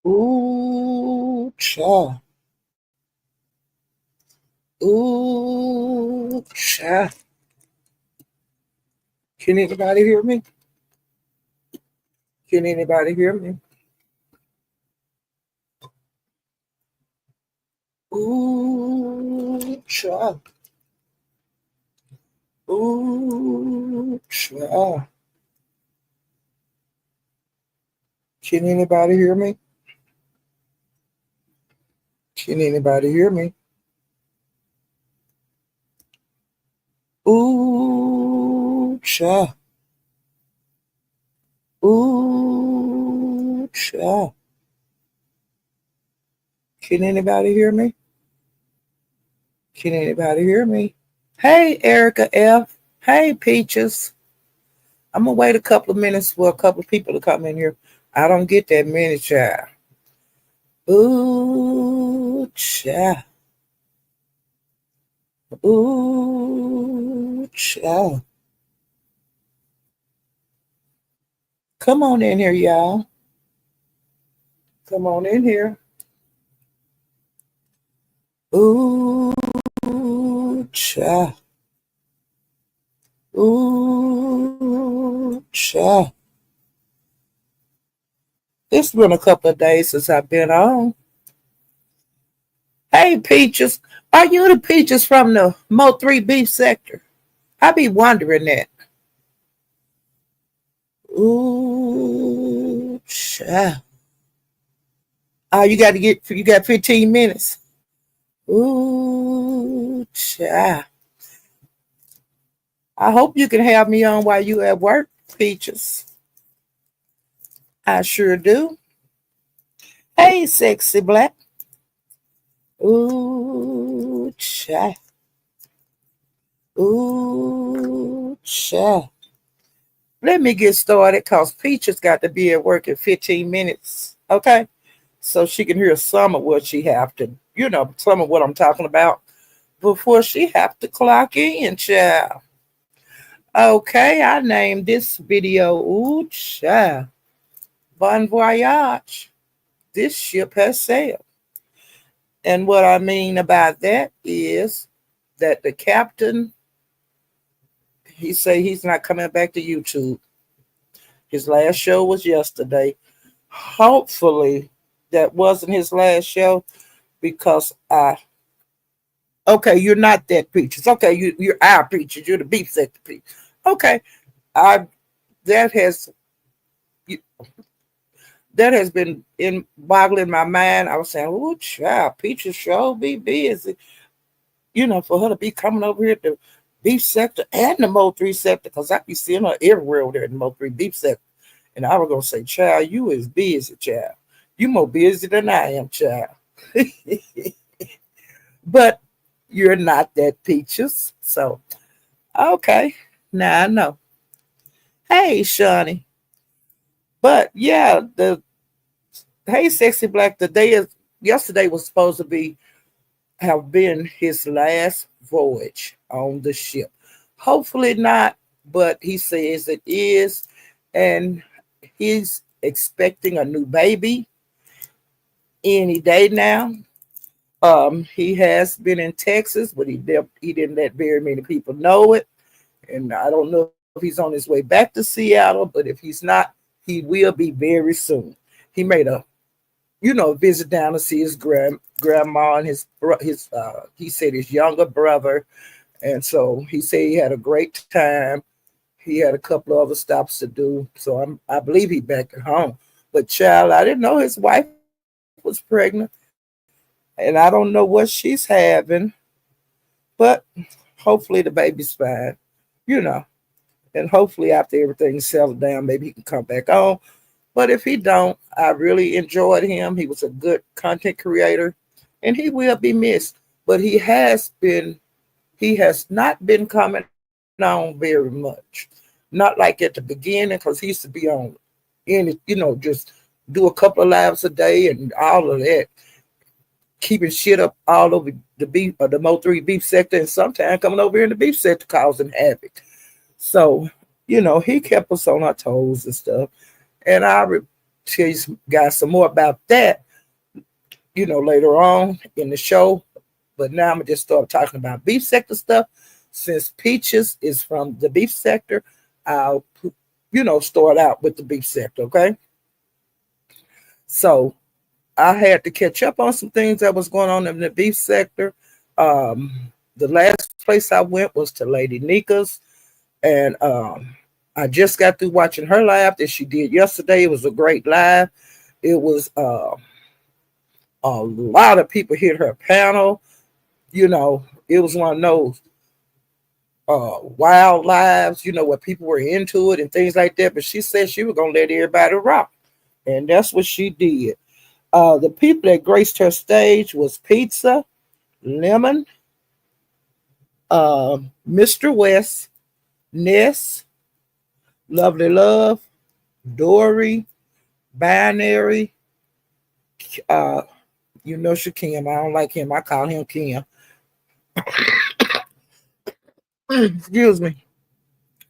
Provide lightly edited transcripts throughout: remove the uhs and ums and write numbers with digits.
Ooh, cha. Ooh, cha. Can anybody hear me? Can anybody hear me? Ooh, cha. Ooh, cha. Can anybody hear me? Can anybody hear me? Ooh, cha. Ooh, cha. Can anybody hear me? Can anybody hear me? Hey, Erica F. Hey, Peaches. I'm gonna wait a couple of minutes for a couple of people to come in here. I don't get that many, child. Ooh, child. Ooh, child. Come on in here, y'all. Come on in here. Ooh, child. Ooh, child. It's been a couple of days since I've been on. Hey, Peaches. Are you the Peaches from the Mo 3 beef sector? I be wondering that. Ooh, child. Oh, you got 15 minutes. Ooh, child. I hope you can have me on while you at work, Peaches. I sure do. Hey, sexy black. Ooh, child. Ooh, child. Let me get started because Peaches got to be at work in 15 minutes. Okay? So she can hear some of what she have to, some of what I'm talking about before she have to clock in, child. Okay, I named this video, ooh, child. Bon voyage. This ship has sailed. And what I mean about that is that the captain, he say he's not coming back to YouTube. His last show was yesterday. Hopefully that wasn't his last show because okay, you're not that Peaches. Okay, you're our Peaches. You're the beef sector Peaches. Okay, I that has that has been in boggling my mind. I was saying, oh, child, Peaches show be busy. For her to be coming over here to beef sector and the Mo 3 sector, because I be seeing her everywhere over there in the Mo 3 beef sector. And I was gonna say, child, you is busy, child. You more busy than I am, child. But you're not that Peaches. So okay. Now I know. Hey, Shawnee. But yeah, the hey sexy black, the day is yesterday was supposed to be have been his last voyage on the ship. Hopefully not, but he says it is, and he's expecting a new baby any day now. He has been in Texas, but he didn't let very many people know it, and I don't know if he's on his way back to Seattle, but if he's not, he will be very soon. He made a visit down to see his grandma and he said his younger brother. And so he said he had a great time. He had a couple of other stops to do. So I believe he back at home. But child, I didn't know his wife was pregnant. And I don't know what she's having. But hopefully the baby's fine. You know. And hopefully after everything's settled down, maybe he can come back on. But if he don't, I really enjoyed him. He was a good content creator, and he will be missed. But he has not been coming on very much. Not like at the beginning, because he used to be on just do a couple of lives a day and all of that, keeping shit up all over the beef or the Mo 3 beef sector, and sometimes coming over here in the beef sector causing havoc. So, he kept us on our toes and stuff. And tell you guys some more about that, later on in the show. But now I'm gonna just start talking about beef sector stuff. Since Peaches is from the beef sector, I'll start out with the beef sector. Okay, so I had to catch up on some things that was going on in the beef sector. The last place I went was to Lady Nika's, and I just got through watching her live that she did yesterday. It was a great live. It was a lot of people hit her panel. It was one of those wild lives, where people were into it and things like that. But she said she was gonna let everybody rock, and that's what she did. The people that graced her stage was Pizza, Lemon, Mr. West, Ness, Lovely Love, Dory, Binary. Uh, Shakim. I don't like him. I call him Kim. Excuse me.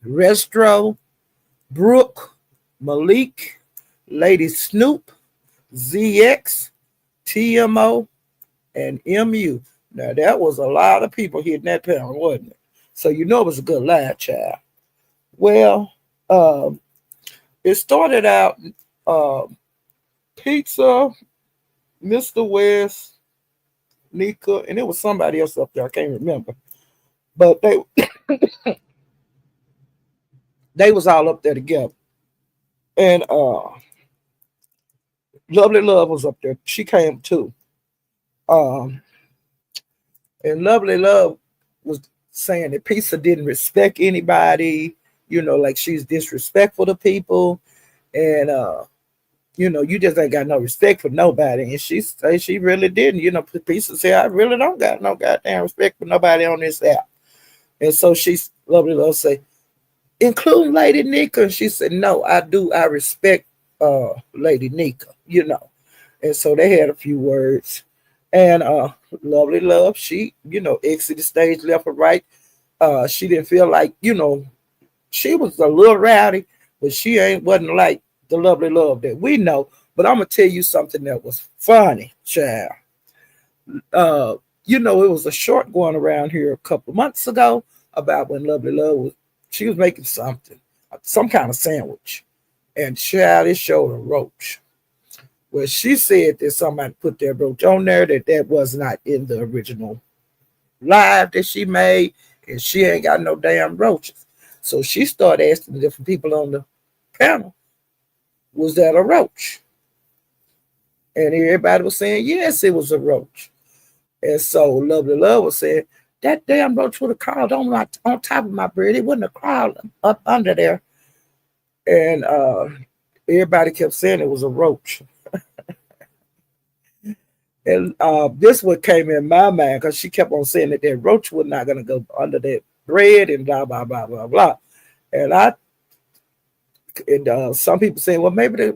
Restro, Brooke, Malik, Lady Snoop, ZX, TMO, and MU. Now that was a lot of people hitting that panel, wasn't it? So it was a good live, child. Well, it started out Pizza, Mr. West, Nika, and it was somebody else up there. I can't remember, but they was all up there together. And Lovely Love was up there. She came too. Um, and Lovely Love was saying that Pizza didn't respect anybody, like she's disrespectful to people. And you just ain't got no respect for nobody. And she say she really didn't. Pizza said, I really don't got no goddamn respect for nobody on this app. And so she's Lovely Love say, including Lady Nika. And she said, no, I do. I respect Lady Nika. And so they had a few words. And Lovely Love, she, exited the stage left or right. She didn't feel like, she was a little rowdy, but she wasn't like the Lovely Love that we know. But I'm gonna tell you something that was funny, child. It was a short going around here a couple of months ago about when Lovely Love she was making something, some kind of sandwich, and child, it showed a roach. Well, she said that somebody put that roach on there, that was not in the original live that she made, and she ain't got no damn roaches. So she started asking the different people on the panel, was that a roach? And everybody was saying, yes, it was a roach. And so Lovely Love was saying, that damn roach would have crawled on top of my bread. It wouldn't have crawled up under there. And everybody kept saying it was a roach. And this what came in my mind because she kept on saying that roach was not going to go under that bread and blah, blah, blah, blah, blah. And some people saying, well, maybe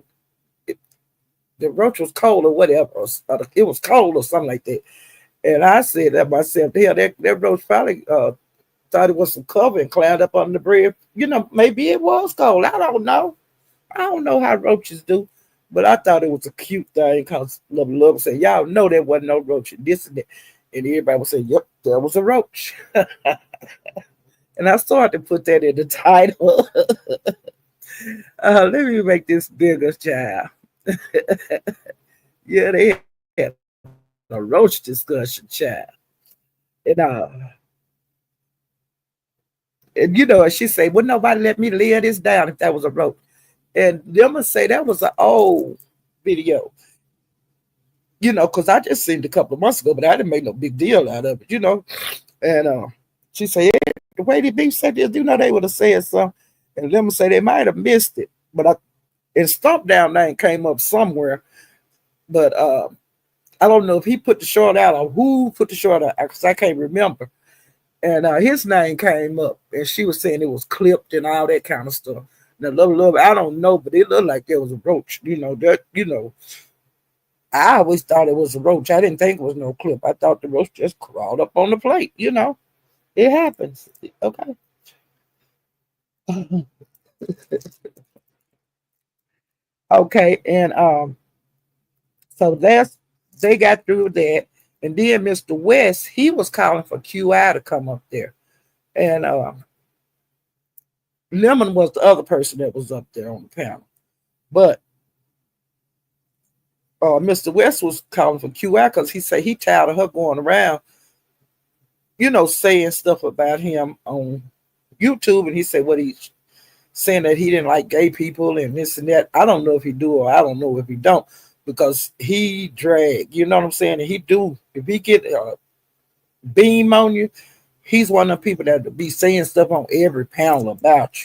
the roach was cold or whatever. Or it was cold or something like that. And I said that myself, hell, that roach probably thought it was some cover and climbed up on the bread. Maybe it was cold. I don't know. I don't know how roaches do. But I thought it was a cute thing because Love said, y'all know there wasn't no roach in this and that. And everybody would say, yep, there was a roach. And I started to put that in the title. Let me make this bigger, child. Yeah, they had a roach discussion, child. And she said, would nobody let me lay this down if that was a roach? And them would say that was an old video, because I just seen it a couple of months ago, but I didn't make no big deal out of it, And she said, yeah, the way the beef said this, they would have said something. And them would say they might have missed it, but and Stomp Down name came up somewhere, but I don't know if he put the short out or who put the short out because I can't remember. And his name came up, and she was saying it was clipped and all that kind of stuff. Now, love, I don't know, but it looked like there was a roach. I always thought it was a roach. I didn't think it was no clip. I thought the roach just crawled up on the plate. It happens. Okay. Okay, and so they got through that, and then Mr. West, he was calling for QI to come up there, and Lemon was the other person that was up there on the panel, but Mr. West was calling for QI because he said he tired of her going around, saying stuff about him on YouTube, and he said what he saying that he didn't like gay people and this and that. I don't know if he do or I don't know if he don't because he drag. You know what I'm saying? And he do if he get a beam on you, he's one of the people that be saying stuff on every panel about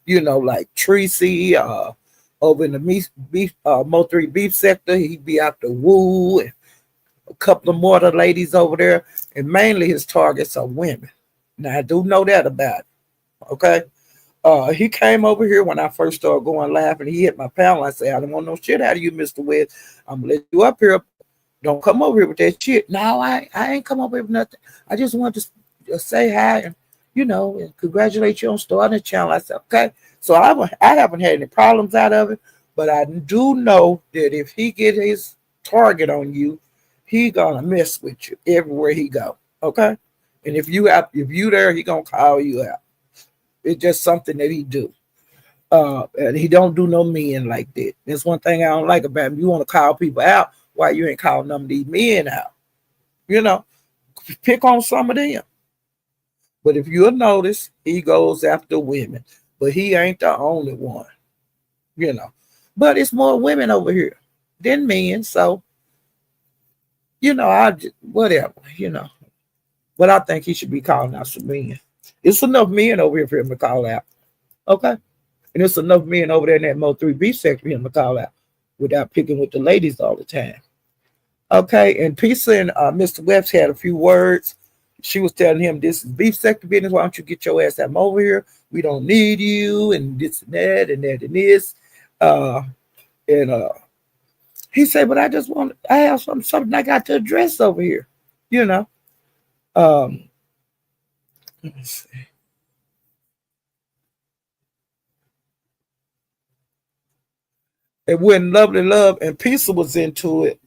you. Like Tracy, over in the beef, Mo three beef sector, he be out the woo and a couple of more of the ladies over there, and mainly his targets are women. Now I do know that about it. Okay. He came over here when I first started going live, and he hit my panel. I said, I don't want no shit out of you, Mr. West. I'm gonna let you up here. Don't come over here with that shit. No, I ain't come over here with nothing. I just want to say hi and and congratulate you on starting the channel. I said, okay. So I haven't had any problems out of it, but I do know that if he get his target on you, he gonna mess with you everywhere he go. Okay. And if you there, he gonna call you out. It's just something that he do. And he don't do no men like that. That's one thing I don't like about him. You want to call people out, why you ain't calling them these men out? You know, pick on some of them. But if you'll notice, he goes after women. But he ain't the only one, you know. But it's more women over here than men. So, I just, whatever, But I think he should be calling out some men. It's enough men over here for him to call out. Okay. And it's enough men over there in that Mo 3B section for him to call out without picking with the ladies all the time. Okay. And Pisa and Mr. Webs had a few words. She was telling him, this is beef sector business. Why don't you get your ass out over here? We don't need you, and this and that and that and this. And he said, but I have something I got to address over here. You know. Let me see. And when Lovely Love and Pisa was into it,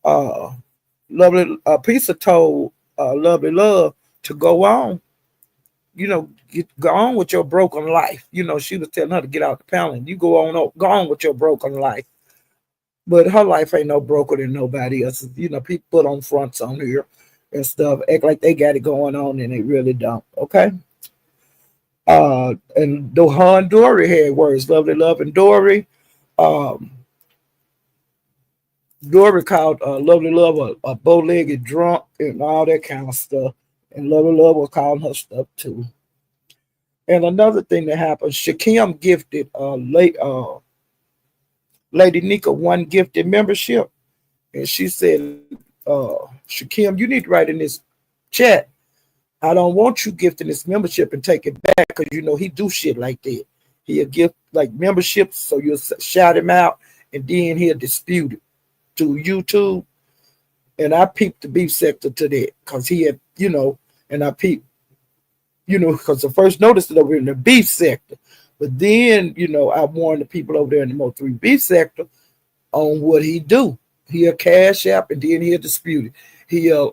Lovely Pisa told Lovely Love to go on, go on with your broken life. She was telling her to get out the panel and you go on with your broken life. But her life ain't no broker than nobody else's. People put on fronts on here and stuff, act like they got it going on and they really don't. Okay. And Dohan Dory had words, Lovely Love and Dory. Um, Dory called Lovely Love a bow-legged drunk and all that kind of stuff. And Lovely Love was calling her stuff too. And another thing that happened, Shakim gifted Lady Nika one gifted membership. And she said, Shakim, you need to write in this chat, I don't want you gifting this membership and take it back because he do shit like that. He'll gift like memberships, so you'll shout him out and then he'll dispute it to YouTube. And I peeped the beef sector to that because he had, and I peeped, because the first notice it over in the beef sector. But then, I warned the people over there in the Mo 3 beef sector on what he do. He'll cash app and then he'll dispute it. He'll,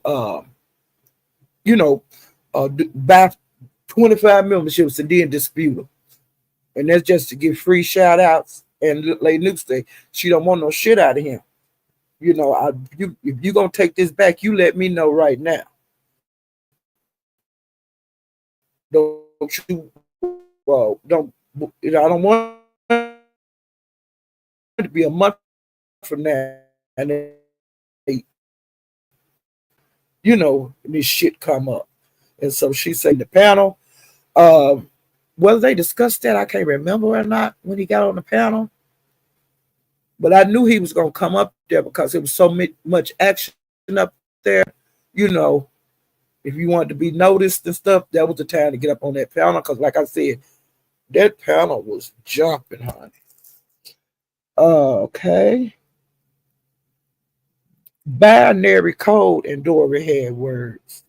buy 25 memberships and then dispute them. And that's just to give free shout outs. And Lady Nuke say she don't want no shit out of him. If you gonna take this back, you let me know right now. Don't you? Well, don't. I don't want it to be a month from now, and then, this shit come up. And so she said the panel. Whether they discussed that, I can't remember or not when he got on the panel. But I knew he was gonna come up there because there was so much action up there. If you wanted to be noticed and stuff, that was the time to get up on that panel. Because, like I said, that panel was jumping, honey. Okay. Binary code and Dory had words.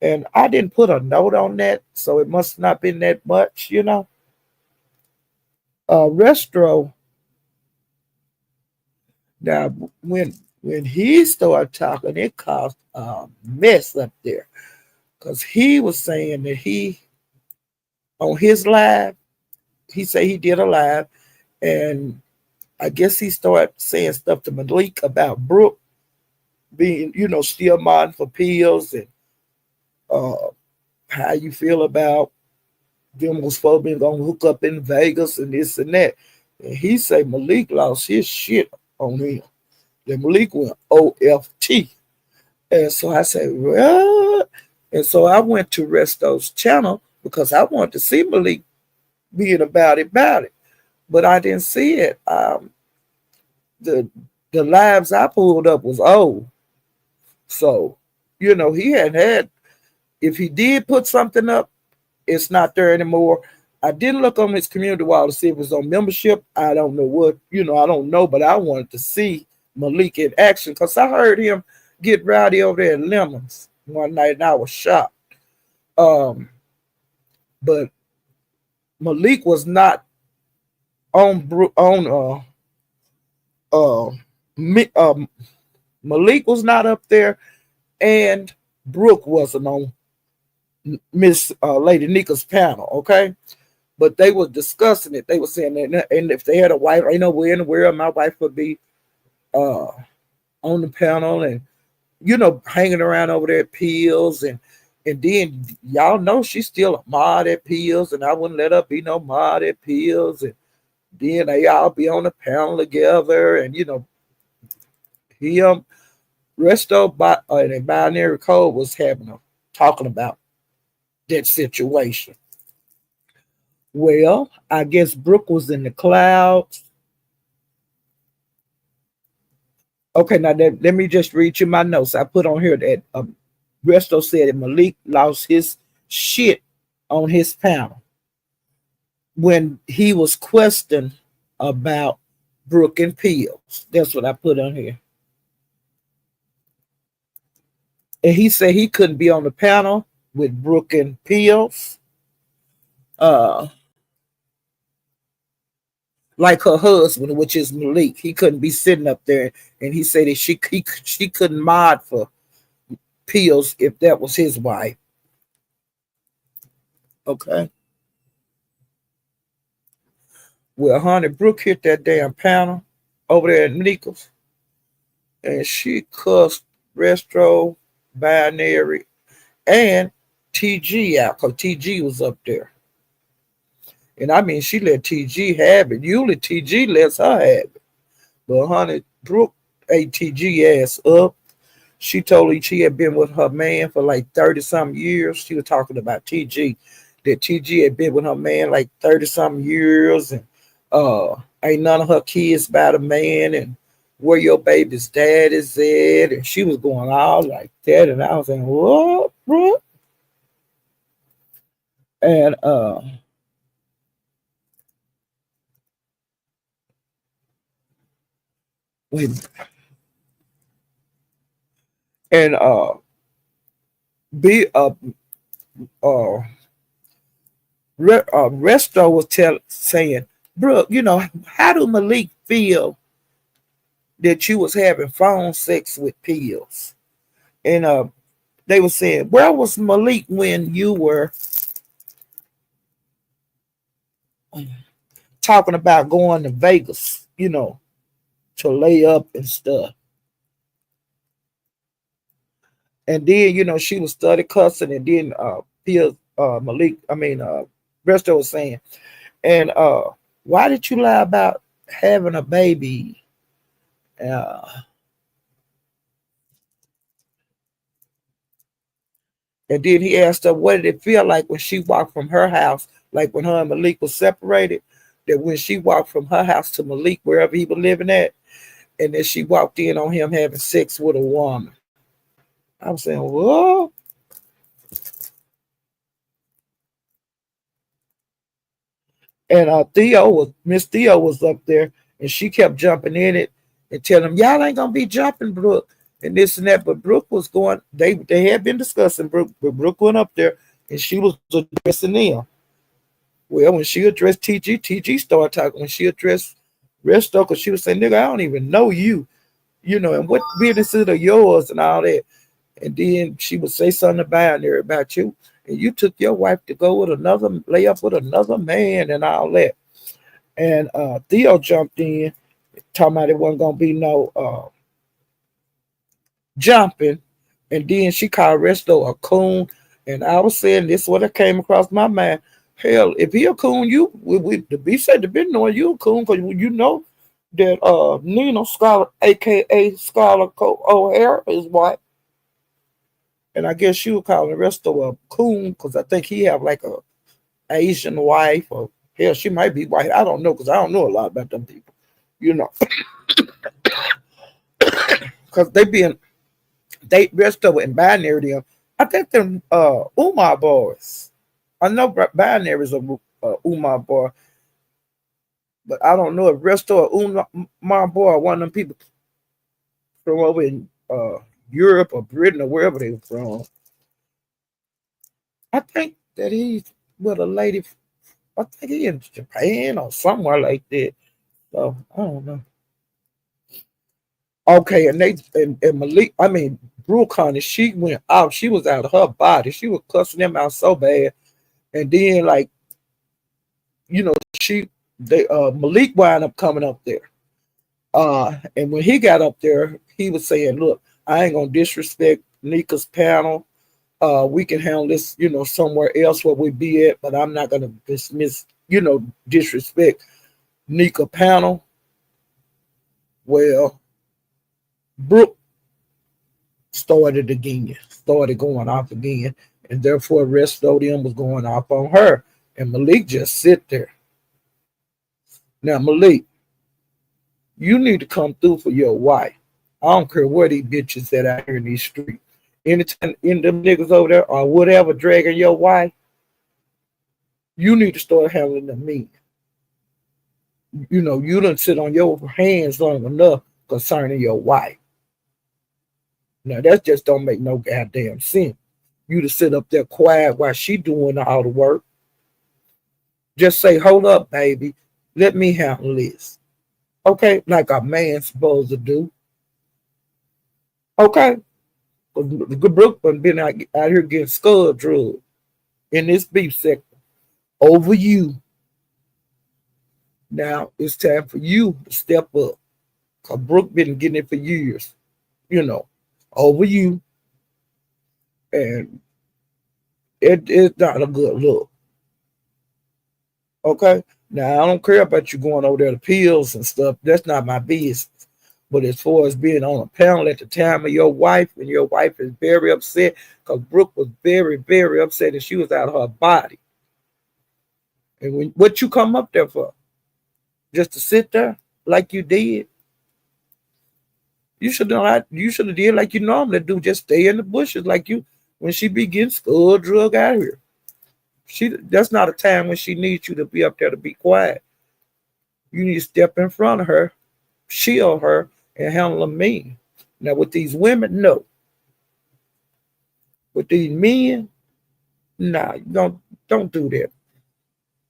And I didn't put a note on that, so it must not been that much, Restro Now, when he started talking, it caused a mess up there because he was saying that he on his live, he said he did a live, and I guess he started saying stuff to Malik about Brooke being, still modding for pills and uh, how you feel about them was supposed to be gonna hook up in Vegas and this and that. And he say Malik lost his shit on him. Then Malik went OFT. And so I said, what? And so I went to Resto's channel because I wanted to see Malik being about it. But I didn't see it. The the lives I pulled up was old. So, he had if he did put something up, it's not there anymore. I didn't look on his community wall to see if it was on membership. I don't know what, I don't know, but I wanted to see Malik in action because I heard him get rowdy over there at Lemons one night and I was shocked. Um, but Malik was not on uh, me, Malik was not up there, and Brooke wasn't on Miss Lady Nika's panel. Okay, but they were discussing it. They were saying that, and if they had a wife, ain't no way in the world my wife would be uh, on the panel and hanging around over there at Pills and then y'all know she's still a mod at Pills, and I wouldn't let her be no mod at Pills, and then they all be on the panel together, and him Resto and Binary Code was talking about that situation. Well, I guess Brooke was in the clouds. Okay, now let me just read you my notes. I put on here that Resto said that Malik lost his shit on his panel when he was questioned about Brooke and Pills. That's what I put on here. And he said he couldn't be on the panel with Brooke and Pills. Uh, like her husband, which is Malik. He couldn't be sitting up there, and he said that she couldn't mod for Pills if that was his wife. Okay. Well, honey, Brooke hit that damn panel over there at Nichols, and she cussed Restro, Binary, and TG out because TG was up there. And I mean, she let TG have it. Usually TG lets her have it. But honey, Brooke ate TG ass up. She told me she had been with her man for like 30 something years. She was talking about TG. That TG had been with her man like 30 something years, and ain't none of her kids by the man, and where your baby's dad is at. And she was going all like that. And I was saying, what, Brooke? And wait, and be uh Resto was saying, Brooke, how do Malik feel that you was having phone sex with Pills? And they were saying, where was Malik when you were talking about going to Vegas, to lay up and stuff? And then, she was study cussing, and then Pills, Malik, Resto was saying, and why did you lie about having a baby? Uh, and then he asked her, what did it feel like when she walked from her house, like when her and Malik was separated, that when she walked from her house to Malik, wherever he was living at, and then she walked in on him having sex with a woman. I'm saying, whoa. And Miss Theo was up there, and she kept jumping in it and telling him, y'all ain't gonna be jumping, Brooke, and this and that. But Brooke was going. They had been discussing Brooke, but Brooke went up there and she was addressing them. Well, when she addressed TG, TG started talking. When she addressed Resto, because she was saying, nigga, I don't even know you, and what business is of yours and all that. And then she would say something about there about you. And you took your wife to go with another, lay up with another man and all that. And Theo jumped in, talking about it wasn't gonna be no jumping. And then she called Resto a coon. And I was saying this is what it came across my mind. Hell, if he a coon, the B said the been knowing you a coon because you know that Nina Scholar, aka Scholar O'Hare, is white. And I guess she was calling Resto a coon because I think he have like a Asian wife or hell, she might be white. I don't know because I don't know a lot about them people, you know, because they Resto and binary them. I think them Umar boys. I know binary is a Umar boy, but I don't know if Resto or Umar boy are one of them people from over in Europe or Britain or wherever they were from. I think that he's with a lady. I think he in Japan or somewhere like that. So I don't know. Okay, and Malik, I mean Brooke Honey, she went out. She was out of her body. She was cussing them out so bad. And then like, she they Malik wound up coming up there. And when he got up there, he was saying, look, I ain't gonna disrespect Nika's panel. We can handle this, somewhere else where we be at, but I'm not gonna dismiss, disrespect Nika panel. Well, Brooke started going off again, and therefore Restodium was going off on her. And Malik just sit there. Now, Malik, you need to come through for your wife. I don't care where these bitches that out here in these streets. Anytime in them niggas over there or whatever dragging your wife, you need to start handling the men. You done sit on your hands long enough concerning your wife. Now that just don't make no goddamn sense. You to sit up there quiet while she doing all the work. Just say, hold up, baby. Let me handle this. Okay? Like a man's supposed to do. Okay? The good Brooklyn been out here getting skull drugged in this beef sector over you. Now it's time for you to step up. Cause Brooke been getting it for years, over you. And it's not a good look. Okay? Now I don't care about you going over there to pills and stuff. That's not my business. But as far as being on a panel at the time of your wife, and your wife is very upset, because Brooke was very, very upset and she was out of her body. And what you come up there for? Just to sit there like you did? You should have did like you normally do, just stay in the bushes like you when she be getting skull drug out here. That's not a time when she needs you to be up there to be quiet. You need to step in front of her, shield her, and handle them mean. Now with these women, no. With these men, nah, don't do that.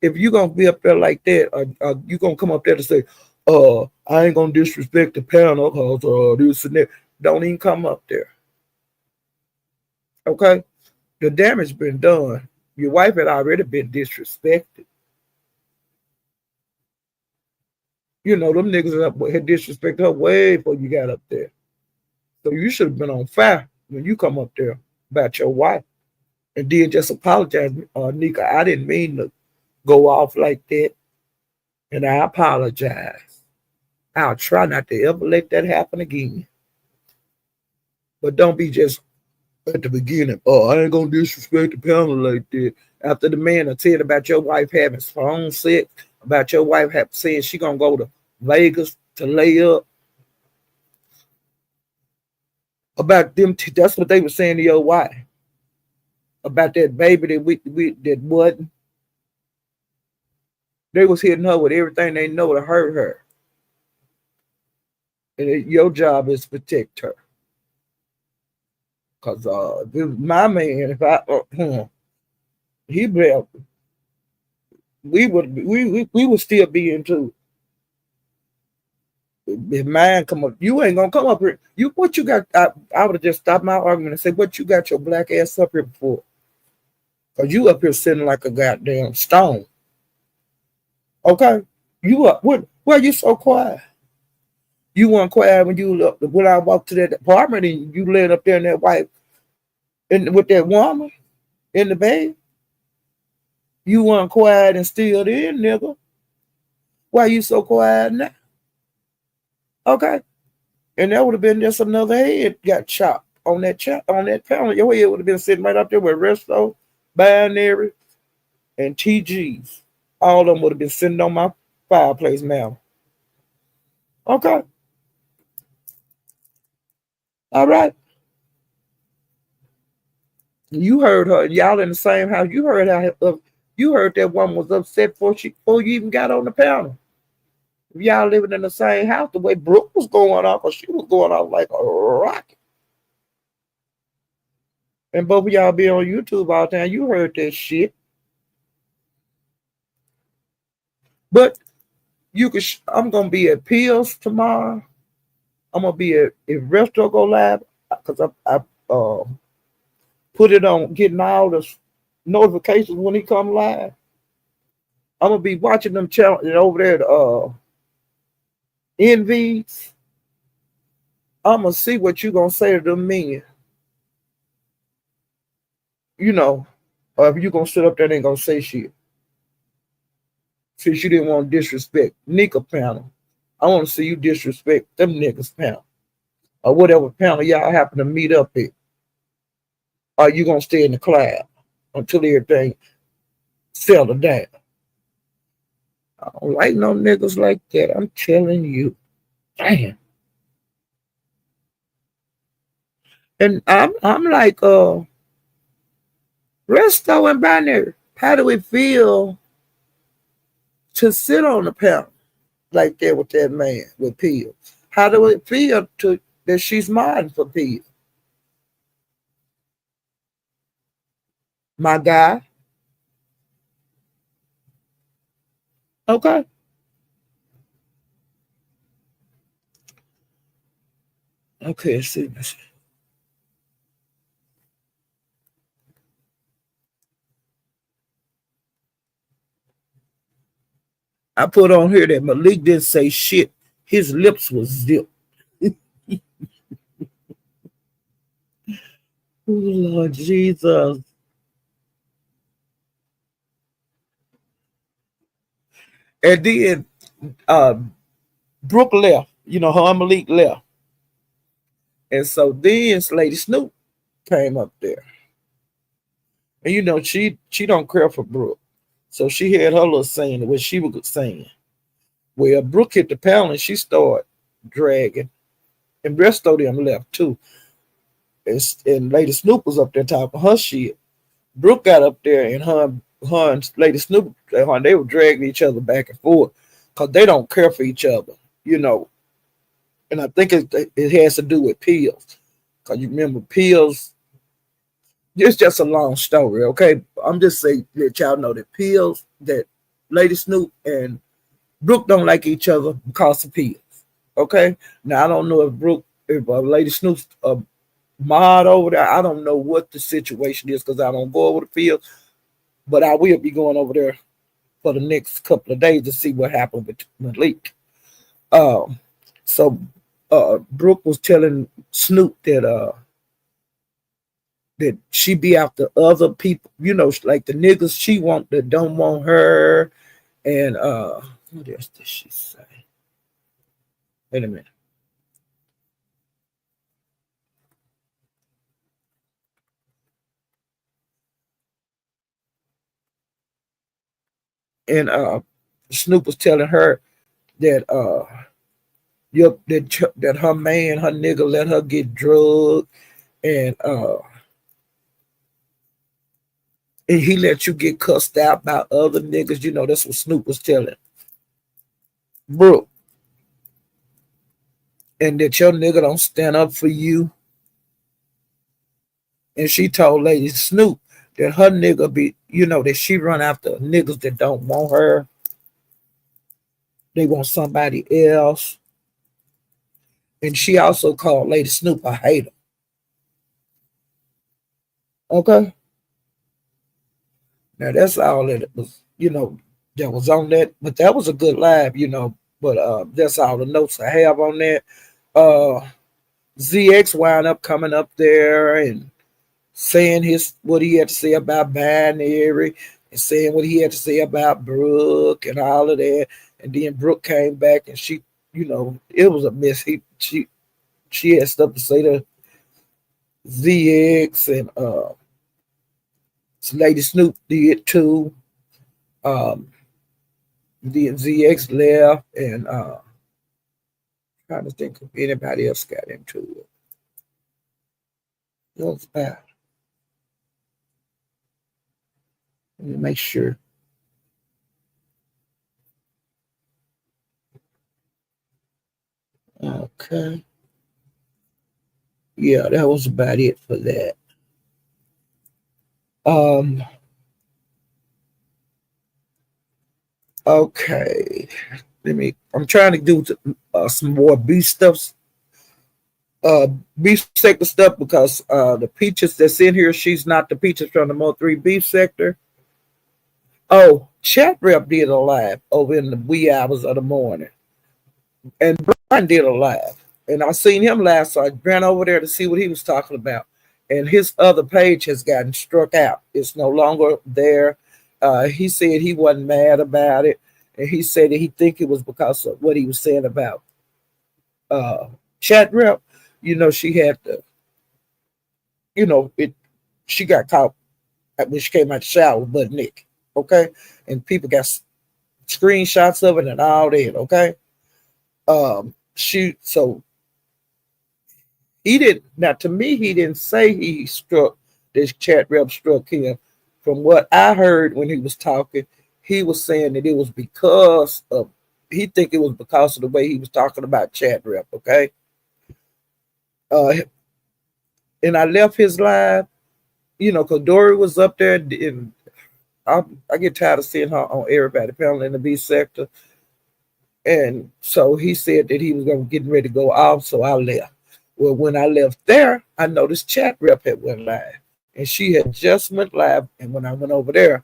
If you're gonna be up there like that, you gonna come up there to say, I ain't gonna disrespect the panel because this and that. Don't even come up there. Okay? The damage been done. Your wife had already been disrespected. Them niggas had disrespected her way before you got up there. So you should have been on fire when you come up there about your wife. And then just apologize, Nika. I didn't mean to go off like that. And I apologize. I'll try not to ever let that happen again. But don't be just at the beginning, I ain't gonna disrespect the panel like that. After the man will tell about your wife having phone sex, about your wife saying she gonna go to Vegas to lay up, about them, that's what they were saying to your wife. About that baby that wasn't. They was hitting her with everything they know to hurt her. And your job is to protect her. Cause my man, if he would, we would still be into. If mine come up, you ain't gonna come up here. You what you got? I would have just stopped my argument and said, "What you got your black ass up here for? Cause you up here sitting like a goddamn stone." Okay, you up? What? Why you so quiet? You weren't quiet when you look when I walked to that apartment and you laid up there in that white in with that woman in the bed. You weren't quiet and still there, nigga. Why you so quiet now? Okay, and that would have been just another head got chopped on that on that panel. Your head would have been sitting right up there with Resto, Binary, and TGs. All of them would have been sitting on my fireplace now. Okay, all right. You heard her. Y'all in the same house. You heard how you heard that woman was upset before you even got on the panel. Y'all living in the same house, the way Brooke was going off, or she was going off like a rocket. And both of y'all be on YouTube all the time. You heard that shit. But you could. I'm gonna be at Pills tomorrow. I'm gonna be at if Resto go live because I put it on getting all the notifications when he come live. I'm gonna be watching them channel over there. Envies. I'm gonna see what you gonna say to them men. You know, or if you gonna sit up there and ain't gonna say shit. Since you didn't want to disrespect Nika panel, I want to see you disrespect them niggas panel or whatever panel y'all happen to meet up at. Or you gonna stay in the cloud until everything settle down. I don't like no niggas like that. I'm telling you. Damn. And I'm like Resto and Binary. How do it feel to sit on the panel like that with that man with Peel? How do it feel to that she's modding for Peel? My guy. Okay. Okay, see. I put on here that Malik didn't say shit. His lips was zipped. Oh, Lord Jesus. And then uh, Brooke left. You know, her and Malik left. And so then Lady Snoop came up there. And you know, she don't care for Brooke. So she had her little saying what she was saying. Well, Brooke hit the panel and she started dragging. And Resto them left too. And Lady Snoop was up there talking her shit. Brooke got up there and her and Lady Snoop, they were dragging each other back and forth because they don't care for each other, you know. And I think it has to do with Pills. Because you remember Pills, it's just a long story, okay? I'm just saying let y'all know that Pills, that Lady Snoop and Brooke don't like each other because of Pills, okay? Now, I don't know if Lady Snoop's a mod over there. I don't know what the situation is because I don't go over the field, but I will be going over there for the next couple of days to see what happened with Malik. So Brooke was telling Snoop that she be after other people, you know, like the niggas she want that don't want her. And what else did she say? Wait a minute. And Snoop was telling her that that her man, her nigga let her get drugged and he let you get cussed out by other niggas. You know, that's what Snoop was telling Brooke. And that your nigga don't stand up for you. And she told Lady Snoop that her nigga be, you know, that she run after niggas that don't want her. They want somebody else. And she also called Lady Snoop a hater. Okay. Now that's all that it was, that was on that. But that was a good live. But that's all the notes I have on that. Uh ZX wound up coming up there and saying his what he had to say about binary and saying what he had to say about Brooke and all of that. And then Brooke came back and it was a mess. She had stuff to say to ZX and Lady Snoop did too. Um, then ZX left and trying to think if anybody else got into it. It was bad. Let me make sure. Okay. Yeah, that was about it for that. Um, okay. I'm trying to do some more beef stuff, uh, beef sector stuff because the peaches that's in here, she's not the peaches from the Mo 3 beef sector. Oh, Chat Rep did a live over in the wee hours of the morning. And Brian did a live. And I seen him last, so I ran over there to see what he was talking about. And his other page has gotten struck out. It's no longer there. He said he wasn't mad about it. And he said that he think it was because of what he was saying about uh, Chat Rep. She had to, it. She got caught when she came out the shower with Bud Nick. Okay. And people got screenshots of it and all that. Okay. So he didn't. Now, to me, he didn't say he struck this Chat Rep struck him. From what I heard when he was talking, he was saying that it was because of he think it was because of the way he was talking about Chat Rep. Okay, uh, and I left his live, because Dory was up there, and I get tired of seeing her on everybody panel in the B sector, and so he said that he was going to get ready to go off, so I left. Well, when I left there, I noticed Chat Rep had went live, and she had just went live. And when I went over there,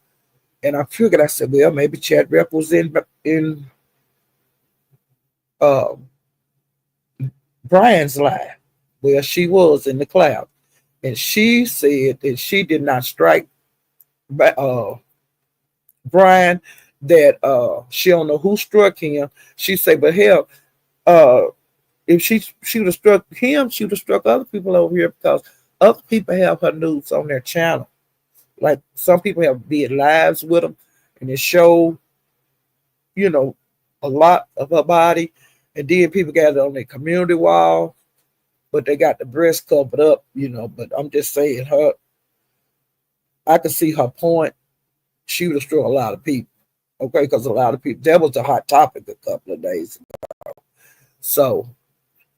and I figured, I said, well, maybe Chat Rep was in uh, Brian's live. Well, she was in the cloud, and she said that she did not strike uh, Brian. That she don't know who struck him. She said, but hell, uh, if she would have struck him, she would have struck other people over here because other people have her news on their channel. Like some people have did lives with them, and it showed, you know, a lot of her body. And then people got it on their community wall, but they got the breast covered up. But I'm just saying, I could see her point. She would have struck a lot of people, okay? Because a lot of people, that was a hot topic a couple of days ago. So,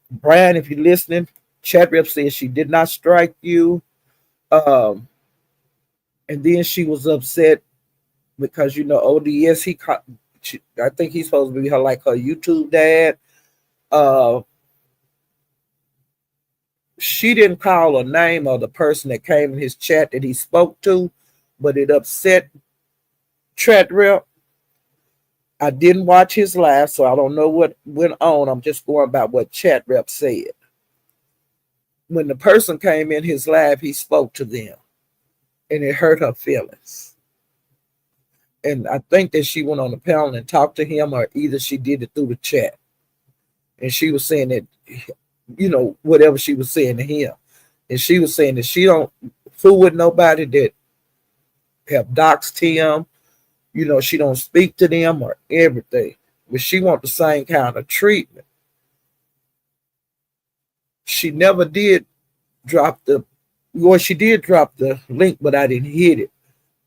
Brian, if you're listening, Chat Rep said she did not strike you. Um, and then she was upset because ODS I think he's supposed to be her YouTube dad. Uh, she didn't call a name of the person that came in his chat that he spoke to, but it upset Chat Rep. I didn't watch his live, so I don't know what went on. I'm just going by what Chat Rep said. When the person came in his live, he spoke to them, and it hurt her feelings. And I think that she went on the panel and talked to him, or either she did it through the chat. And she was saying that, whatever she was saying to him. And she was saying that she don't fool with nobody that have doxed him. She don't speak to them or everything. But she want the same kind of treatment. She never did she did drop the link, but I didn't hit it.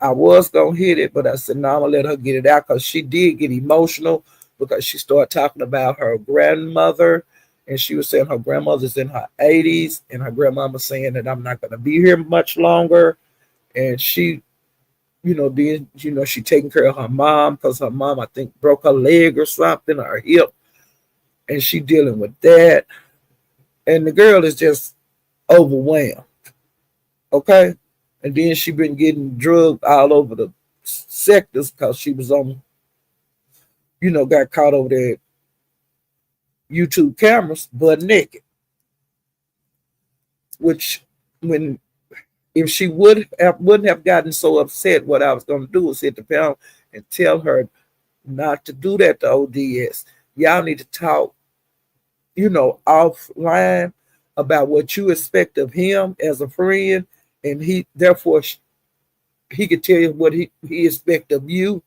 I was gonna hit it, but I said, no, I'm gonna let her get it out because she did get emotional because she started talking about her grandmother, and she was saying her grandmother's in her 80s, and her grandmama saying that I'm not gonna be here much longer. And she, she taking care of her mom because her mom, I think, broke her leg or something, or her hip, and she dealing with that. and the girl is just overwhelmed. Okay, and then she been getting drugged all over the sectors because she was on, got caught over there YouTube cameras butt naked. Which, when if she wouldn't have gotten so upset, what I was going to do was hit the pound and tell her not to do that to ODS. Y'all need to talk, offline about what you expect of him as a friend, and he therefore he could tell you what he expect of you,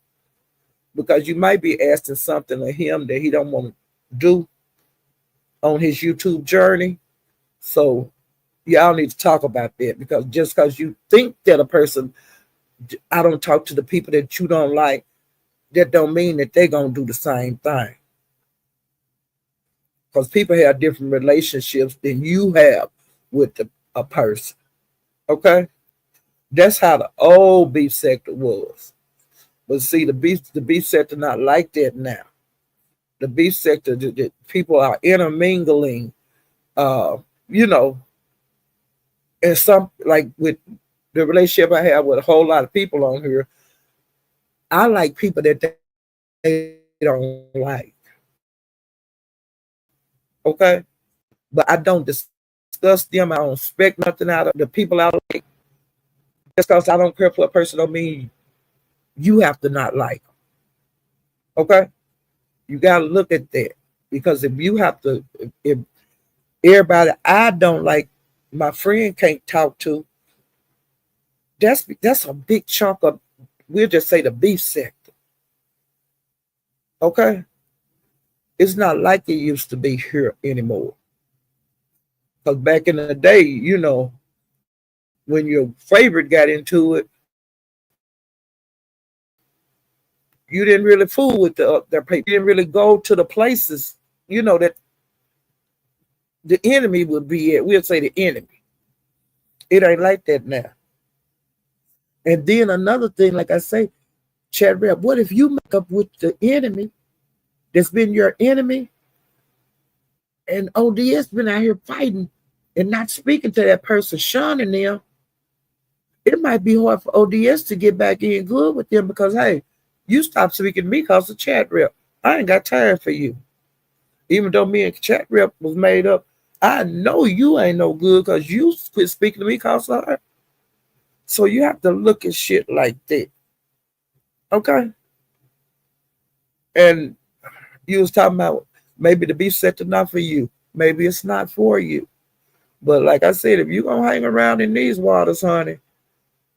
because you might be asking something of him that he don't want to do on his YouTube journey. So y'all need to talk about that, because just because you think that a person, I don't talk to the people that you don't like, that don't mean that they're going to do the same thing. Because people have different relationships than you have with a person. Okay? That's how the old beef sector was. But see, the beef sector not like that now. The beef sector, the people are intermingling, uh, you know, and some, like with the relationship I have with a whole lot of people on here, I like people that they don't like. Okay? But I don't discuss them. I don't expect nothing out of the people I like. Just because I don't care for a person don't mean you have to not like them. Okay? You got to look at that. Because if you have to, if everybody I don't like, my friend can't talk to, that's a big chunk of, we'll just say, the beef sector. Okay? It's not like it used to be here anymore. Because back in the day, when your favorite got into it, you didn't really fool with their people. You didn't really go to the places, that the enemy would be at. We'll say the enemy. It ain't like that now. And then another thing, like I say, Chad Rep, what if you make up with the enemy that's been your enemy, and ODS been out here fighting and not speaking to that person, shunning them? It might be hard for ODS to get back in good with them, because, hey, you stopped speaking to me because of Chat Rep. I ain't got time for you. Even though me and Chat Rep was made up, I know you ain't no good because you quit speaking to me because of her. So you have to look at shit like that. Okay? And you was talking about maybe the beef sector not for you. Maybe it's not for you. But like I said, if you gonna hang around in these waters, honey,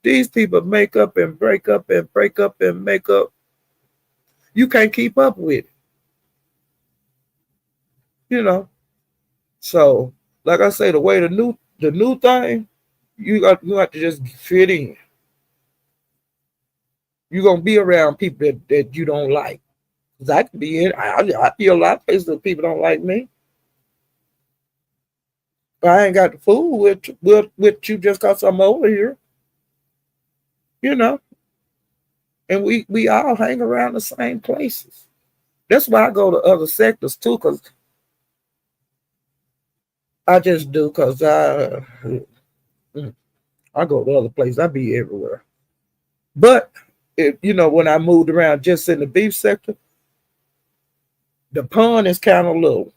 these people make up and break up and break up and make up. You can't keep up with it. You know. So, like I say, the new thing, you got to just fit in. You're gonna be around people that you don't like. Cause I can be in. I feel a lot of places that people don't like me. But I ain't got to fool with you just cause I'm over here. You know. And we all hang around the same places. That's why I go to other sectors too, cause I just do, cause I go to other places. I be everywhere. But when I moved around just in the beef sector, the pond is kind of low.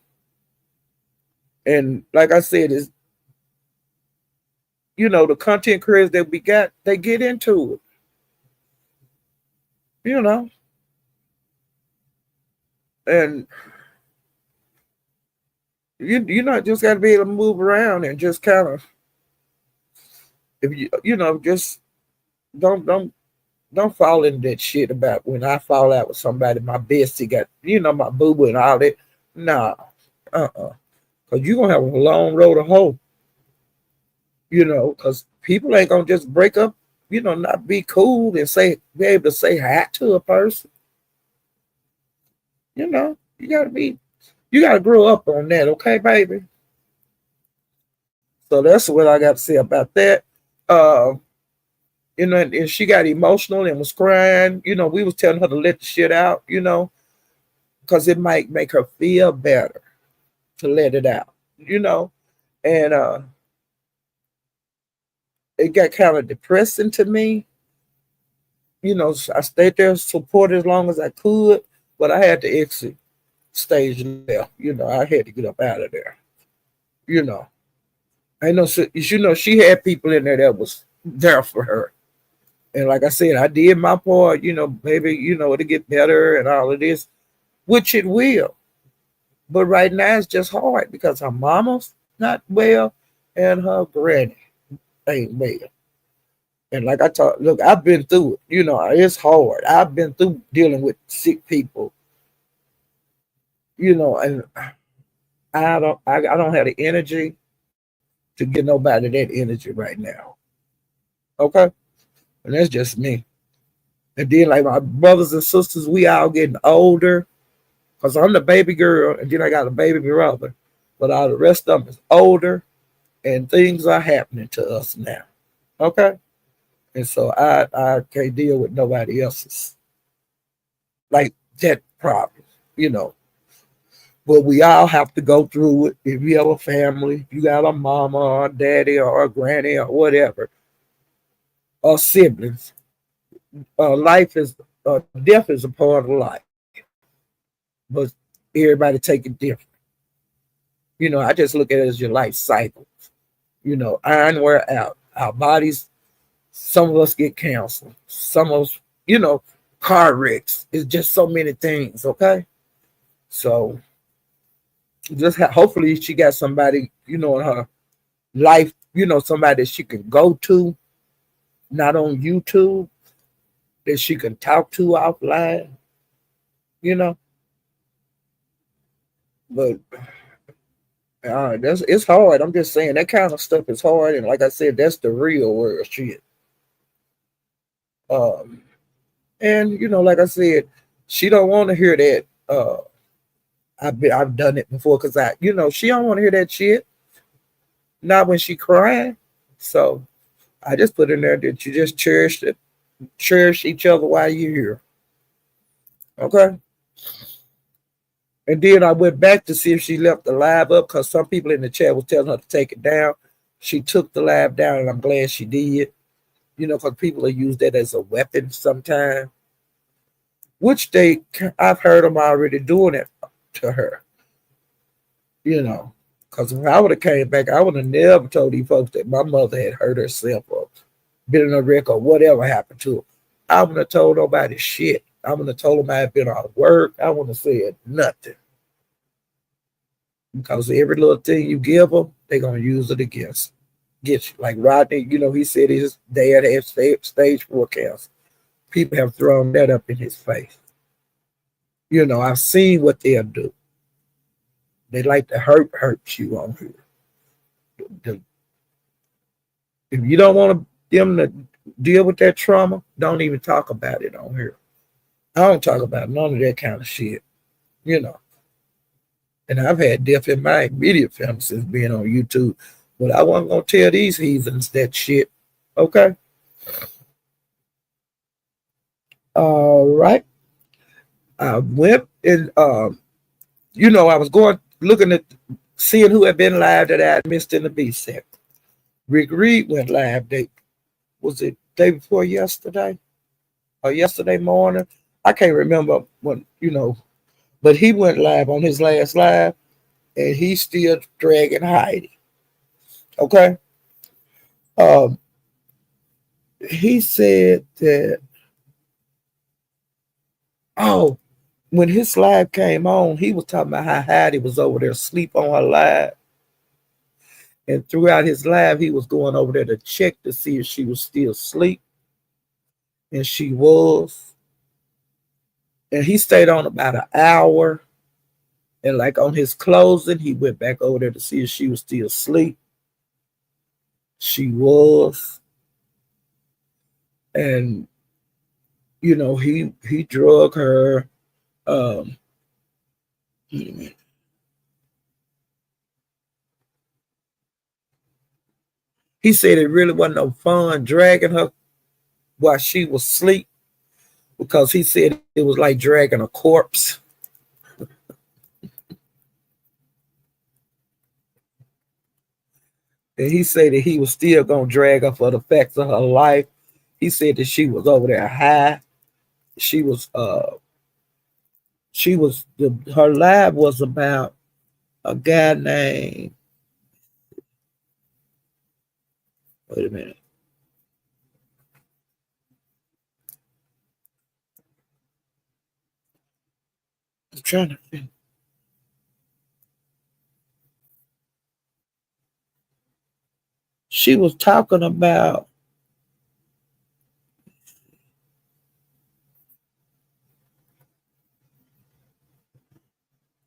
And like I said, is the content creators that we got, they get into it. You know, and just got to be able to move around and just kind of, if just don't fall into that shit about when I fall out with somebody, my bestie got, my boo boo and all that. Nah, because you're going to have a long road to hoe, because people ain't going to just break up, not be cool and be able to say hi to a person. You got to grow up on that, okay, baby? So that's what I got to say about that. Uh, and she got emotional and was crying. We was telling her to let the shit out, because it might make her feel better to let it out. And it got kind of depressing to me. I stayed there supported as long as I could, but I had to exit stage left. I had to get up out of there. You know, I know. She had people in there that was there for her, and like I said, I did my part. Maybe it'll get better and all of this, which it will. But right now it's just hard because her mama's not well, and her granny ain't well. And like I talk, look, I've been through it. It's hard. I've been through dealing with sick people. And I don't have the energy to give nobody that energy right now. Okay, and that's just me. And then like my brothers and sisters, we all getting older. Cause I'm the baby girl, and then I got a baby brother. But all the rest of them is older, and things are happening to us now. Okay, and so I can't deal with nobody else's like that problem. You know, but we all have to go through it. If you have a family, if you got a mama or a daddy or a granny or whatever, or siblings, life is death is a part of life, but everybody take it different. I just look at it as your life cycle. Iron wear out. Our bodies, some of us get cancer. Some of us, car wrecks. It's just so many things, okay? So hopefully she got somebody, in her life, somebody that she can go to, not on YouTube, that she can talk to offline, you know. But it's hard. I'm just saying that kind of stuff is hard, and like I said, that's the real world shit. Um, and like I said, she don't want to hear that. I've done it before because she don't want to hear that shit. Not when she crying. So I just put in there that you just cherish each other while you're here. Okay. And then I went back to see if she left the live up because some people in the chat was telling her to take it down. She took the live down, and I'm glad she did. Because people have used that as a weapon sometimes, which I've heard them already doing it to her. Because if I would have came back, I would have never told these folks that my mother had hurt herself or been in a wreck or whatever happened to her. I wouldn't have told nobody shit. I wouldn't have told them I had been out of work. I wouldn't have said nothing. Because every little thing you give them, they're going to use it against get you. Like Rodney, he said his dad had stage 4 cancer. People have thrown that up in his face. I've seen what they'll do. They like to hurt you on here. If you don't want them to deal with that trauma, don't even talk about it on here. I don't talk about none of that kind of shit. And I've had death in my immediate family since being on YouTube. But I wasn't gonna tell these heathens that shit. Okay. All right. I went and I was going looking at seeing who had been live that I had missed in the B set. Rick Reed went live. Was it day before yesterday or yesterday morning? I can't remember when but he went live on his last live, and he's still dragging Heidi. Okay. Um, he said that when his live came on, he was talking about how Heidi was over there asleep on her live. And throughout his live, he was going over there to check to see if she was still asleep. And she was. And he stayed on about an hour. And like on his closing, he went back over there to see if she was still asleep. She was. And, he drug her. He said it really wasn't no fun dragging her while she was asleep because he said it was like dragging a corpse. And he said that he was still gonna drag her for the facts of her life. He said that she was over there high. She was her lab was about a guy named, wait a minute, I'm trying to think. She was talking about,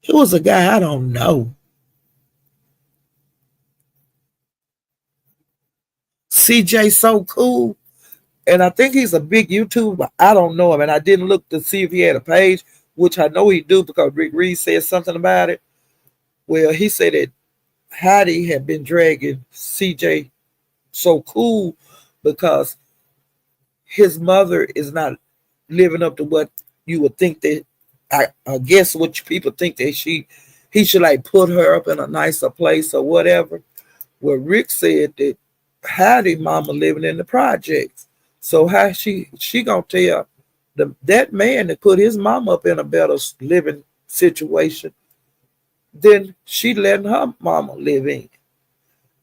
it was a guy I don't know. CJ So Cool. And I think he's a big YouTuber. I don't know him. And I didn't look to see if he had a page, which I know he do because Rick Reed said something about it. Well, he said that Hattie had been dragging CJ So Cool because his mother is not living up to what you would think that, I guess what people think that he should like put her up in a nicer place or whatever. Well, Rick said that Hattie mama living in the projects. So how she gonna tell that man to put his mom up in a better living situation than she letting her mama live in?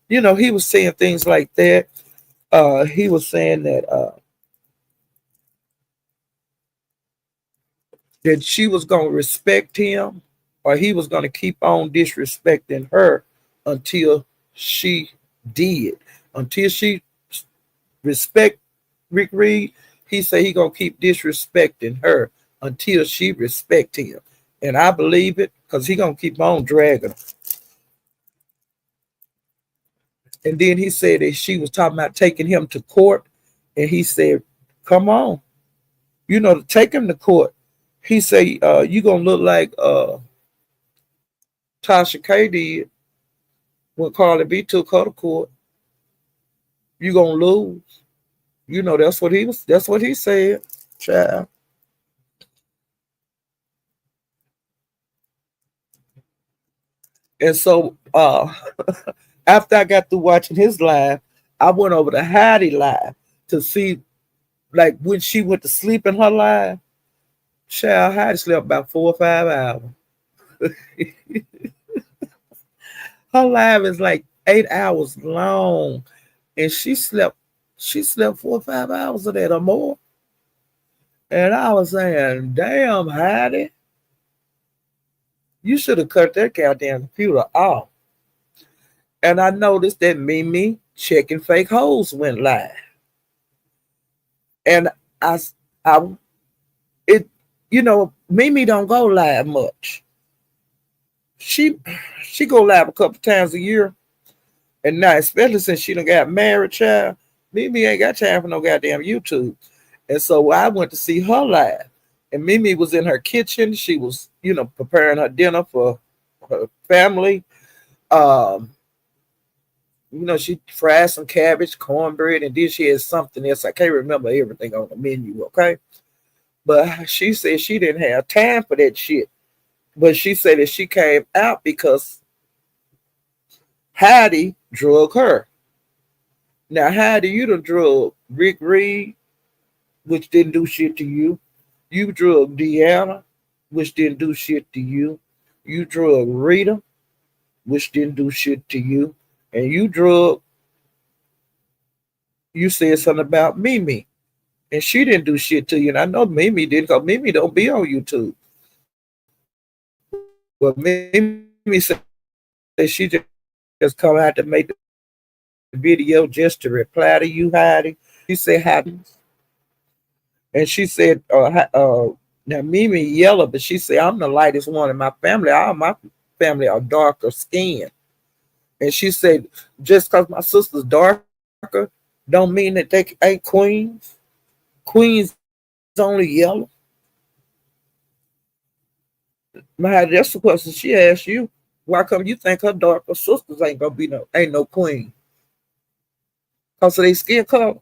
He was saying things like that. He was saying that she was gonna respect him, or he was gonna keep on disrespecting her until she did. Until she respect Rick Reed, he said he gonna keep disrespecting her until she respect him. And I believe it because he gonna keep on dragging her. And then he said that she was talking about taking him to court. And he said, come on, to take him to court. He said, you gonna look like Tasha K did when Carly B took her to court. You gonna lose. That's what he said, child. And so after I got through watching his live, I went over to Hattie live to see, like, when she went to sleep in her live. Child, Hattie slept about 4 or 5 hours. Her live is like 8 hours long, and she slept 4 or 5 hours of that or more. And I was saying, damn, Hattie, you should have cut that goddamn computer off. And I noticed that Mimi checking fake hoes went live. And I, I, it, Mimi don't go live much. She, she go live a couple times a year, and now especially since she done got married, child, Mimi ain't got time for no goddamn YouTube. And so I went to see her live, and Mimi was in her kitchen. She was, preparing her dinner for her family. Um, she fried some cabbage, cornbread, and then she had something else. I can't remember everything on the menu, okay? But she said she didn't have time for that shit. But she said that she came out because Hattie drug her. Now, Hattie, you done drug Rick Reed, which didn't do shit to you. You drug Deanna, which didn't do shit to you. You drug Rita, which didn't do shit to you. And you said something about Mimi, and she didn't do shit to you. And I know Mimi did because Mimi don't be on YouTube. But Mimi said she just come out to make the video just to reply to you, Hattie. She said Hattie, and she said now Mimi yellow, but she said I'm the lightest one in my family. All my family are darker skin. And she said, just because my sister's darker, don't mean that they ain't queens. Queens only yellow. That's the question she asked you. Why come you think her darker sisters ain't gonna be ain't no queen? Because of their skin color.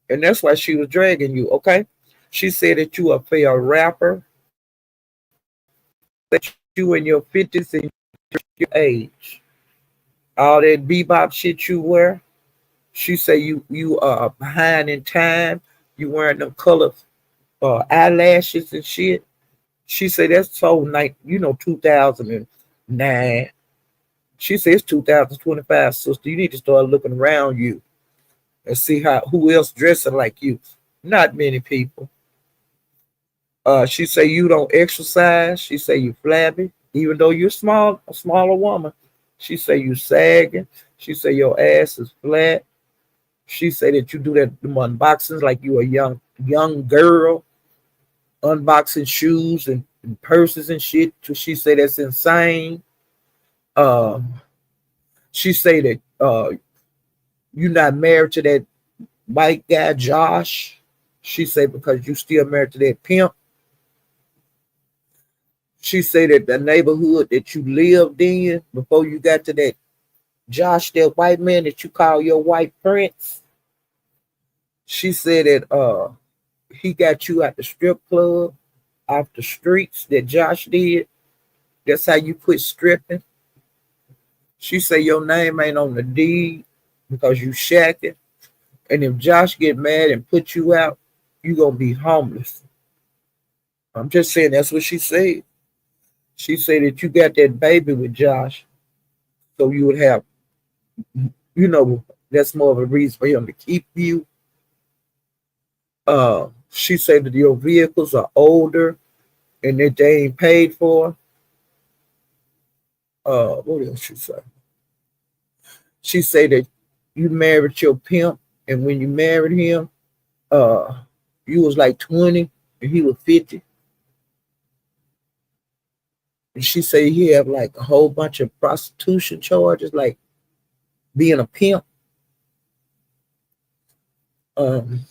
And that's why she was dragging you, okay? She said that you a fair rapper, that you in your 50s and your age. All that bebop shit you wear. She say you are behind in time. You wearing them color eyelashes and shit. She say that's so night, 2009. She says 2025, sister. You need to start looking around you and see who else dressing like you. Not many people. She say you don't exercise. She say you flabby, even though you're a smaller woman. She say you sagging. She say your ass is flat. She say that you do them unboxings like you a young girl, unboxing shoes and purses and shit. So she say that's insane. Um, she say that you're not married to that white guy Josh. She say because you still married to that pimp. She say that the neighborhood that you lived in before you got to that Josh, that white man that you call your white prince. She said that he got you at the strip club off the streets that Josh did. That's how you quit stripping. She say your name ain't on the deed because you shacking. And if Josh get mad and put you out, you gonna be homeless. I'm just saying that's what she said. She said that you got that baby with Josh, so you would have, that's more of a reason for him to keep you. She said that your vehicles are older and that they ain't paid for. What else she say? She said that you married your pimp, and when you married him, uh, you was like 20 and he was 50. And she said he had like a whole bunch of prostitution charges, like being a pimp. Um,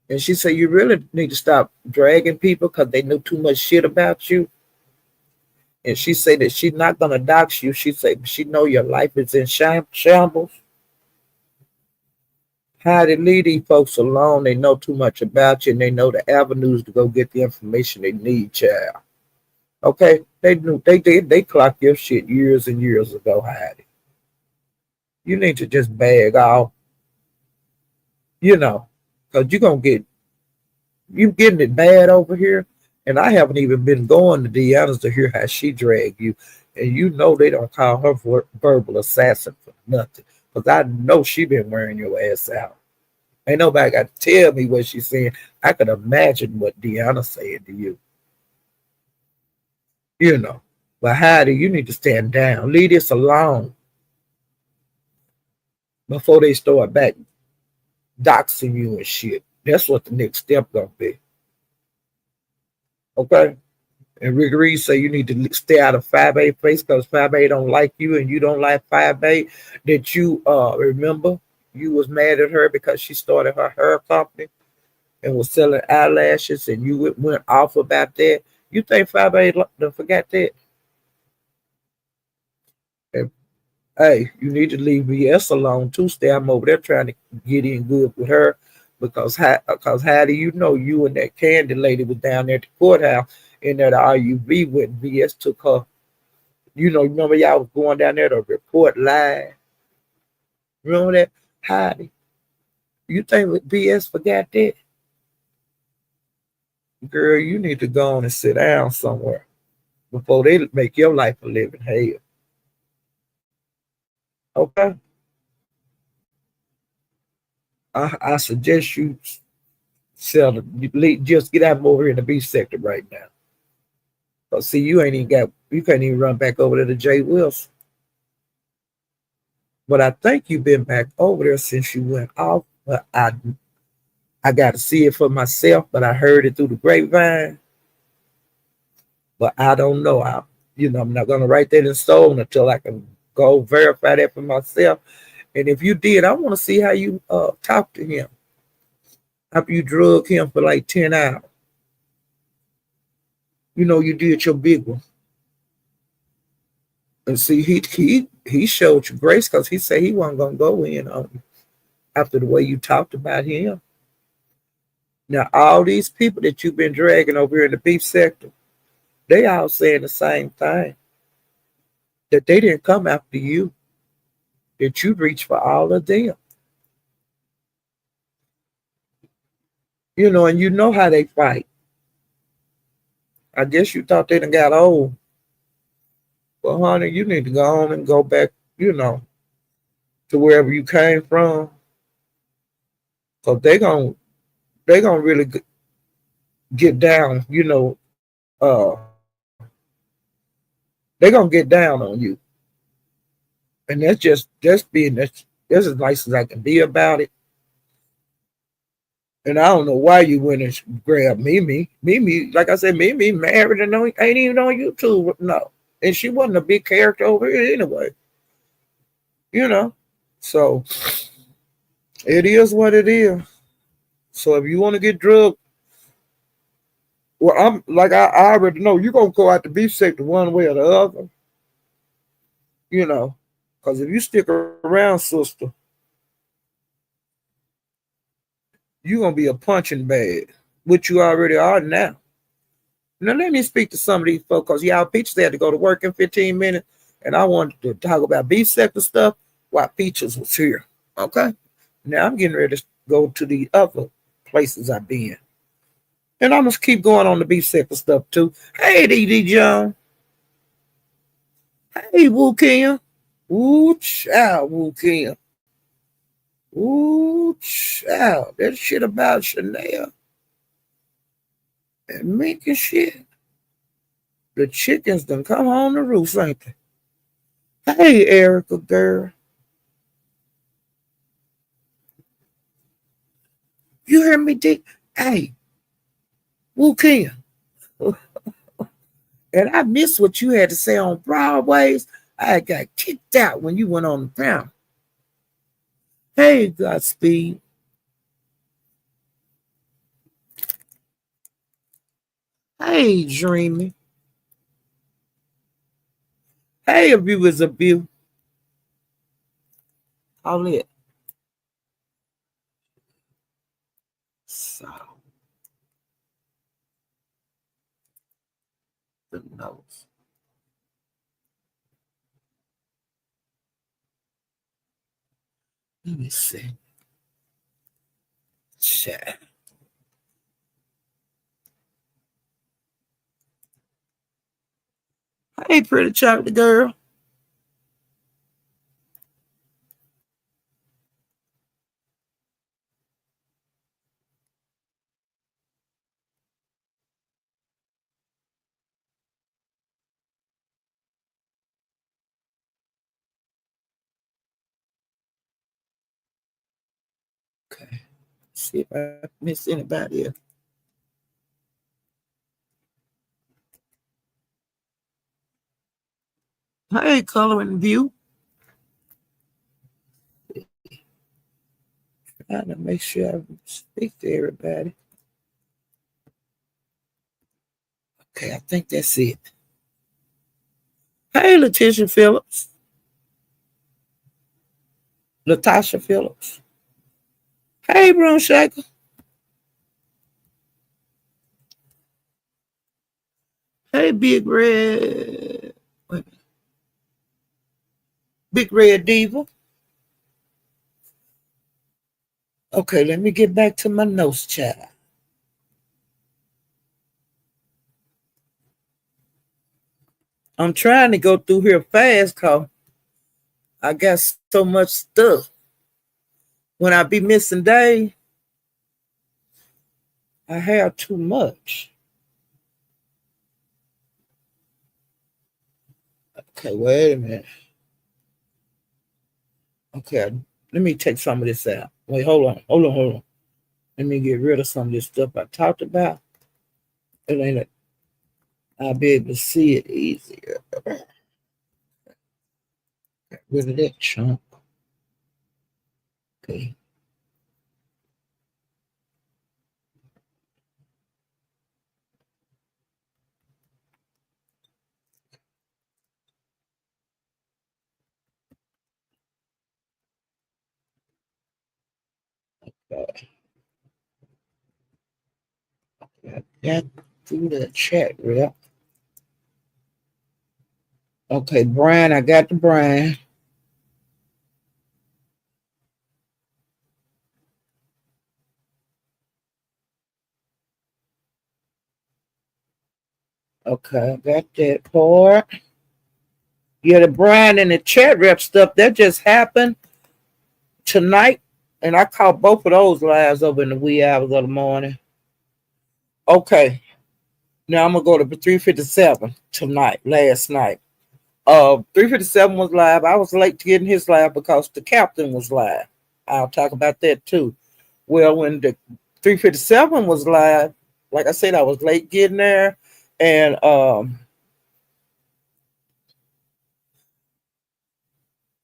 and she said you really need to stop dragging people because they know too much shit about you. And she said that she's not gonna dox you. She said she know your life is in shambles. How to leave these folks alone. They know too much about you and they know the avenues to go get the information they need, child. Okay? They clocked your shit years and years ago, Heidi. You need to just bag off, you know, because you getting it bad over here. And I haven't even been going to Deanna's to hear how she dragged you. And you know they don't call her verbal assassin for nothing. Because I know she been wearing your ass out. Ain't nobody got to tell me what she's saying. I could imagine what Deanna said to you. You know. But Heidi, you need to stand down. Leave this alone before they start back doxing you and shit. That's what the next step gonna be. Okay? And Rick Reed say you need to stay out of 5A face because 5A don't like you and you don't like 5A. That you remember you was mad at her because she started her hair company and was selling eyelashes and you went off about that. You think 5A don't forget that? And, hey, you need to leave BS alone too. Stay I'm over there trying to get in good with her how do you know you and that Candy lady was down there at the courthouse in that RUV when BS took her. Remember y'all was going down there to report live. Remember that? Heidi, you think BS forgot that? Girl, you need to go on and sit down somewhere before they make your life a living hell. Okay? I suggest you just get out of over here in the B sector right now. But see, you can't even run back over there to Jay Wilson. But I think you've been back over there since you went off. But I got to see it for myself, but I heard it through the grapevine. But I don't know. I'm not going to write that in stone until I can go verify that for myself. And if you did, I want to see how you talk to him after you drug him for like 10 hours. You did your big one. And see, he showed you grace because he said he wasn't going to go in on you after the way you talked about him. Now, all these people that you've been dragging over here in the beef sector, they all saying the same thing. that they didn't come after you, that you reach for all of them. And you know how they fight. I guess you thought they done got old. Well, honey, you need to go on and go back, to wherever you came from. Because they gonna really get down, they gonna get down on you. And that's as nice as I can be about it. And I don't know why you went and grabbed Mimi. Mimi, like I said, Mimi married and ain't even on YouTube. No. And she wasn't a big character over here anyway. You know. So it is what it is. So if you want to get drugged, well, I'm like I already know you're gonna go out the beef sector one way or the other, you know. Because if you stick around, sister, you're gonna be a punching bag, which you already are now. Now let me speak to some of these folks because y'all Peaches had to go to work in 15 minutes, and I wanted to talk about beef sector stuff while Peaches was here. Okay, now I'm getting ready to go to the other places I've been, and I'm gonna keep going on the beef sector stuff too. Hey, DD John. Hey, Wu Kim. Ooh, child, Wu Kim. Ooh, child. That shit about Chanel and Mink and shit. The chickens done come home to roost, ain't they? Hey, Erica, girl. You hear me, D? Hey, Wu Kim. And I miss what you had to say on Broadways. I got kicked out when you went on the panel. Hey, Godspeed. Hey, Dreamy. Hey, a view is a view. All it. So, the notes. Let me see. Chat. Hey, pretty chocolate girl. Okay. See if I miss anybody here. Hey, color and view. Trying to make sure I speak to everybody. Okay, I think that's it. Hey, Letitia Phillips. Latasha Phillips. Hey, Brown Shaker. Hey, Big Red. Wait, Big Red Diva. Okay, let me get back to my notes, child. I'm trying to go through here fast because I got so much stuff. When I be missing days, I have too much. Okay, wait a minute. Okay, let me take some of this out. Wait, hold on. Let me get rid of some of this stuff I talked about. And then I'll be able to see it easier. Get rid of that chunk. Okay. Got that through the chat, real. Okay, Brian, I got the Brian. Okay, I got that part. Yeah, the Brian and the chat rep stuff that just happened tonight, and I caught both of those lives over in the wee hours of the morning. Okay, now I'm gonna go to 357 tonight. Last night, 357 was live. I was late to get in his live because the captain was live. I'll talk about that too. Well, when the 357 was live, like I said, I was late getting there, and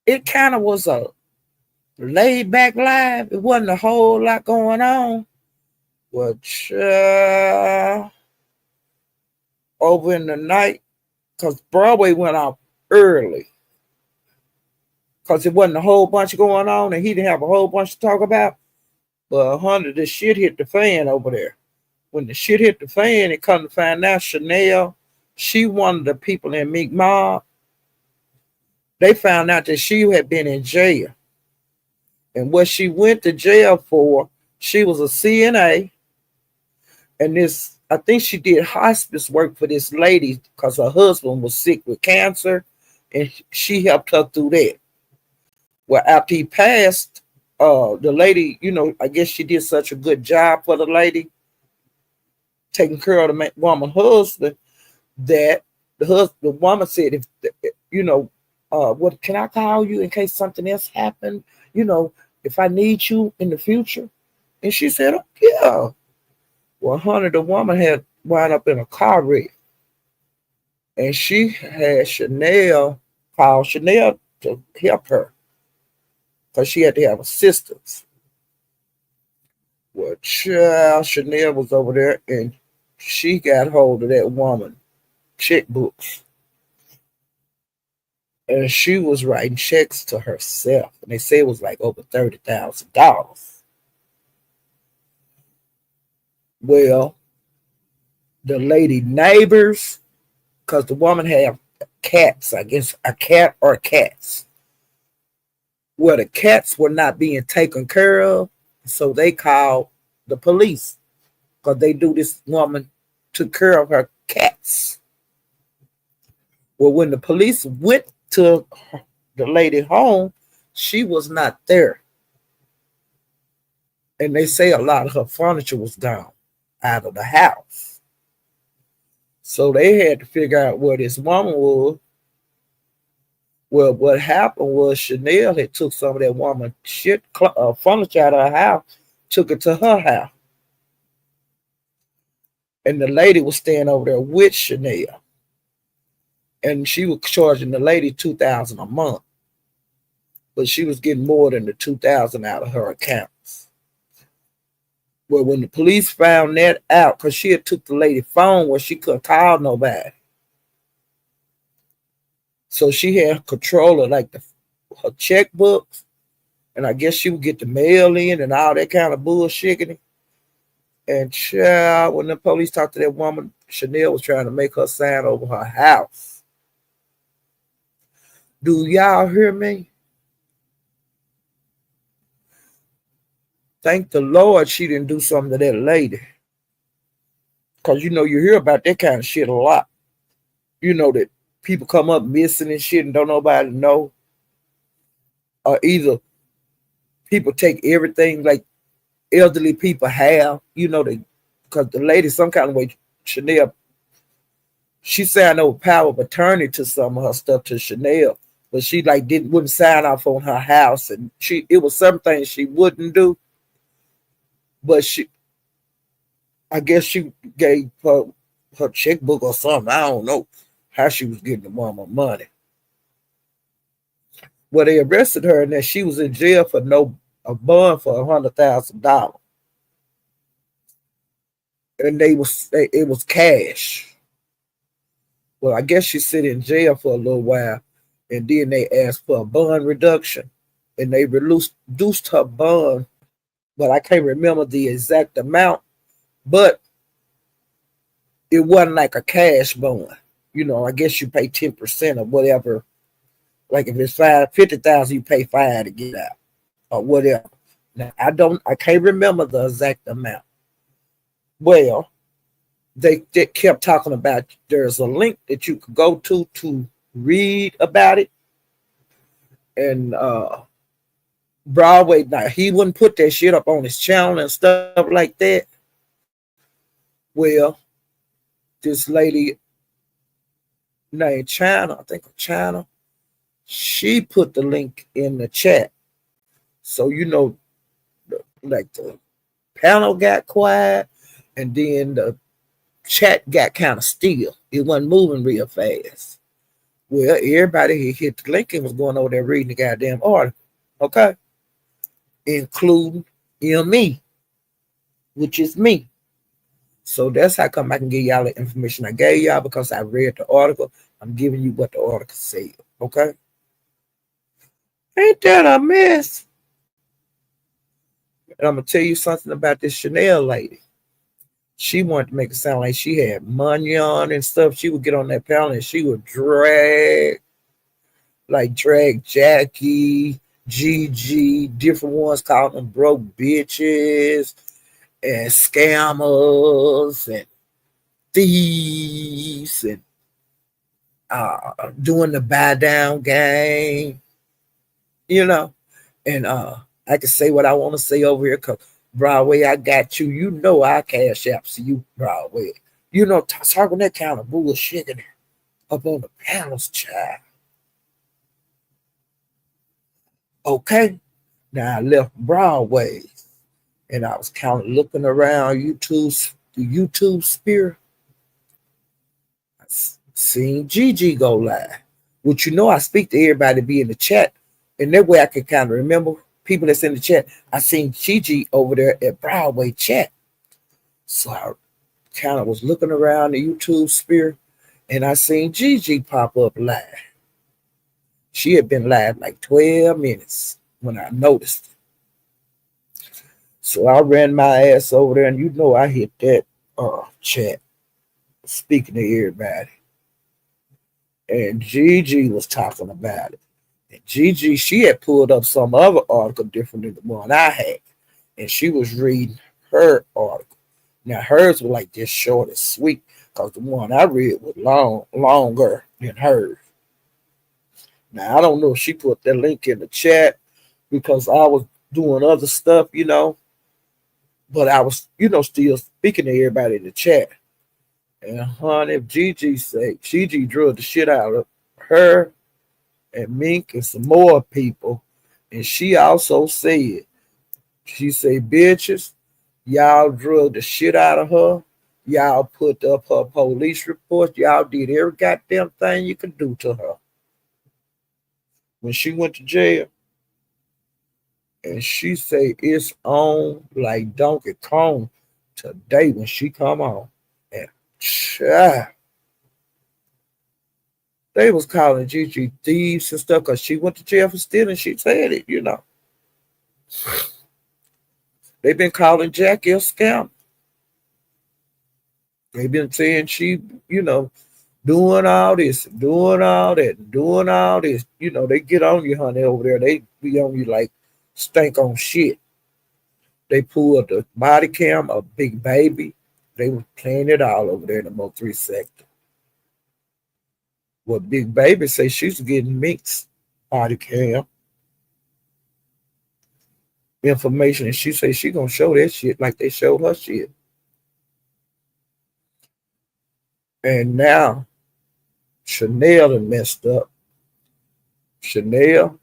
it kind of was a laid back live. It wasn't a whole lot going on. Which over in the night, because Broadway went off early, because it wasn't a whole bunch going on, and he didn't have a whole bunch to talk about. But 100, the shit hit the fan over there. When the shit hit the fan, it come to find out Chanel, she one of the people in Meek Mob. They found out that she had been in jail. And what she went to jail for, she was a CNA. And this, I think she did hospice work for this lady because her husband was sick with cancer. And she helped her through that. Well, after he passed, the lady, I guess she did such a good job for the lady, taking care of the woman husband, that the woman said, if what can I call you in case something else happened? You know, if I need you in the future. And she said, oh, yeah. Well, honey, the woman had wound up in a car wreck. And she had Chanel call Chanel to help her because she had to have assistance. Well, child, Chanel was over there and she got hold of that woman checkbooks. And she was writing checks to herself. And they say it was like over $30,000. Well, the lady neighbors, because the woman had cats, I guess a cat or cats. Well, the cats were not being taken care of, so they called the police because they knew this woman took care of her cats. Well, when the police went to the lady home, she was not there. And they say a lot of her furniture was gone out of the house. So they had to figure out where this woman was. Well, what happened was Chanel had took some of that woman shit furniture out of her house, took it to her house. And the lady was staying over there with Chanel. And she was charging the lady $2,000 a month. But she was getting more than the $2,000 out of her accounts. Well, when the police found that out, because she had took the lady's phone where she couldn't call nobody. So she had control of like her checkbooks. And I guess she would get the mail in and all that kind of bullshit. And child, when the police talked to that woman, Chanel was trying to make her sign over her house. Do y'all hear me? Thank the Lord she didn't do something to that lady. Because, you hear about that kind of shit a lot. That people come up missing and shit and don't nobody know. Or either people take everything like elderly people have, because the lady, some kind of way, Chanel, she signed over power of attorney to some of her stuff to Chanel, but she like wouldn't sign off on her house, and it was some things she wouldn't do, but I guess she gave her checkbook or something. I don't know how she was getting the woman money. Well, they arrested her and then she was in jail for a bond for $100,000, and it was cash. Well, I guess she sit in jail for a little while, and then they asked for a bond reduction, and they reduced her bond, but I can't remember the exact amount, but it wasn't like a cash bond. I guess you pay 10% or whatever. Like if it's 50,000, you pay five to get out or whatever. Now I can't remember the exact amount. Well, they kept talking about there's a link that you could go to read about it. And Broadway, now he wouldn't put that shit up on his channel and stuff like that. Well, this lady named China, I think of China, she put the link in the chat. So like the panel got quiet, and then the chat got kind of still. It wasn't moving real fast. Well, everybody hit the link and was going over there reading the goddamn article. Okay. Including me, which is me. So that's how come I can give y'all the information I gave y'all, because I read the article. I'm giving you what the article said. Okay. Ain't that a mess? And I'm gonna tell you something about this Chanel lady. She wanted to make it sound like she had money on and stuff. She would get on that panel and she would drag Jackie, Gigi, different ones, calling them broke bitches and scammers and thieves, and doing the buy down game, and I can say what I want to say over here, because Broadway, I got you. I cash apps to you, Broadway. Talking that kind of bullshit up on the panels, child. Okay. Now I left Broadway and I was kind of looking around the YouTube sphere. I seen Gigi go live, which I speak to everybody be in the chat, and that way I can kind of remember people that's in the chat. I seen Gigi over there at Broadway chat. So I kind of was looking around the YouTube sphere, and I seen Gigi pop up live. She had been live like 12 minutes when I noticed it. So I ran my ass over there, and I hit that chat, speaking to everybody. And Gigi was talking about it. And Gigi, she had pulled up some other article different than the one I had. And she was reading her article. Now hers was like just short and sweet, because the one I read was longer than hers. Now I don't know if she put that link in the chat because I was doing other stuff, but I was, still speaking to everybody in the chat. And honey, Gigi drilled the shit out of her and Mink and some more people. And she also said, bitches, y'all drilled the shit out of her. Y'all put up her police reports. Y'all did every goddamn thing you could do to her. When she went to jail, and she said it's on like Donkey Kong today when she come on. And they was calling Gigi thieves and stuff because she went to jail for stealing. She said it, They've been calling Jackie a scam. They've been saying she, doing all this, doing all that, doing all this. They get on you, honey, over there. They be on you like stank on shit. They pulled the body cam of Big Baby. They were playing it all over there in the Mo3 sector. Well, Big Baby say she's getting mixed body cam information, and she say she gonna show that shit like they showed her shit. And now Chanel done messed up. Chanel,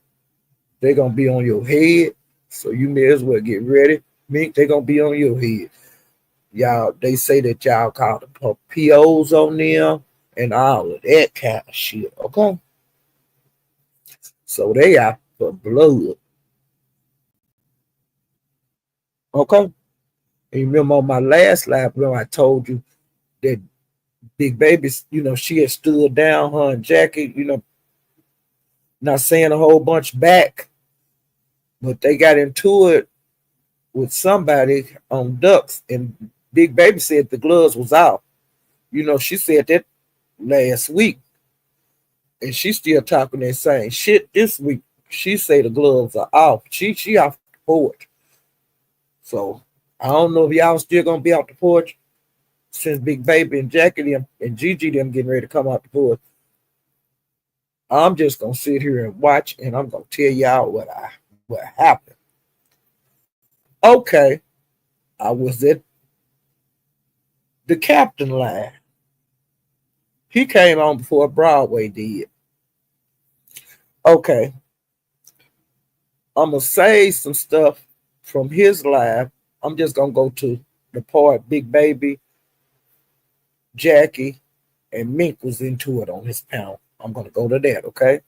they gonna be on your head, so you may as well get ready. Mink, they gonna be on your head. Y'all, they say that y'all called the POs on them and all of that kind of shit, okay? So they out for blood. Okay? And you remember on my last live, I told you that Big Baby, she had stood down her and Jackie, not saying a whole bunch back, but they got into it with somebody on ducks, and Big Baby said the gloves was off. She said that last week, and she's still talking that same shit this week. She say the gloves are off. She off the porch. So I don't know if y'all still gonna be off the porch since Big Baby and Jackie them and Gigi them getting ready to come out the porch. I'm just gonna sit here and watch, and I'm gonna tell y'all what happened. Okay, I was at the captain line. He came on before Broadway did. Okay, I'm gonna say some stuff from his live. I'm just gonna go to the part Big Baby, Jackie, and Mink was into it on his panel. I'm gonna go to that. Okay.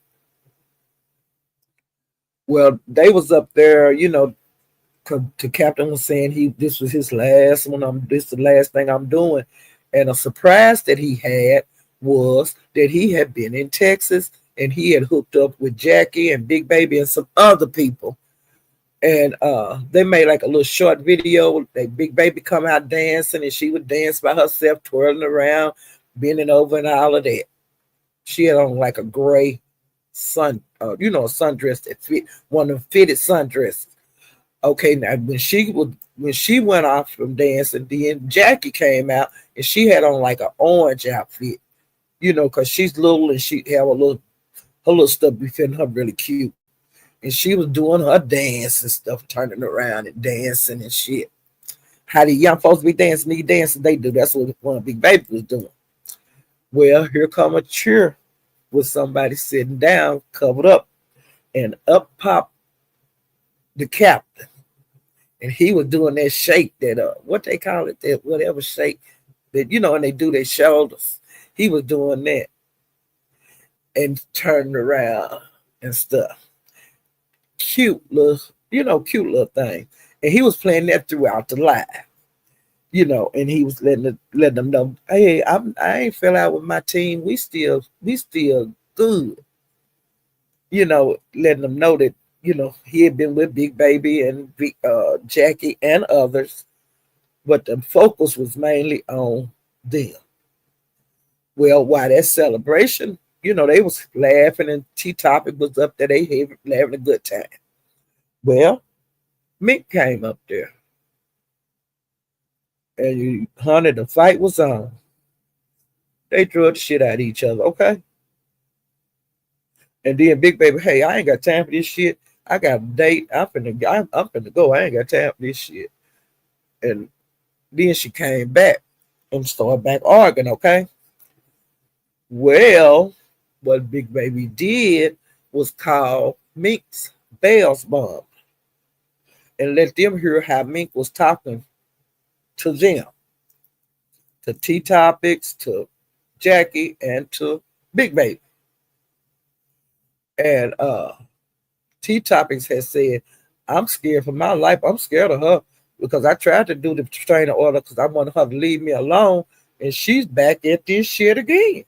Well, they was up there, the captain was saying this was his last one. This is the last thing I'm doing, and a surprise that he had was that he had been in Texas and he had hooked up with Jackie and Big Baby and some other people, and they made like a little short video. That Big Baby come out dancing and she would dance by herself, twirling around, bending over, and all of that. She had on like a gray a sundress that fit one of the fitted sundresses. Okay, now when she went off from dancing, then Jackie came out and she had on like an orange outfit, because she's little and she have her little stuff be fitting her really cute. And she was doing her dance and stuff, turning around and dancing and shit. How the young folks be dancing, these dances they do. That's what one Big Baby was doing. Well, here come a cheer with somebody sitting down, covered up, and up popped the captain. And he was doing that shake that what they call it, that whatever shake that and they do their shoulders. He was doing that and turning around and stuff. Cute little thing. And he was playing that throughout the live, and he was letting them know, hey, I ain't fell out with my team. We still good. Letting them know that he had been with Big Baby and Jackie and others, but the focus was mainly on them. Well, while that celebration, they was laughing and T Topic was up there, they having a good time. Well, Mick came up there, and honey, the fight was on. They threw the shit at each other, okay? And then Big Baby, hey, I ain't got time for this shit. I got a date. I'm finna go. I ain't got time for this shit. And then she came back and started back arguing, okay? Well, what Big Baby did was call Mink's Bell's bomb and let them hear how Mink was talking to them, to T Topics, to Jackie, and to Big Baby. And T Topics has said, I'm scared for my life. I'm scared of her because I tried to do the restraining order because I wanted her to leave me alone. And she's back at this shit again.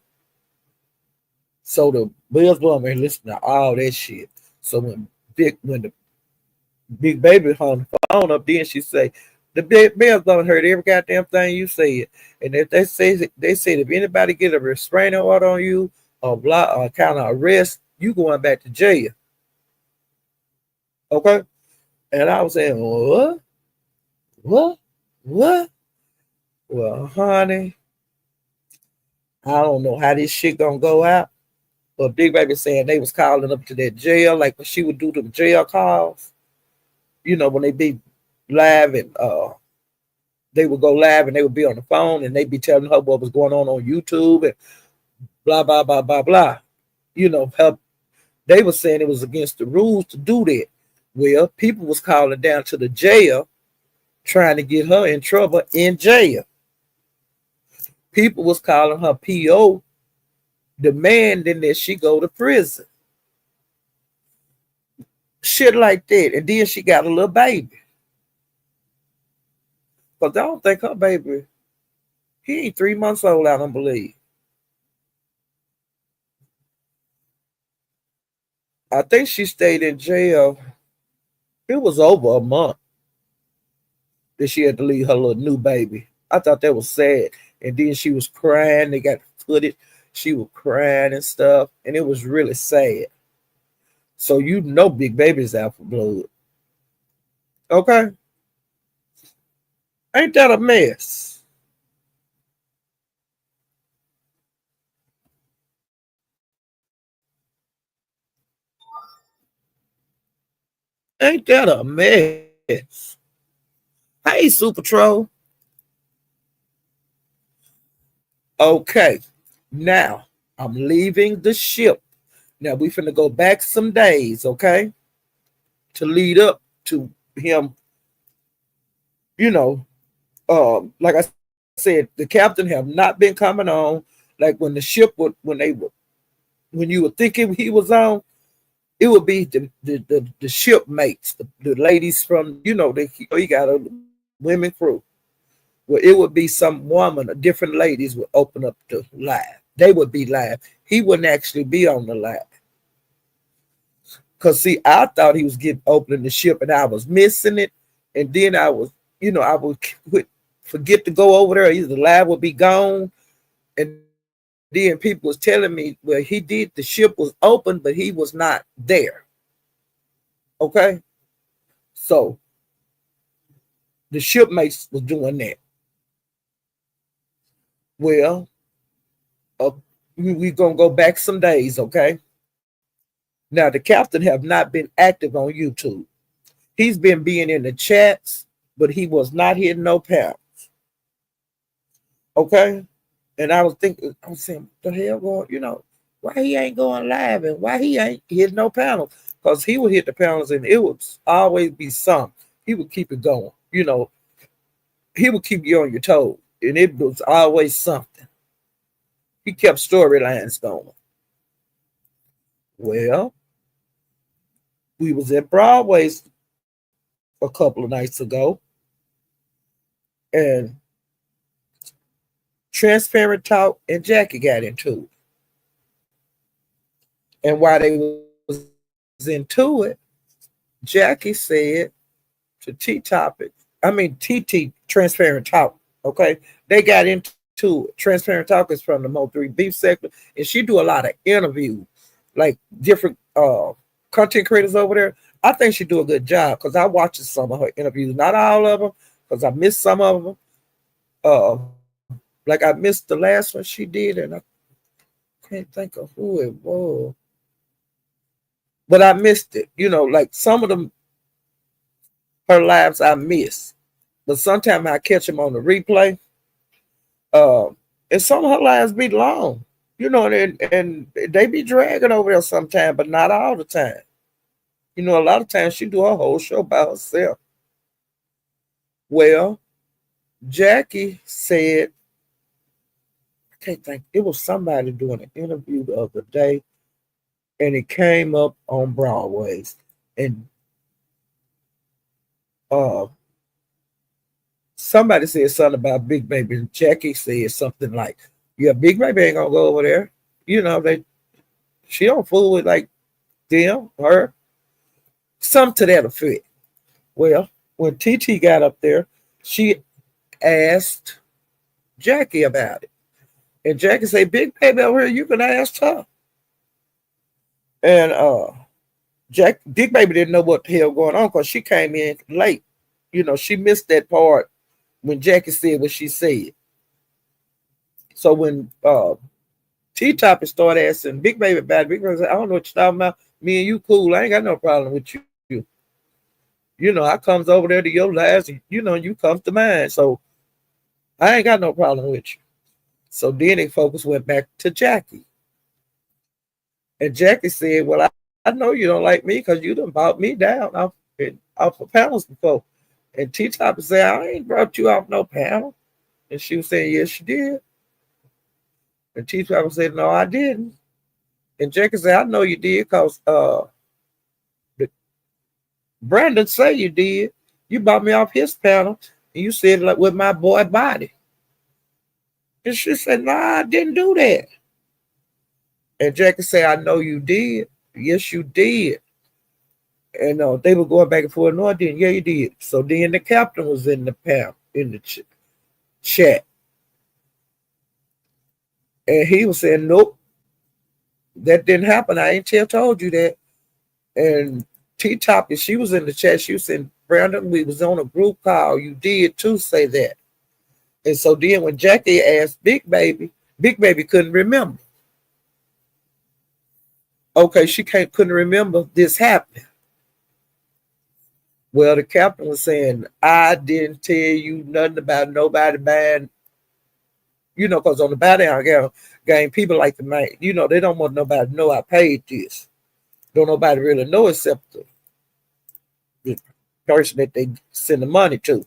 So the Bills woman listened to all that shit. So when the Big Baby hung the phone up, then she say, the Bills woman heard every goddamn thing you said. And if they said if anybody get a restraining order on you or kind of arrest, you going back to jail. Okay? And I was saying, what? What? What? Well, honey, I don't know how this shit gonna go out. But Big Baby saying they was calling up to that jail, like when she would do them jail calls. When they be live and they would go live and they would be on the phone and they'd be telling her what was going on YouTube and blah, blah, blah, blah, blah. Help. They were saying it was against the rules to do that. Well, people was calling down to the jail trying to get her in trouble in jail. People was calling her PO demanding that she go to prison. Shit like that. And then she got a little baby. Because I don't think her baby, he ain't 3 months old, I don't believe. I think she stayed in jail. It was over a month that she had to leave her little new baby. I thought that was sad. And then she was crying. They got footage. She was crying and stuff, and it was really sad. So you know, Big Baby's out for blood. Okay, ain't that a mess? Ain't that a mess? Hey, Super Troll. Okay, now I'm leaving the ship. Now we finna go back some days, okay, to lead up to him. You know, like I said, the captain have not been coming on. Like when the ship would, when you would think he was on, it would be the shipmates, the ladies from, he got a women crew. Well, it would be some woman, or different ladies would open up the live. They would be live. He wouldn't actually be on the live. Cause see, I thought he was getting opening the ship, and I was missing it. And then I was, I would forget to go over there. Either the live would be gone, and then people was telling me, well, he did. The ship was open, but he was not there. Okay, so the shipmates was doing that. Well, uh, we gonna go back some days, okay? Now the captain have not been active on YouTube. He's been being in the chats, but he was not hitting no pound. Okay, and I was thinking, I was saying, what the hell going? Why he ain't going live and why he ain't hitting no panels? Because he would hit the panels and it would always be some. He would keep it going. He would keep you on your toes, and it was always something. He kept storylines going. Well, we was at Broadway's a couple of nights ago, and Transparent Talk and Jackie got into it. And while they was into it, Jackie said to T Topic, TT Transparent Talk, okay? They got into it. Transparent Talk is from the Mo3 Beef sector, and she do a lot of interviews, like different content creators over there. I think she do a good job because I watched some of her interviews, not all of them, because I missed some of them. Like I missed the last one she did, and I can't think of who it was, but I missed it. Like some of them, her lives I miss, but sometimes I catch them on the replay. Uh, and some of her lives be long, and they be dragging over there sometimes, but not all the time. A lot of times she do her whole show by herself. Well, Jackie said, I can't think, it was somebody doing an interview the other day, and it came up on Broadway's, and uh, somebody said something about Big Baby, and Jackie said something like, "Yeah, Big Baby ain't gonna go over there." She don't fool with like them, her, some to that effect. Well, when TT got up there, she asked Jackie about it, and Jackie said, "Big Baby over here, you can ask her." And Big Baby didn't know what the hell going on because she came in late. She missed that part when Jackie said what she said. So when T Top started asking Big Baby about it, Big Baby said, "I don't know what you're talking about. Me and you cool. I ain't got no problem with you. I comes over there to your lives, and you come to mine. So I ain't got no problem with you." So then the focus went back to Jackie. And Jackie said, "Well, I know you don't like me because you done bought me down off of panels before." And T Top said, "I ain't brought you off no panel." And she was saying, "Yes, you did." And T Top said, "No, I didn't." And Jackie said, "I know you did because Brandon say you did. You bought me off his panel, and you said like with my boy body." And she said, "Nah, I didn't do that." And Jackie said, "I know you did. Yes, you did." And they were going back and forth. "No, I didn't." "Yeah, you did." So then the captain was in the panel in the chat. And he was saying, nope, that didn't happen. I ain't told you that. And T Top, she was in the chat. She was saying, Brandon, we was on a group call. You did too say that. And so then when Jackie asked Big Baby couldn't remember. Okay, she couldn't remember this happening. Well, the captain was saying, I didn't tell you nothing about nobody buying, because on the buy down game, people like to make, they don't want nobody to know I paid this. Don't nobody really know except the person that they send the money to.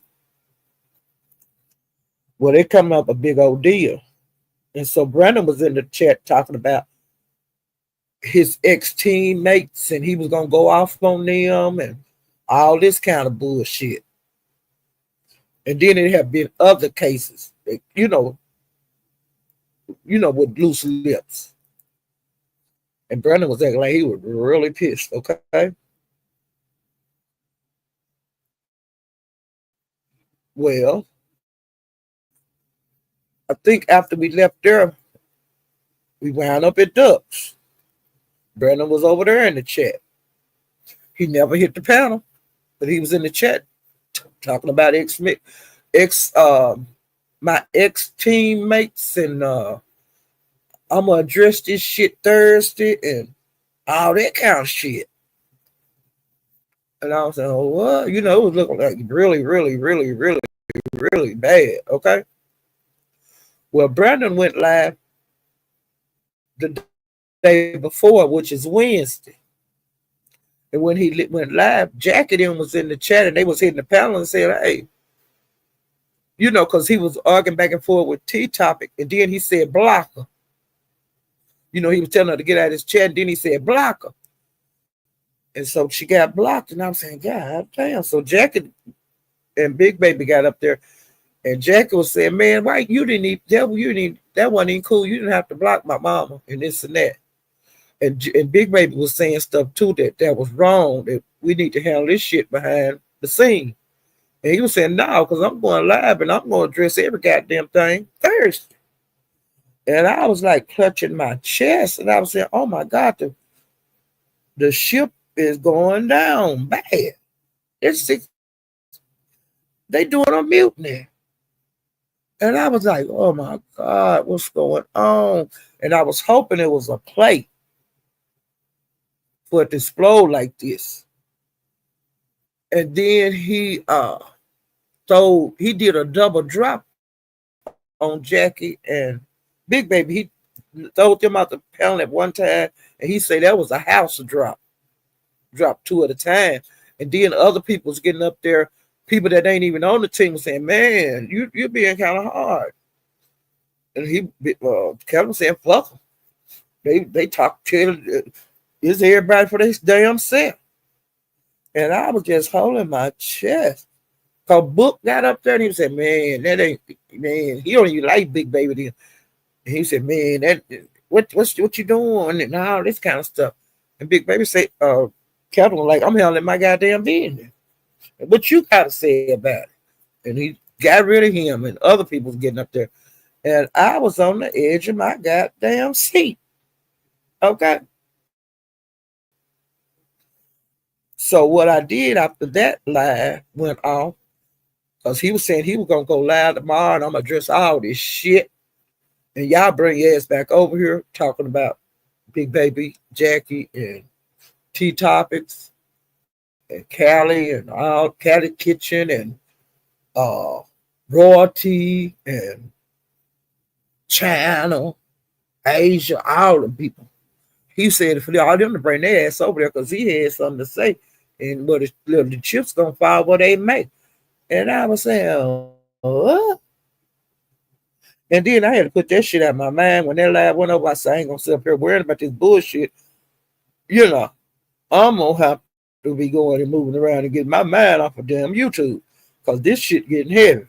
Well, it come up a big old deal. And so Brandon was in the chat talking about his ex-teammates and he was going to go off on them and all this kind of bullshit. And then there have been other cases, with loose lips. And Brandon was acting like he was really pissed, okay? Well, I think after we left there, we wound up at Ducks. Brandon was over there in the chat. He never hit the panel, but he was in the chat talking about my ex teammates, and I'm gonna address this shit Thursday and all that kind of shit. And I was saying, oh, what? It was looking like really, really, really, really, really bad. Okay. Well, Brandon went live the day before, which is Wednesday. And when he went live, Jackie then was in the chat and they was hitting the panel and said, hey, because he was arguing back and forth with T-Topic. And then he said, block her. He was telling her to get out of his chat. And then he said, block her. And so she got blocked. And I'm saying, God damn. So Jackie and Big Baby got up there. And Jackie was saying, man, why that wasn't even cool. You didn't have to block my mama and this and that. And Big Baby was saying stuff too that was wrong, that we need to handle this shit behind the scene. And he was saying, no, because I'm going live and I'm going to address every goddamn thing Thursday. And I was like clutching my chest and I was saying, oh my God, the ship is going down bad. They doing a mutiny. And I was like, oh my God, what's going on? And I was hoping it was a play for it to explode like this. And then he did a double drop on Jackie and Big Baby. He threw them out the panel at one time, and he said that was a house drop two at a time. And then other people was getting up there, people that ain't even on the team was saying, man, you're being kind of hard. And Kevin saying, fuck them. They talk to is everybody for this damn self. And I was just holding my chest. Cause Book got up there and he said, man, he don't even like Big Baby then. And he said, man, what you doing? And all this kind of stuff. And Big Baby said, Kevin was like, I'm handling my goddamn business. What you gotta say about it? And he got rid of him and other people was getting up there. And I was on the edge of my goddamn seat. Okay. So what I did after that live went off, because he was saying he was going to go live tomorrow and I'm going to address all this shit. And y'all bring your ass back over here talking about Big Baby, Jackie, and T-Topics, and Callie, and all Callie Kitchen, and Royalty, and Channel, Asia, all the people. He said for all them to bring their ass over there because he had something to say. And what the chips gonna fall what they make. And I was saying, what? And then I had to put that shit out of my mind. When that lab went over, I said, I ain't gonna sit up here worrying about this bullshit. I'm gonna have to be going and moving around and getting my mind off of damn YouTube. Because this shit getting heavy.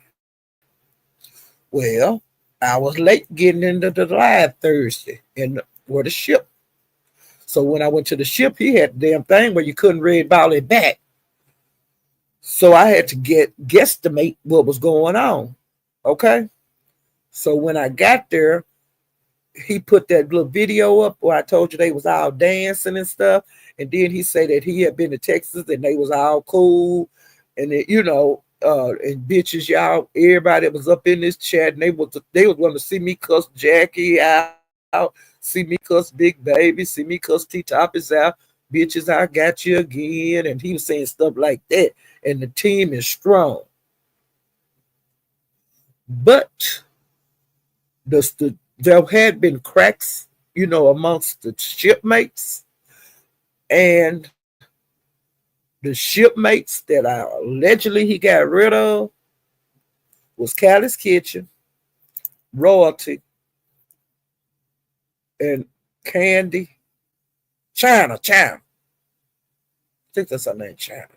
Well, I was late getting into the live Thursday for the ship. So when I went to the ship, he had the damn thing where you couldn't red ball it back. So I had to guesstimate what was going on. Okay. So when I got there, he put that little video up where I told you they was all dancing and stuff. And then he said that he had been to Texas and they was all cool. And it, and bitches, y'all, everybody that was up in this chat, and they was going to see me cuss Jackie out, see me cuss Big Baby, see me cuss T Top is out. Bitches, I got you again. And he was saying stuff like that. And the team is strong. But there had been cracks, amongst the shipmates, and the shipmates that allegedly he got rid of was Callie's Kitchen, Royalty, and Candy, China. I think that's her name, China.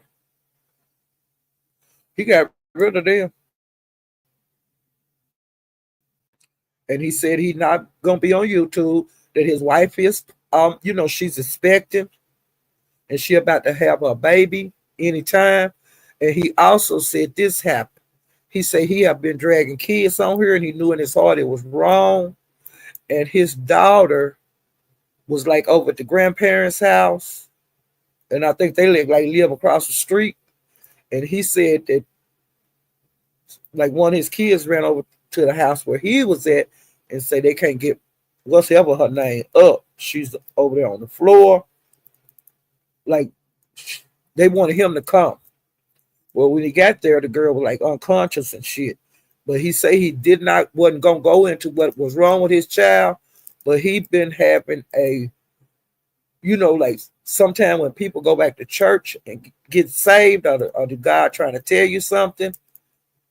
He got rid of them, and he said he's not gonna be on YouTube. That his wife is, she's expecting, and she about to have a baby anytime. And he also said this happened. He said he had been dragging kids on here, and he knew in his heart it was wrong. And his daughter was like over at the grandparents' house, and I think they live across the street. And he said that like one of his kids ran over to the house where he was at and say they can't get whatever her name up. She's over there on the floor. Like they wanted him to come. Well, when he got there, the girl was like unconscious and shit. But he say he wasn't gonna go into what was wrong with his child, but he been having like sometime when people go back to church and get saved, or the God trying to tell you something.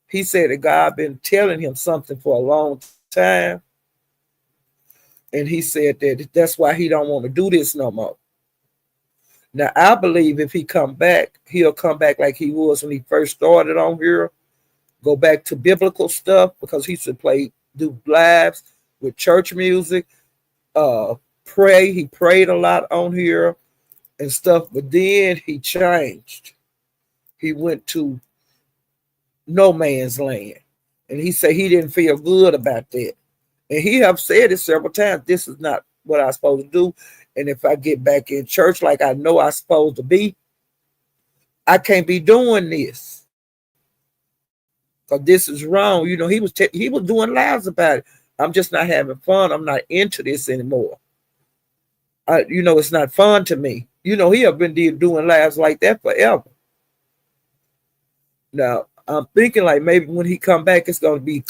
He said that God been telling him something for a long time, and he said that that's why he don't want to do this no more. Now, I believe if he come back, he'll come back like he was when he first started on here, go back to biblical stuff, because he used to do lives with church music, pray. He prayed a lot on here and stuff, but then he changed. He went to no man's land, and he said he didn't feel good about that. And he have said it several times, this is not what I'm supposed to do. And if I get back in church like I know I'm supposed to be, I can't be doing this, because this is wrong. He was doing lies about it. I'm just not having fun. I'm not into this anymore. It's not fun to me. He have been doing lives like that forever. Now, I'm thinking like maybe when he come back, it's going to be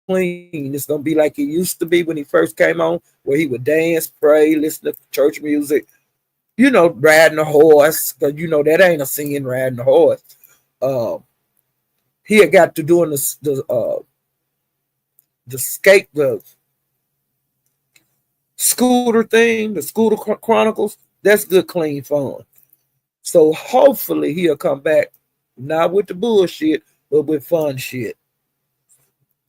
clean. It's going to be like it used to be when he first came on, where he would dance, pray, listen to church music, riding a horse, because that ain't a sin, riding a horse. He had got to doing the scooter thing, the Scooter Chronicles. That's good, clean fun. So hopefully he'll come back, not with the bullshit, but with fun shit.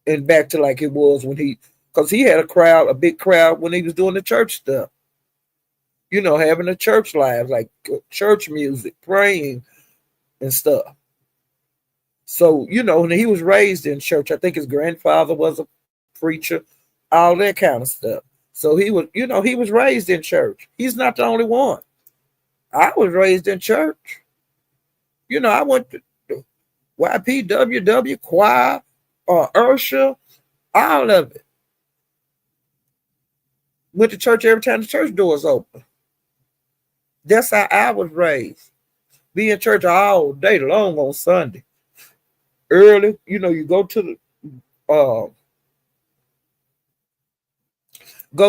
And back to like it was because he had a big crowd when he was doing the church stuff. Having the church lives, like church music, praying and stuff. So, when he was raised in church, I think his grandfather was a preacher, all that kind of stuff. So he was raised in church. He's not the only one. I was raised in church. I went to YPWW, choir, Ursha, all of it. Went to church every time the church doors open. That's how I was raised. Be in church all day long on Sunday. Early, you go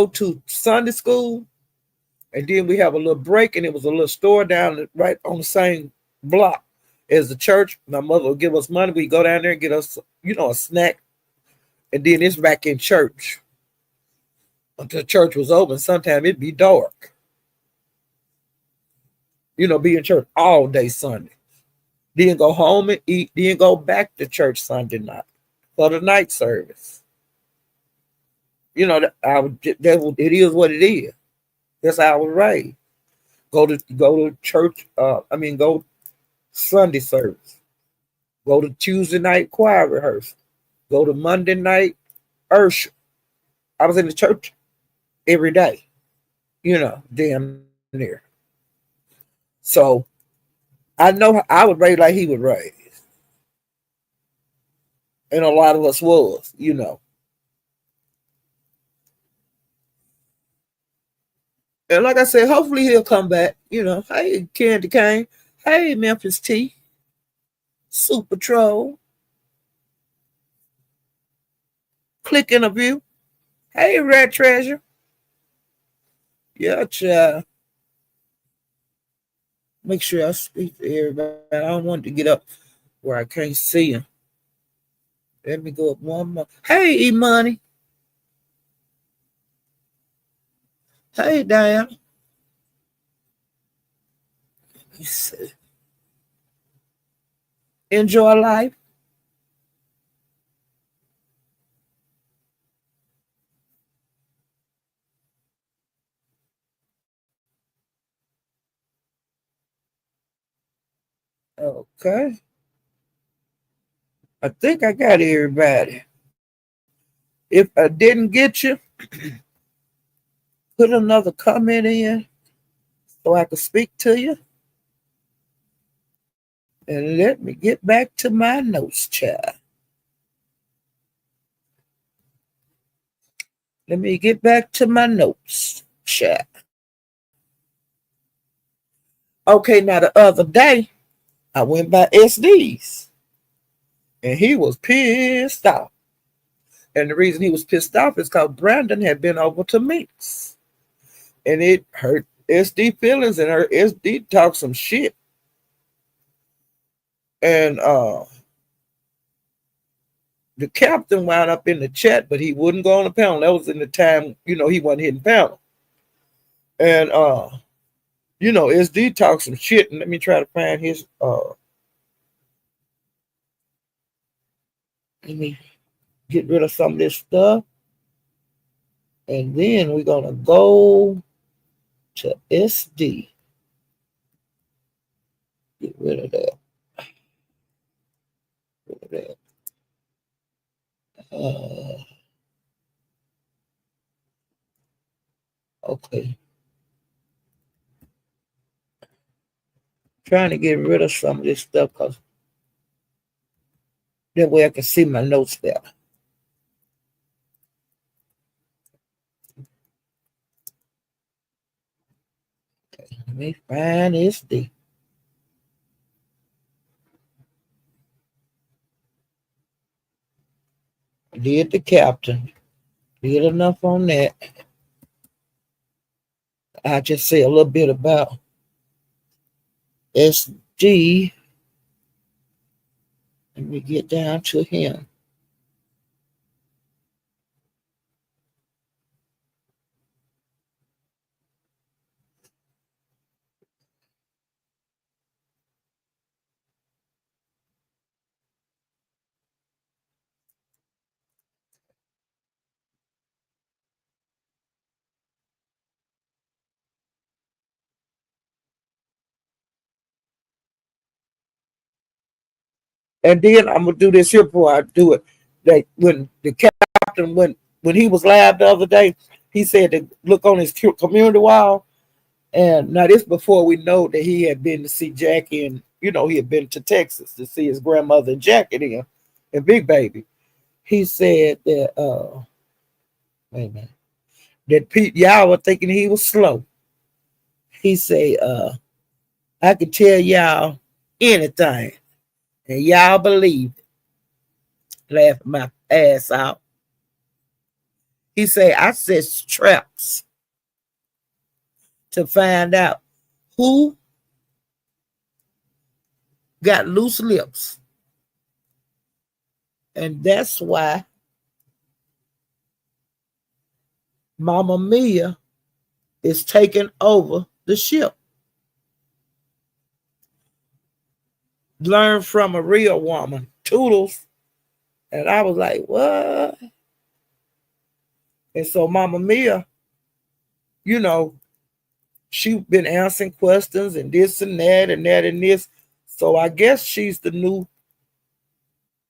to Sunday school, and then we have a little break, and it was a little store down right on the same block as the church. My mother would give us money. We go down there and get us, a snack, and then it's back in church until church was open. Sometimes it'd be dark. Be in church all day Sunday. Then go home and eat. Then go back to church Sunday night for the night service. It is what it is. That's how I was raised. Go to church. Go Sunday service. Go to Tuesday night choir rehearsal. Go to Monday night Ursha. I was in the church every day, damn near. So I know I would raise like he would raise, and a lot of us was. And like I said, hopefully he'll come back. Hey, Candy Cane. Hey, Memphis T. Super Troll. Click interview. Hey, Red Treasure. Yeah, child. Make sure I speak to everybody. I don't want to get up where I can't see him. Let me go up one more. Hey, E Money. Hey, Diana. Enjoy life. Okay. I think I got everybody. If I didn't get you, put another comment in so I can speak to you. And let me get back to my notes, child. Let me get back to my notes, child. Okay, now the other day, I went by SD's and he was pissed off. And the reason he was pissed off is because Brandon had been over to Minx. And it hurt SD feelings, and her SD talked some shit. And the captain wound up in the chat, but he wouldn't go on the panel. That was in the time, he wasn't hitting panel. And SD talked some shit, and let me try to find his let me get rid of some of this stuff. And then we're gonna go to SD. Get rid of that. Rid of that. Okay. Trying to get rid of some of this stuff because that way I can see my notes better. Okay, let me find SD. Did the captain. Did enough on that. I just say a little bit about SG. Let me get down to him. And then I'm gonna do this here before I do it. That when the captain when he was live the other day, he said to look on his community wall. And now this before we know that he had been to see Jackie, and he had been to Texas to see his grandmother and Jackie then and Big Baby. He said that wait a minute, that Pete y'all were thinking he was slow. He said, I could tell y'all anything, and y'all believe it. Laughing my ass out. He said, I set traps to find out who got loose lips. And that's why Mama Mia is taking over the ship. Learn from a real woman, Toodles. And I was like, what? And so Mama Mia, you know, she been answering questions and this and that and that and this. So I guess she's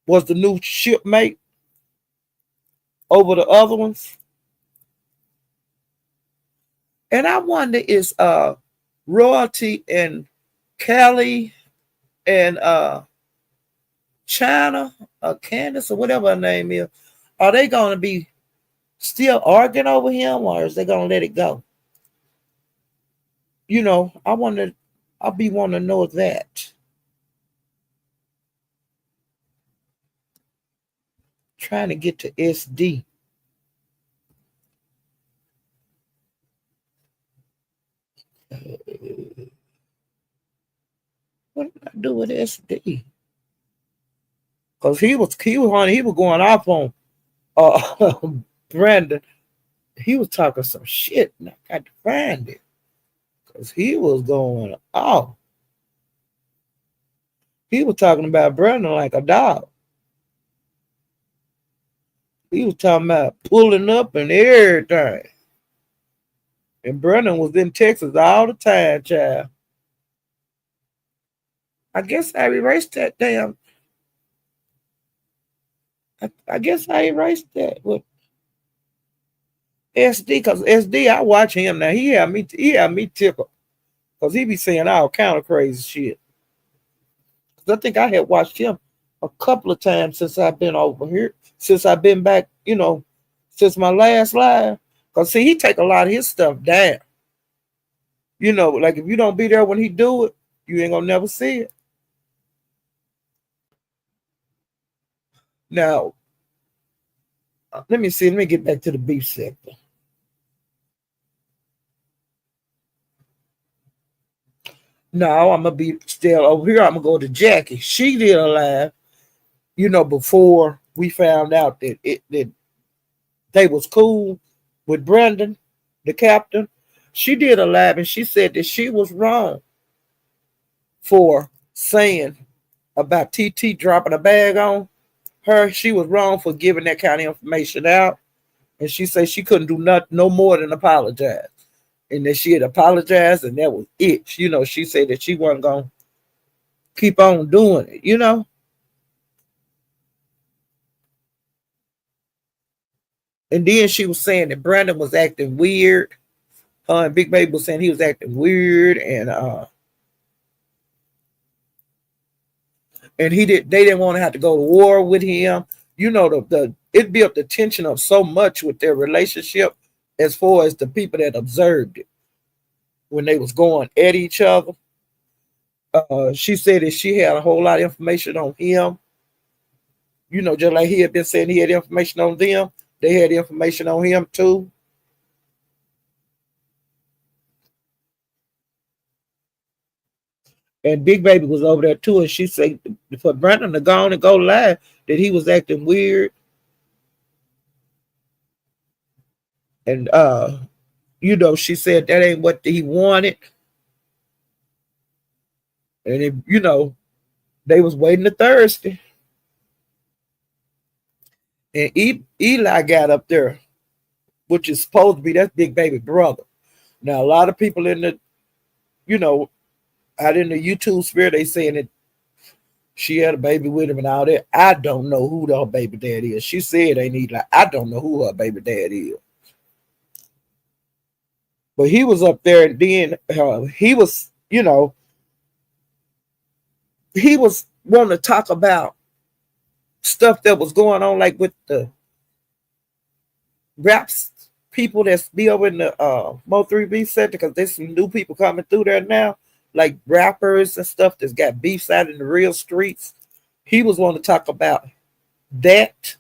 was the new shipmate over the other ones. And I wonder is Royalty and Kelly and China or Candace or whatever her name is, are they gonna be still arguing over him or is they gonna let it go? I wonder. I'll be wanting to know that. Trying to get to SD. What did I do with SD? Because he was going off on uh Brandon. He was talking some shit, and I got to find it because he was going off. He was talking about Brandon like a dog. He was talking about pulling up and everything. And Brandon was in Texas all the time, child. I guess I erased that damn. I guess I erased that with SD because SD. I watch him now. He had me tickled because he be saying all kind of crazy shit. Because I think I had watched him a couple of times since I've been over here, since I've been back, since my last live. Because see, he take a lot of his stuff down. Like if you don't be there when he do it, you ain't gonna never see it. Now, let me see. Let me get back to the beef sector. No, I'm gonna be still over here. I'm gonna go to Jackie. She did a live, before we found out that they was cool with Brendan, the captain. She did a live and she said that she was wrong for saying about TT dropping a bag on her. She was wrong for giving that kind of information out. And she said she couldn't do nothing, no more than apologize. And that she had apologized and that was it. She said that she wasn't going to keep on doing it. And then she was saying that Brandon was acting weird. Her and Big Baby was saying he was acting weird and they didn't want to have to go to war with him. It built the tension up so much with their relationship as far as the people that observed it when they was going at each other. She said that she had a whole lot of information on him. Just like he had been saying he had information on them, they had information on him too. And Big Baby was over there too, and she said for Brandon to go on and go live that he was acting weird. And she said that ain't what he wanted. And they was waiting to Thursday. And Eli got up there, which is supposed to be that's Big Baby brother. Now a lot of people in the, out in the YouTube sphere, they saying that she had a baby with him and all that. I don't know who her baby dad is. She said ain't Eli. I don't know who her baby dad is. But he was up there, and then he was, he was wanting to talk about stuff that was going on, like with the raps people that's be over in the Mo 3B sector, because there's some new people coming through there now, like rappers and stuff that's got beefs out in the real streets. He was wanting to talk about that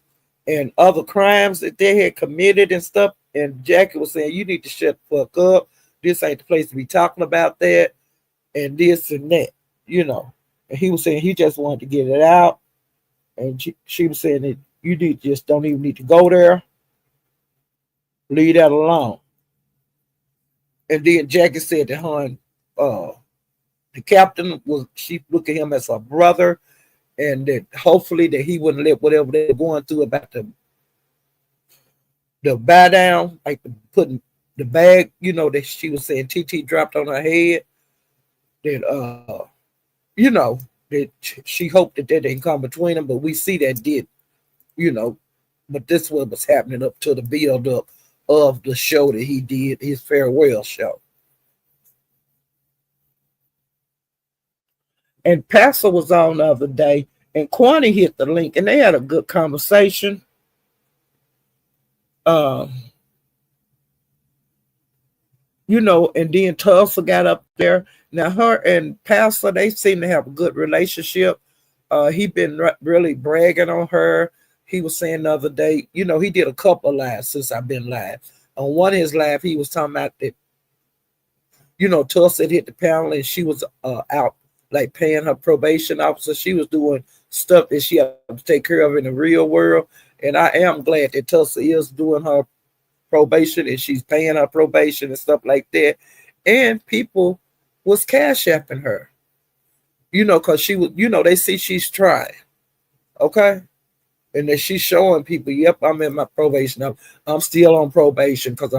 and other crimes that they had committed and stuff. And Jackie was saying, you need to shut the fuck up. This ain't the place to be talking about that and this and that, And he was saying he just wanted to get it out. And she was saying that you just don't even need to go there. Leave that alone. And then Jackie said that her and the captain she looked at him as her brother, and that hopefully that he wouldn't let whatever they're going through about the buy down, like putting the bag, that she was saying TT dropped on her head. That that she hoped that didn't come between them, but we see that did, but this was happening up to the build up of the show that he did, his farewell show. And Pastor was on the other day, and Kwani hit the link, and they had a good conversation. Um, and then Tulsa got up there. Now, her and Pastor, they seem to have a good relationship. He been really bragging on her. He was saying the other day, he did a couple of lives since I've been live. On one of his live, he was talking about that, Tulsa had hit the panel and she was out, like paying her probation officer. She was doing stuff that she had to take care of in the real world. And I am glad that Tulsa is doing her probation and she's paying her probation and stuff like that. And people was cash apping her, because she was, they see she's trying. Okay. And then she's showing people, yep, I'm in my probation. I'm still on probation because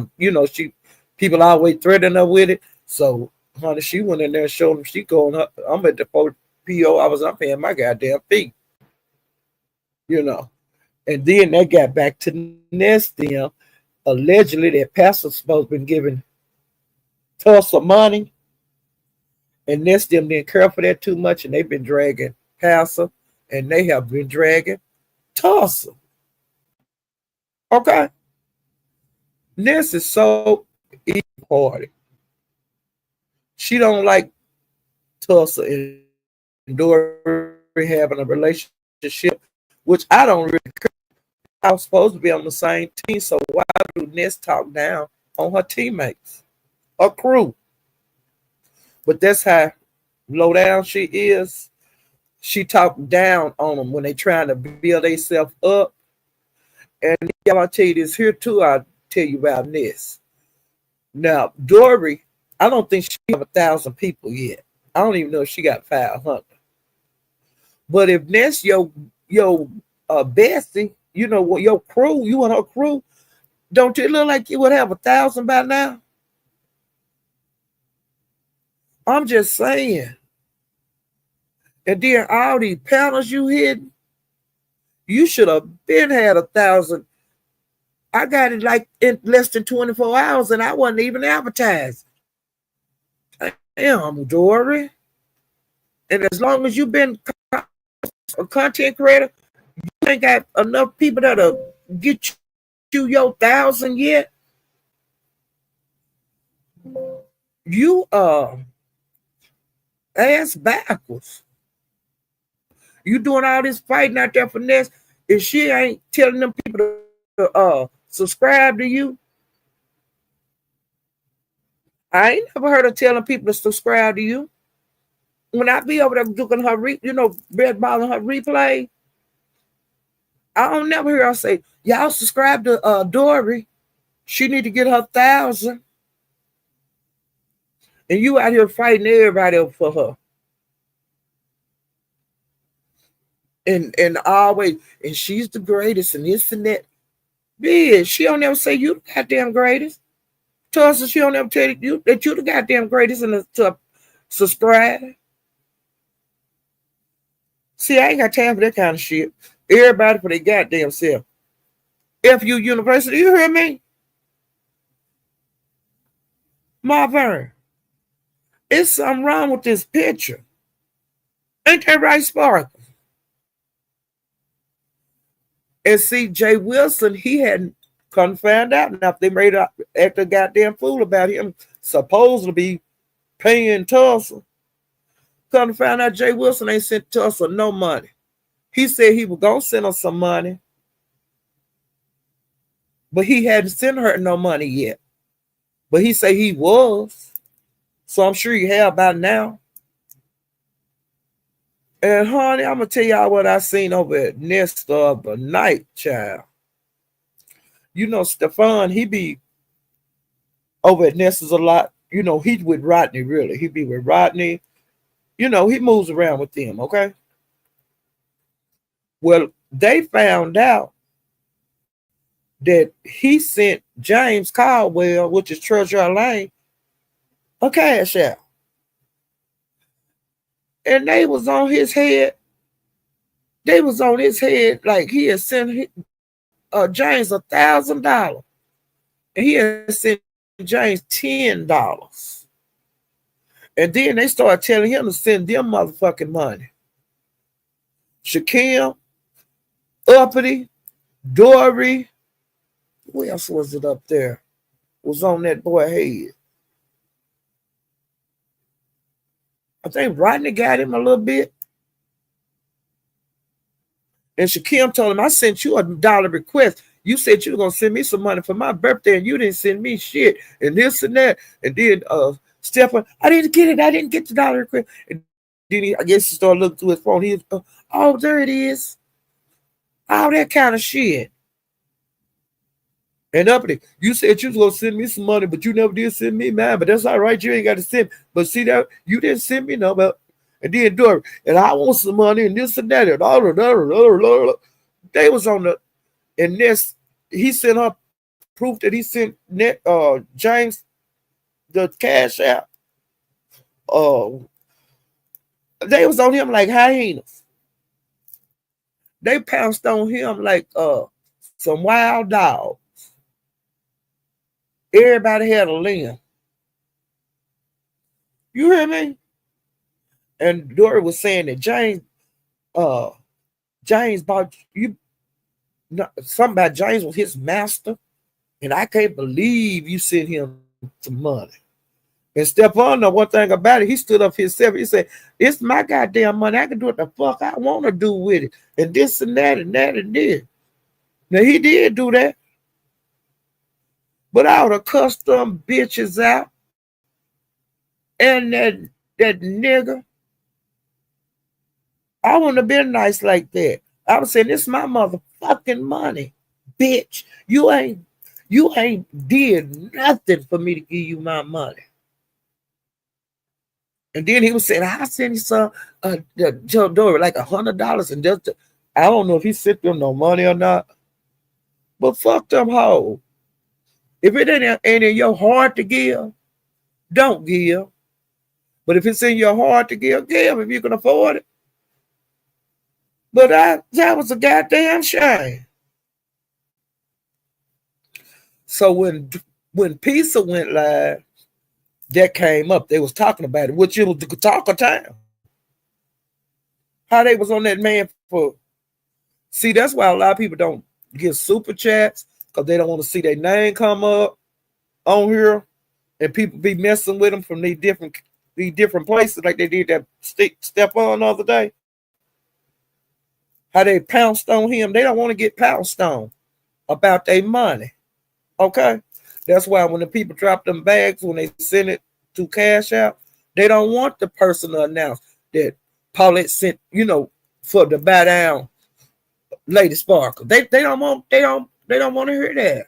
people always threatening her with it. So, honey, she went in there and showed them she going up. I'm at the PO. I'm paying my goddamn fee, And then they got back to Nest them. Allegedly, that pastor's supposed to been giving Tulsa money. And Nest them didn't care for that too much. And they've been dragging Pastor. And they have been dragging Tulsa. Okay. Ness is so equal. She don't like Tulsa and Dory having a relationship, which I don't really care. I was supposed to be on the same team, so why do Ness talk down on her teammates, her crew? But that's how low down she is. She talked down on them when they trying to build themselves up. And y'all, I'll tell you this here too. I'll tell you about Ness. Now, Dory, I don't think she have 1,000 people yet. I don't even know if she got 500. But if Ness, your bestie, your crew, you and her crew, don't it look like you would have 1,000 by now? I'm just saying. And then all these panels you hit, you should have been had 1,000. I got it like in less than 24 hours and I wasn't even advertised. Damn, Dory. And as long as you've been a content creator, you ain't got enough people that'll get you your 1,000 yet. You ass backwards. You doing all this fighting out there for Ness, if she ain't telling them people to subscribe to you. I ain't never heard her telling people to subscribe to you. When I be over there doing her, red-balling her replay, I don't never hear her say, y'all subscribe to Dory. She need to get her 1,000. And you out here fighting everybody for her. And always, and she's the greatest and this and that. Bitch, she don't ever say you the goddamn greatest. Tulsa, she don't ever tell you that you the goddamn greatest and to subscribe. See, I ain't got time for that kind of shit. Everybody for their goddamn self. FU University, you hear me? Marvin, it's something wrong with this picture. Ain't that right, Sparkle? And see, Jay Wilson, he hadn't come to find out enough. They made act a goddamn fool about him supposed to be paying Tulsa. Come to find out Jay Wilson ain't sent Tulsa no money. He said he was going to send her some money, but he hadn't sent her no money yet. But he said he was. So I'm sure he have by now. And honey, I'm going to tell y'all what I seen over at Nest the other night, child. Stefan, he be over at Nest's a lot. He's with Rodney, really. He be with Rodney. He moves around with them, okay? Well, they found out that he sent James Caldwell, which is Treasure Lane, a cash out. And they was on his head. They was on his head like he had sent James $1,000. And he had sent James $10. And then they started telling him to send them motherfucking money. Shaquille, Uppity, Dory, who else was it up there? Was on that boy head. I think Rodney got him a little bit. And Shaquille told him, I sent you $1 request. You said you were gonna send me some money for my birthday, and you didn't send me shit, and this and that. And then Stephen, I didn't get it. I didn't get the dollar request. And then I guess he started looking through his phone. He was, oh, there it is. All that kind of shit. And uppity, you said you was gonna send me some money, but you never did send me mine. But that's all right. You ain't got to send. But see that you didn't send me no. But and then Dory, and I want some money and this and that and all of. They was on the and this. He sent her proof that he sent James the cash out. Uh, they was on him like hyenas. They pounced on him like some wild dog. Everybody had a limb. You hear me? And Dory was saying that uh, James bought you. No, something about James was his master, and I can't believe you sent him some money. And Stephon, know one thing about it, he stood up himself. He said, "It's my goddamn money. I can do what the fuck I want to do with it, and this and that and that and this." Now he did do that, but I would have cussed them bitches out, and that nigga. I wouldn't have been nice like that. I was saying, "This is my motherfucking money, bitch. You ain't did nothing for me to give you my money." And then he was saying, "I'll send you some Joe Dory like $100 and just I don't know if he sent them no money or not, but fuck them hoes. If it ain't in your heart to give, don't give. But if it's in your heart to give if you can afford it." But that was a goddamn shame. So when Pizza went live, that came up. They was talking about it, which it was the talk of town. How they was on that man for. See, that's why a lot of people don't get super chats because they don't want to see their name come up on here, and people be messing with them from these different places, like they did that step on the other day. How they pounced on him. They don't want to get pounced on about their money. Okay? That's why when the people drop them bags, when they send it to Cash Out, they don't want the person to announce that Paulette sent, for the buy down Lady Sparkle. They don't want to hear that.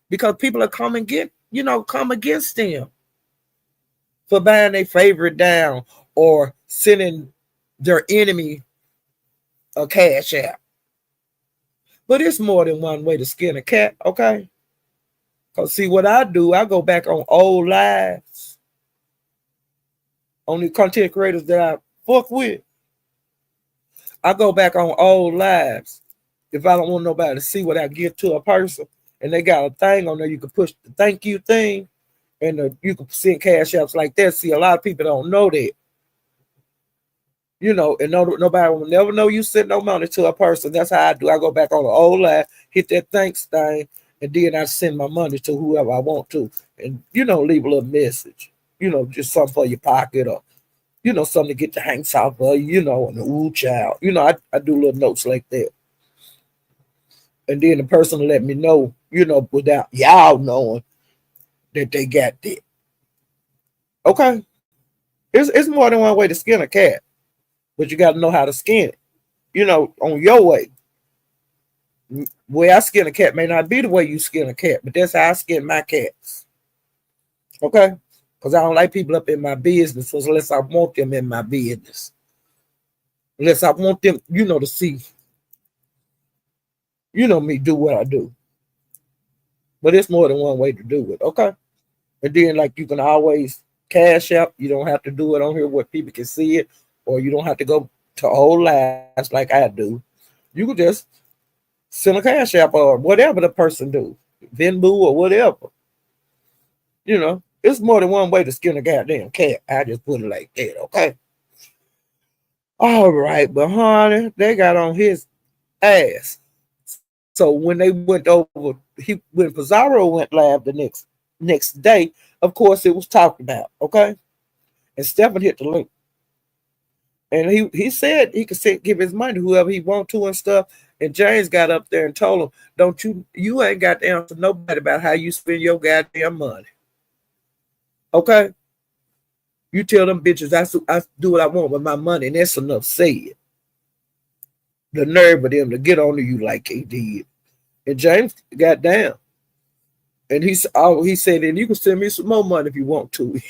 Because people are come against them for buying their favorite down or sending their enemy a cash out. But it's more than one way to skin a cat, okay? Because see what I do, I go back on old lives, on the content creators that I fuck with. I go back on old lives. If I don't want nobody to see what I give to a person, and they got a thing on there, you can push the thank you thing, and you can send cash outs like that. See, a lot of people don't know that. And nobody will never know you send no money to a person. That's how I do. I go back on the old line, hit that thanks thing, and then I send my money to whoever I want to. And, leave a little message. Just something for your pocket or, something to get the hanks off of you, and the ooh child. I do little notes like that. And then the person will let me know, without y'all knowing that they got that. Okay? It's more than one way to skin a cat. But you got to know how to skin it, on your way. The way I skin a cat may not be the way you skin a cat, but that's how I skin my cats. Okay? Because I don't like people up in my business unless I want them in my business. Unless I want them, to see, me do what I do. But it's more than one way to do it, okay? And then, like, you can always cash out. You don't have to do it on here where people can see it, or you don't have to go to old lives like I do. You can just send a cash app or whatever the person do. Venbu or whatever. It's more than one way to skin a goddamn cat. I just put it like that, okay? All right, but honey, they got on his ass. So when they went over, when Pizarro went live the next day, of course it was talked about, okay? And Stephen hit the link. And he said he could give his money to whoever he want to and stuff. And James got up there and told him, "Don't you ain't got to answer nobody about how you spend your goddamn money. Okay? You tell them bitches I do what I want with my money, and that's enough said." The nerve of them to get on to you like he did. And James got down. And he said, "And you can send me some more money if you want to."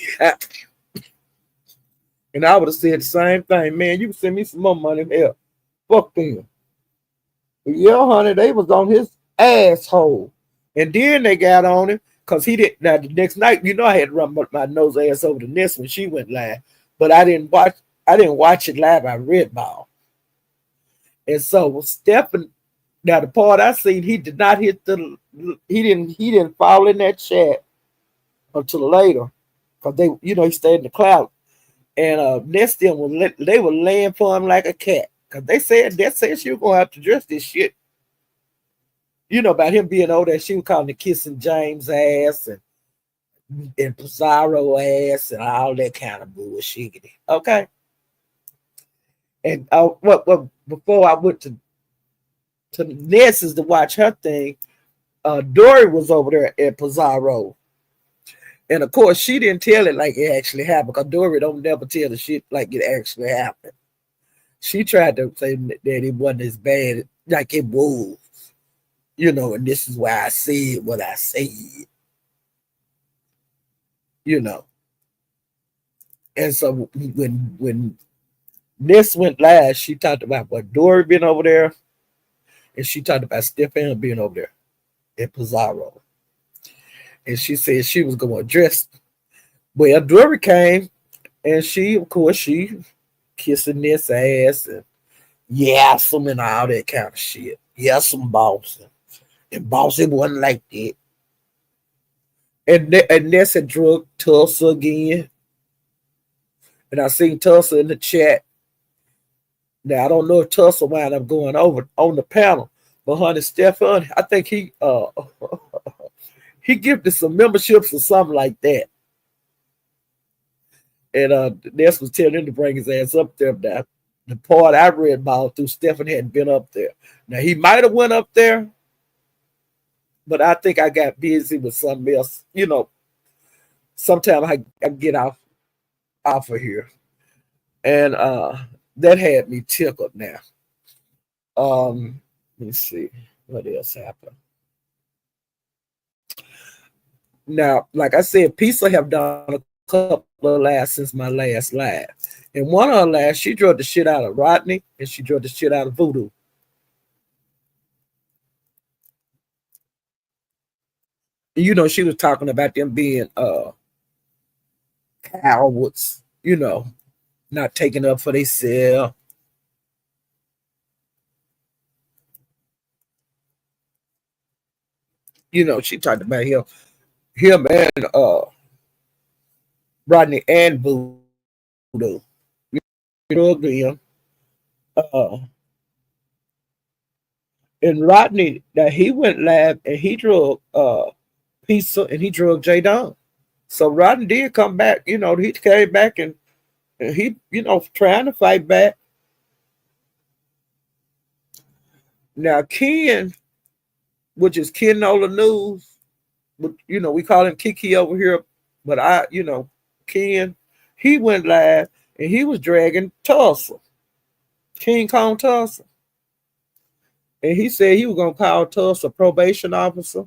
And I would have said the same thing, man. You can send me some more money. Hell, fuck them. But yeah, honey, they was on his asshole. And then they got on him because he didn't. Now, the next night, I had to run my nose ass over the nest when she went live. But I didn't watch it live. I read ball. And so Stephen, now the part I seen, he did not hit he didn't fall in that chat until later. Because he stayed in the cloud. And next them they were laying for him like a cat. Because they said she was gonna have to dress this shit. About him being over there, she was calling the kissing James ass and Pizarro ass and all that kind of bullshit. Okay. And what before I went to Ness's to watch her thing, Dory was over there at Pizarro. And of course, she didn't tell it like it actually happened, because Dory don't never tell the shit like it actually happened. She tried to say that it wasn't as bad like it was, and this is why I said what I said, And so when Ness went live, she talked about what Dory being over there, and she talked about Stefan being over there at Pizarro. And she said she was going to address. Well, Dory came, and she kissing this ass and some and all that kind of shit. Some bossing. And bossing wasn't like that. And Ness had drug Tulsa again. And I seen Tulsa in the chat. Now I don't know if Tulsa wound up going over on the panel, but honey, Stefan, I think he gifted some memberships or something like that. And Ness was telling him to bring his ass up there. Now, the part I read about through Stephen hadn't been up there. Now he might have went up there, but I think I got busy with something else. Sometimes I get off of here. And that had me tickled now. Let me see what else happened. Now, like I said, Pisa have done a couple of lives since my last live. And one of her lives, she drove the shit out of Rodney and she drove the shit out of Voodoo. And, she was talking about them being cowards, not taking up for themselves. She talked about him and Rodney and Voodoo. Drugged him. And Rodney, now he went live and he drug Pizza and he drug J Don. So Rodney did come back, he came back and he, trying to fight back. Now Ken, which is Ken Nola News, we call him Kiki over here, but Ken, he went live and he was dragging Tulsa, King Kong Tulsa. And he said he was going to call Tulsa a probation officer.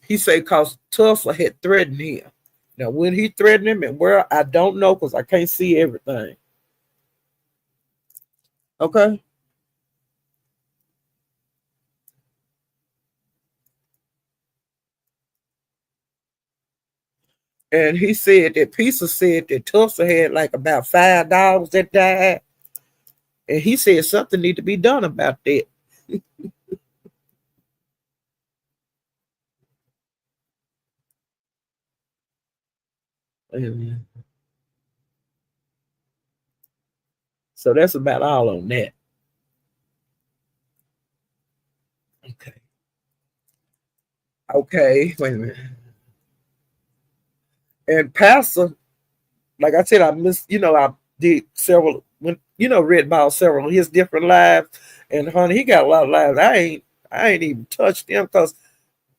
He said because Tulsa had threatened him. Now, when he threatened him and where, I don't know because I can't see everything. Okay? And he said that Pisa said that Tulsa had like about 5 dogs that died. And he said something need to be done about that. And so that's about all on that. Okay. Okay. Wait a minute. And Pastor, like I said, I missed, I did several, read about several of his different lives. And honey, he got a lot of lives. I ain't even touched them because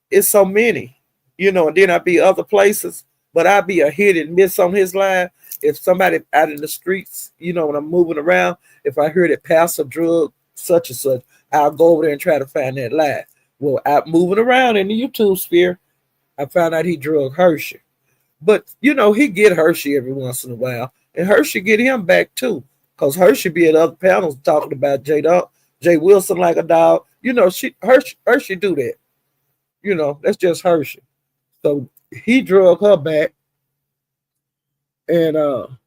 it's so many, and then I'd be other places, but I'd be a hit and miss on his line. If somebody out in the streets, when I'm moving around, if I hear that Pastor drug such and such, I'll go over there and try to find that line. Well, out moving around in the YouTube sphere, I found out he drug Hershey. But he get Hershey every once in a while, and Hershey get him back too, cause Hershey be at other panels talking about Jay Wilson like a dog. Hershey do that. That's just Hershey. So he drug her back, and well,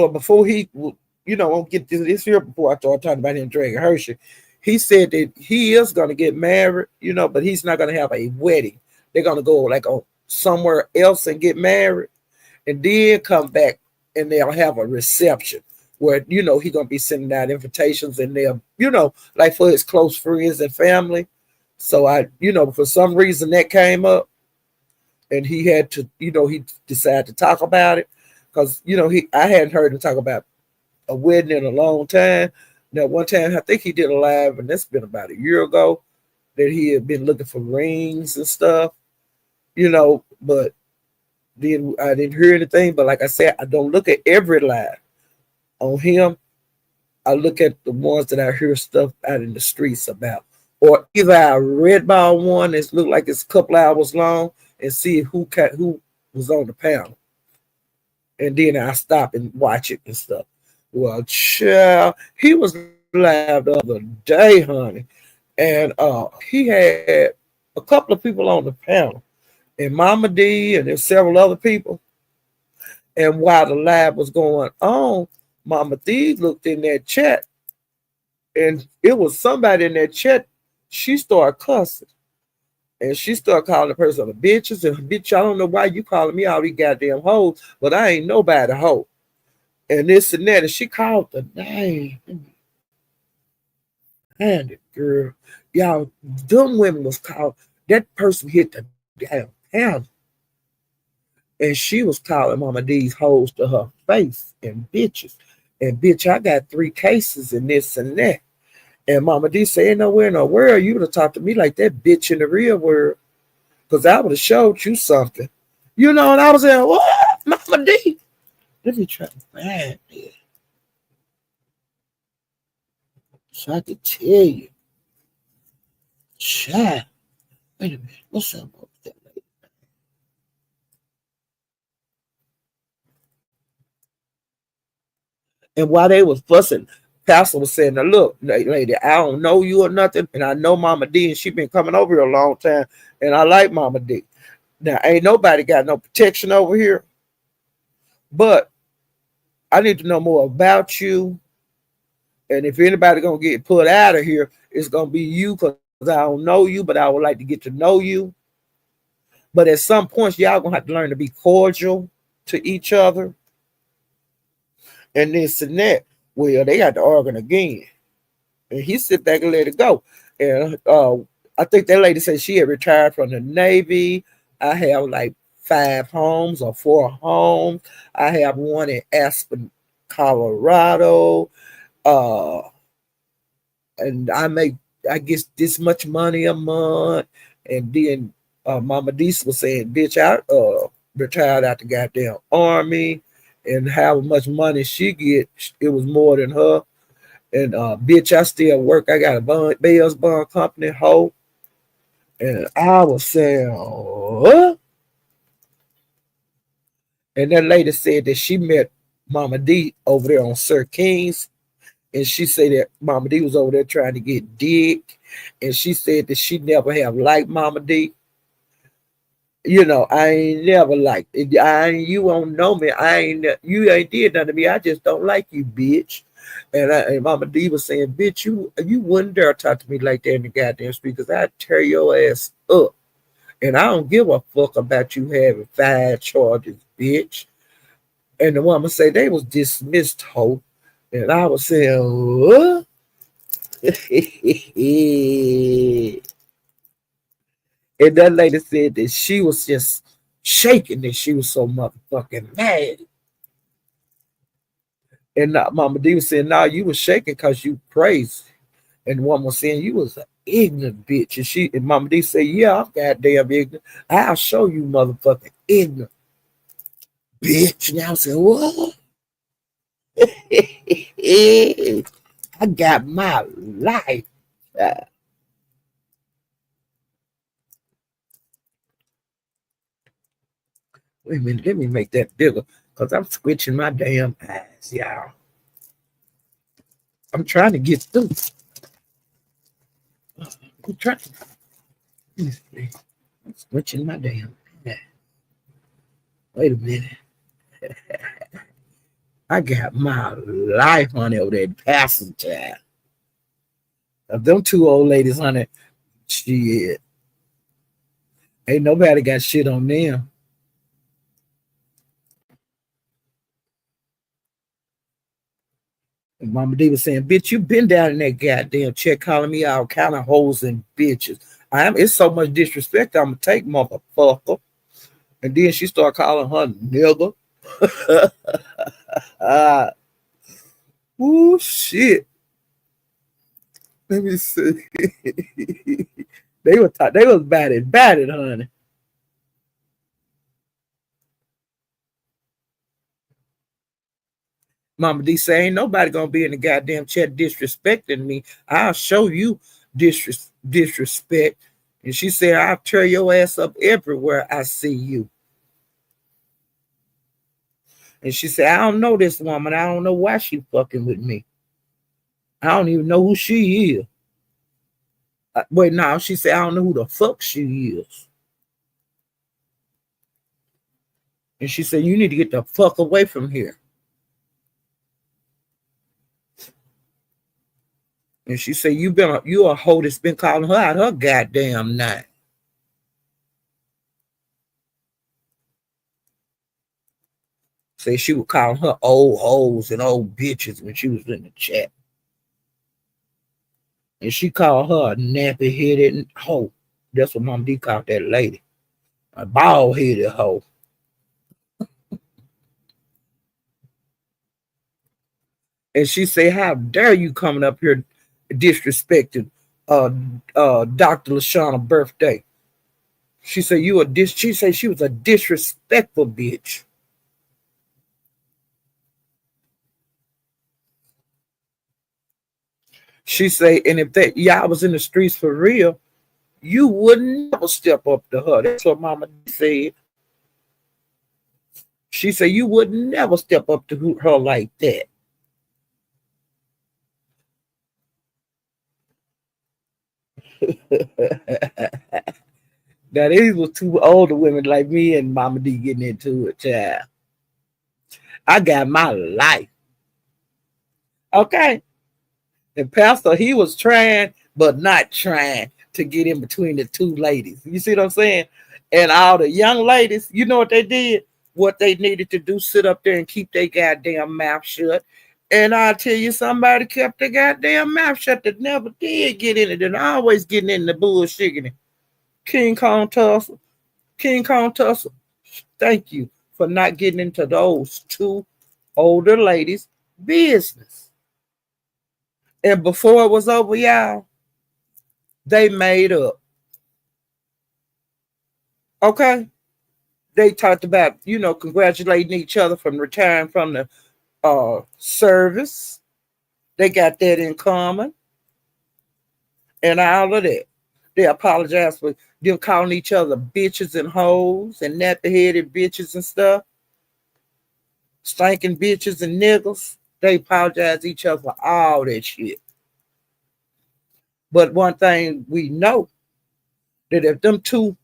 before I'll get this here before I start talking about him dragging Hershey. He said that he is gonna get married, but he's not gonna have a wedding. They're gonna go like on somewhere else and get married, and then come back and they'll have a reception where he's gonna be sending out invitations and they'll like for his close friends and family. So for some reason that came up, and he had to he decided to talk about it because I hadn't heard him talk about a wedding in a long time. Now one time I think he did a live, and that's been about a year ago, that he had been looking for rings and stuff, but then I didn't hear anything. But like I said, I don't look at every live on him. I look at the ones that I hear stuff out in the streets about. Or either I read about one that look like it's a couple hours long and see who was on the panel. And then I stop and watch it and stuff. Well, child, he was live the other day, honey. And he had a couple of people on the panel. And Mama D and there's several other people. And while the live was going on, Mama D looked in that chat, and it was somebody in that chat. She started cussing, and she started calling the person a bitches and bitch. I don't know why you calling me all these goddamn hoes, but I ain't nobody hoe. And this and that, and she called the name. And it, girl, y'all, them women was called. That person hit the damn panel, and she was calling Mama D's hoes to her face and bitches. And bitch, I got 3 cases and this and that. And Mama D said, ain't nowhere in the world you would have talked to me like that bitch in the real world. Because I would have showed you something. And I was saying, what? Mama D? Let me try to find it. So I could tell you. Child. Wait a minute. What's up with that lady? And while they was fussing, Pastor was saying, now look, lady, I don't know you or nothing, and I know Mama D, and she been coming over here a long time, and I like Mama D. Now, ain't nobody got no protection over here, but I need to know more about you, and if anybody gonna get put out of here, it's gonna be you, because I don't know you, but I would like to get to know you. But at some point, y'all gonna have to learn to be cordial to each other, and this and that. Well, they got to argue again. And he sit back and let it go. And I think that lady said she had retired from the Navy. I have like 5 homes or 4 homes. I have one in Aspen, Colorado. Uh, and I guess, this much money a month. And then Mama Deesa was saying, bitch, I retired out the goddamn army. And how much money she get, it was more than her. And bitch, I still work. I got a Bell's Bond Company, hoe. And I was saying, what? And that lady said that she met Mama D over there on Sir King's. And she said that Mama D was over there trying to get dick. And she said that she never have liked Mama D. I ain't never liked it. You won't know me. You ain't did nothing to me. I just don't like you, bitch. And Mama D was saying, bitch, you wouldn't dare talk to me like that in the goddamn street, because I'd tear your ass up. And I don't give a fuck about you having 5 charges, bitch. And the woman say they was dismissed, hoe. And I was saying, what? And that lady said that she was just shaking, that she was so motherfucking mad. And Mama D was saying, nah, you was shaking because you crazy. And the woman was saying, you was an ignorant bitch. And Mama D said, yeah, I'm goddamn ignorant. I'll show you motherfucking ignorant bitch. And I said, what? I got my life. Uh, Wait a minute, let me make that bigger because I'm switching my damn eyes, y'all. I'm trying to get through. I'm trying. I'm switching my damn eyes. Wait a minute. I got my life, honey, over there passenger. Of them 2 old ladies, honey, shit. Ain't nobody got shit on them. And Mama D was saying, bitch, you been down in that goddamn check calling me all kind of hoes and bitches. It's so much disrespect I'm gonna take, motherfucker. And then she started calling her nigga. Ooh, shit. Let me see. They was batted, honey. Mama D say, ain't nobody gonna be in the goddamn chat disrespecting me. I'll show you disrespect. And she said, I'll tear your ass up everywhere I see you. And she said, I don't know this woman. I don't know why she fucking with me. I don't even know who she is. Wait, no, she said, I don't know who the fuck she is. And she said, you need to get the fuck away from here. And she said, you a hoe that's been calling her out her goddamn name. Say she was calling her old hoes and old bitches when she was in the chat. And she called her a nappy headed hoe. That's what Mom D called that lady. A bald headed hoe. And she said, how dare you coming up here disrespecting Dr. LaShawna's birthday? She said she said she was a disrespectful bitch. She said, and if that y'all was in the streets for real, you would never step up to her. That's what Mama said. She said you would never step up to her like that. Now these were 2 older women like me and Mama D getting into it, child. I got my life. Okay. And Pastor, he was trying, but not trying to get in between the 2 ladies. You see what I'm saying? And all the young ladies, you know what they did? What they needed to do, sit up there and keep their goddamn mouth shut. And I'll tell you, somebody kept their goddamn mouth shut that never did get in it and always getting in the bullshit. King Kong Tussle. King Kong Tussle, thank you for not getting into those 2 older ladies' business. And before it was over, y'all, they made up. Okay? They talked about, congratulating each other from retiring from the service. They got that in common. And all of that. They apologized for them calling each other bitches and hoes and nappy-headed bitches and stuff. Stinking bitches and niggas. They apologize to each other for all that shit. But one thing we know, that if them 2,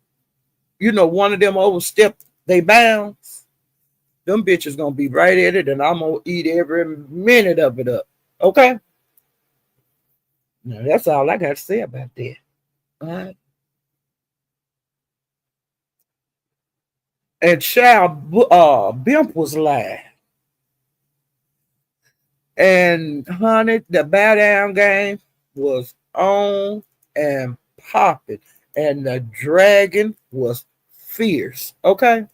one of them overstepped they bounds, them bitches gonna be right at it and I'm gonna eat every minute of it up. Okay? Now that's all I got to say about that. All right. And child, Bimp was live. And honey, the bow down game was on and popping. And the dragon was fierce. Okay.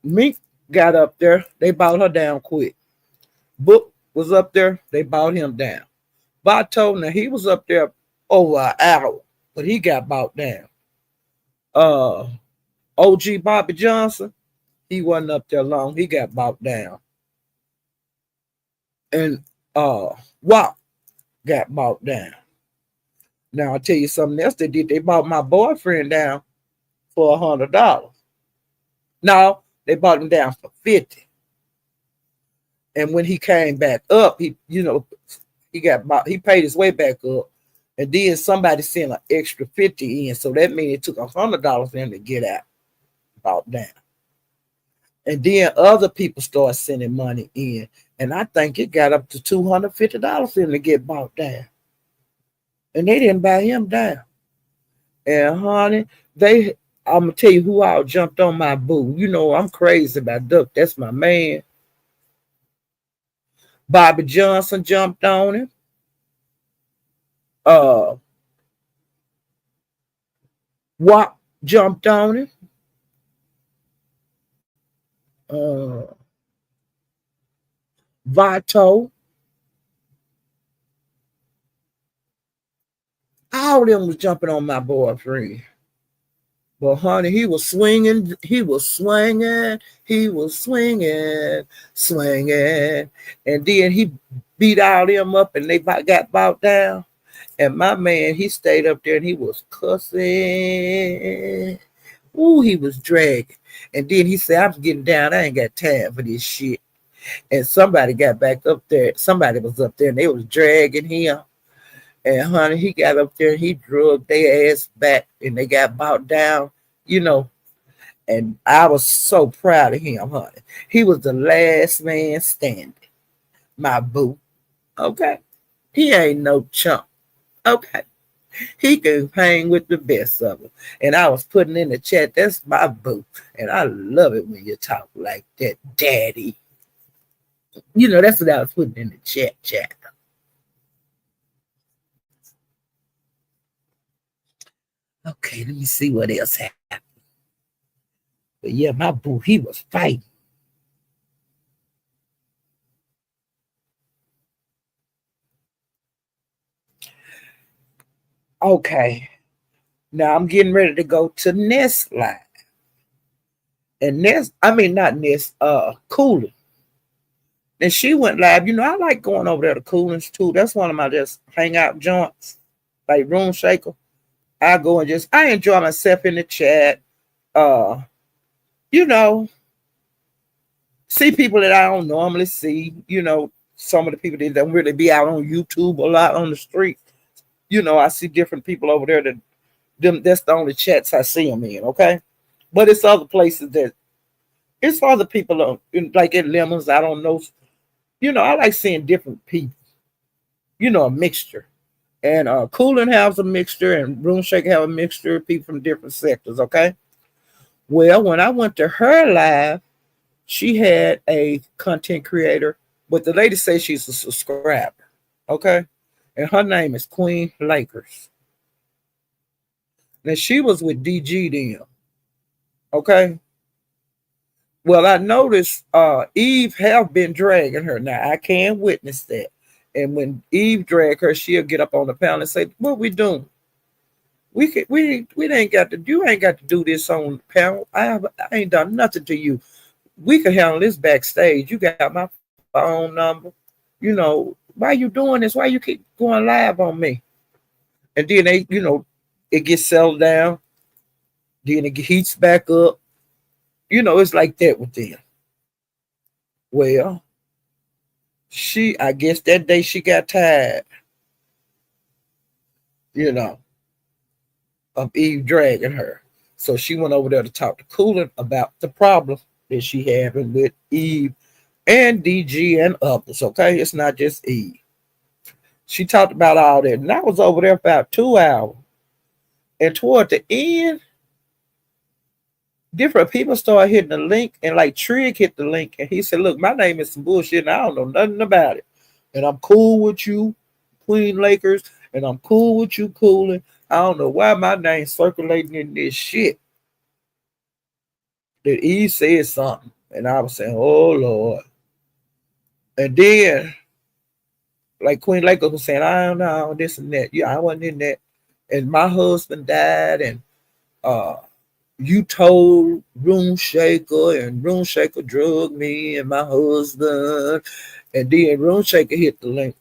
Mink got up there. They bought her down quick. Book was up there. They bought him down. Bato, now he was up there over an hour, but he got bought down. Uh, OG Bobby Johnson, he wasn't up there long. He got bought down. And WAP got bought down. Now I'll tell you something else they did. They bought my boyfriend down for $100. No, they bought him down for 50. And when he came back up, he paid his way back up. And then somebody sent an extra 50 in. So that means it took $100 for him to get out, bought down. And then other people started sending money in. And I think it got up to $250 for him to get bought down. And they didn't buy him down. And honey, I'm gonna tell you who all jumped on my boo. You know I'm crazy about Duck. That's my man. Bobby Johnson jumped on him. WAP jumped on him. Vato. All of them was jumping on my boyfriend. But honey, he was swinging, swinging. And then he beat all them up and they got bought down. And my man, he stayed up there and he was cussing. Ooh, he was dragging. And then he said, I'm getting down. I ain't got time for this shit. And somebody got back up there. Somebody was up there and they was dragging him. And honey, he got up there and he drugged their ass back and they got bought down, And I was so proud of him, honey. He was the last man standing. My boo. Okay. He ain't no chump. Okay. He can hang with the best of them. And I was putting in the chat, that's my boo. And I love it when you talk like that, daddy. That's what I was putting in the chat. Okay, let me see what else happened. But yeah, my boo, he was fighting. Okay. Now I'm getting ready to go to Nest Live. And not Nest, Cooling. And she went live. I like going over there to Coolins too. That's one of my just hangout joints, like Room Shaker. I go and I enjoy myself in the chat. You know, see people that I don't normally see. Some of the people that don't really be out on YouTube a lot on the street. I see different people over there that's the only chats I see them in. Okay, but it's other places that it's other people like in Lemons. I don't know. I like seeing different people. A mixture. And Cooling has a mixture, and Room Shaker have a mixture of people from different sectors. Okay. Well, when I went to her live, she had a content creator, but the lady says she's a subscriber. Okay. And her name is Queen Lakers. Now she was with DG then. Okay. Well, I noticed Eve have been dragging her. Now I can witness that. And when Eve drag her, she'll get up on the panel and say, "What we doing? We ain't got to. You ain't got to do this on the panel. I ain't done nothing to you. We can handle this backstage. You got my phone number. Why you doing this? Why you keep going live on me?" And then it gets settled down. Then it heats back up. It's like that with them. Well, I guess that day she got tired, you know, of Eve dragging her. So she went over there to talk to Cooling about the problem that she having with Eve and DG and others. Okay, it's not just Eve. She talked about all that, and I was over there for about 2 hours. And toward the end, different people started hitting the link, and like Trig hit the link, and he said, "Look, my name is some bullshit, and I don't know nothing about it, and I'm cool with you, Queen Lakers, and I'm cool with you, Cooling. I don't know why my name's circulating in this shit." That Eve said something, and I was saying, "Oh Lord," and then like Queen Lakers was saying, "I don't know this and that." Yeah, I wasn't in that, and my husband died, and uh you told Room Shaker, and Room Shaker drugged me and my husband. And then Room Shaker hit the link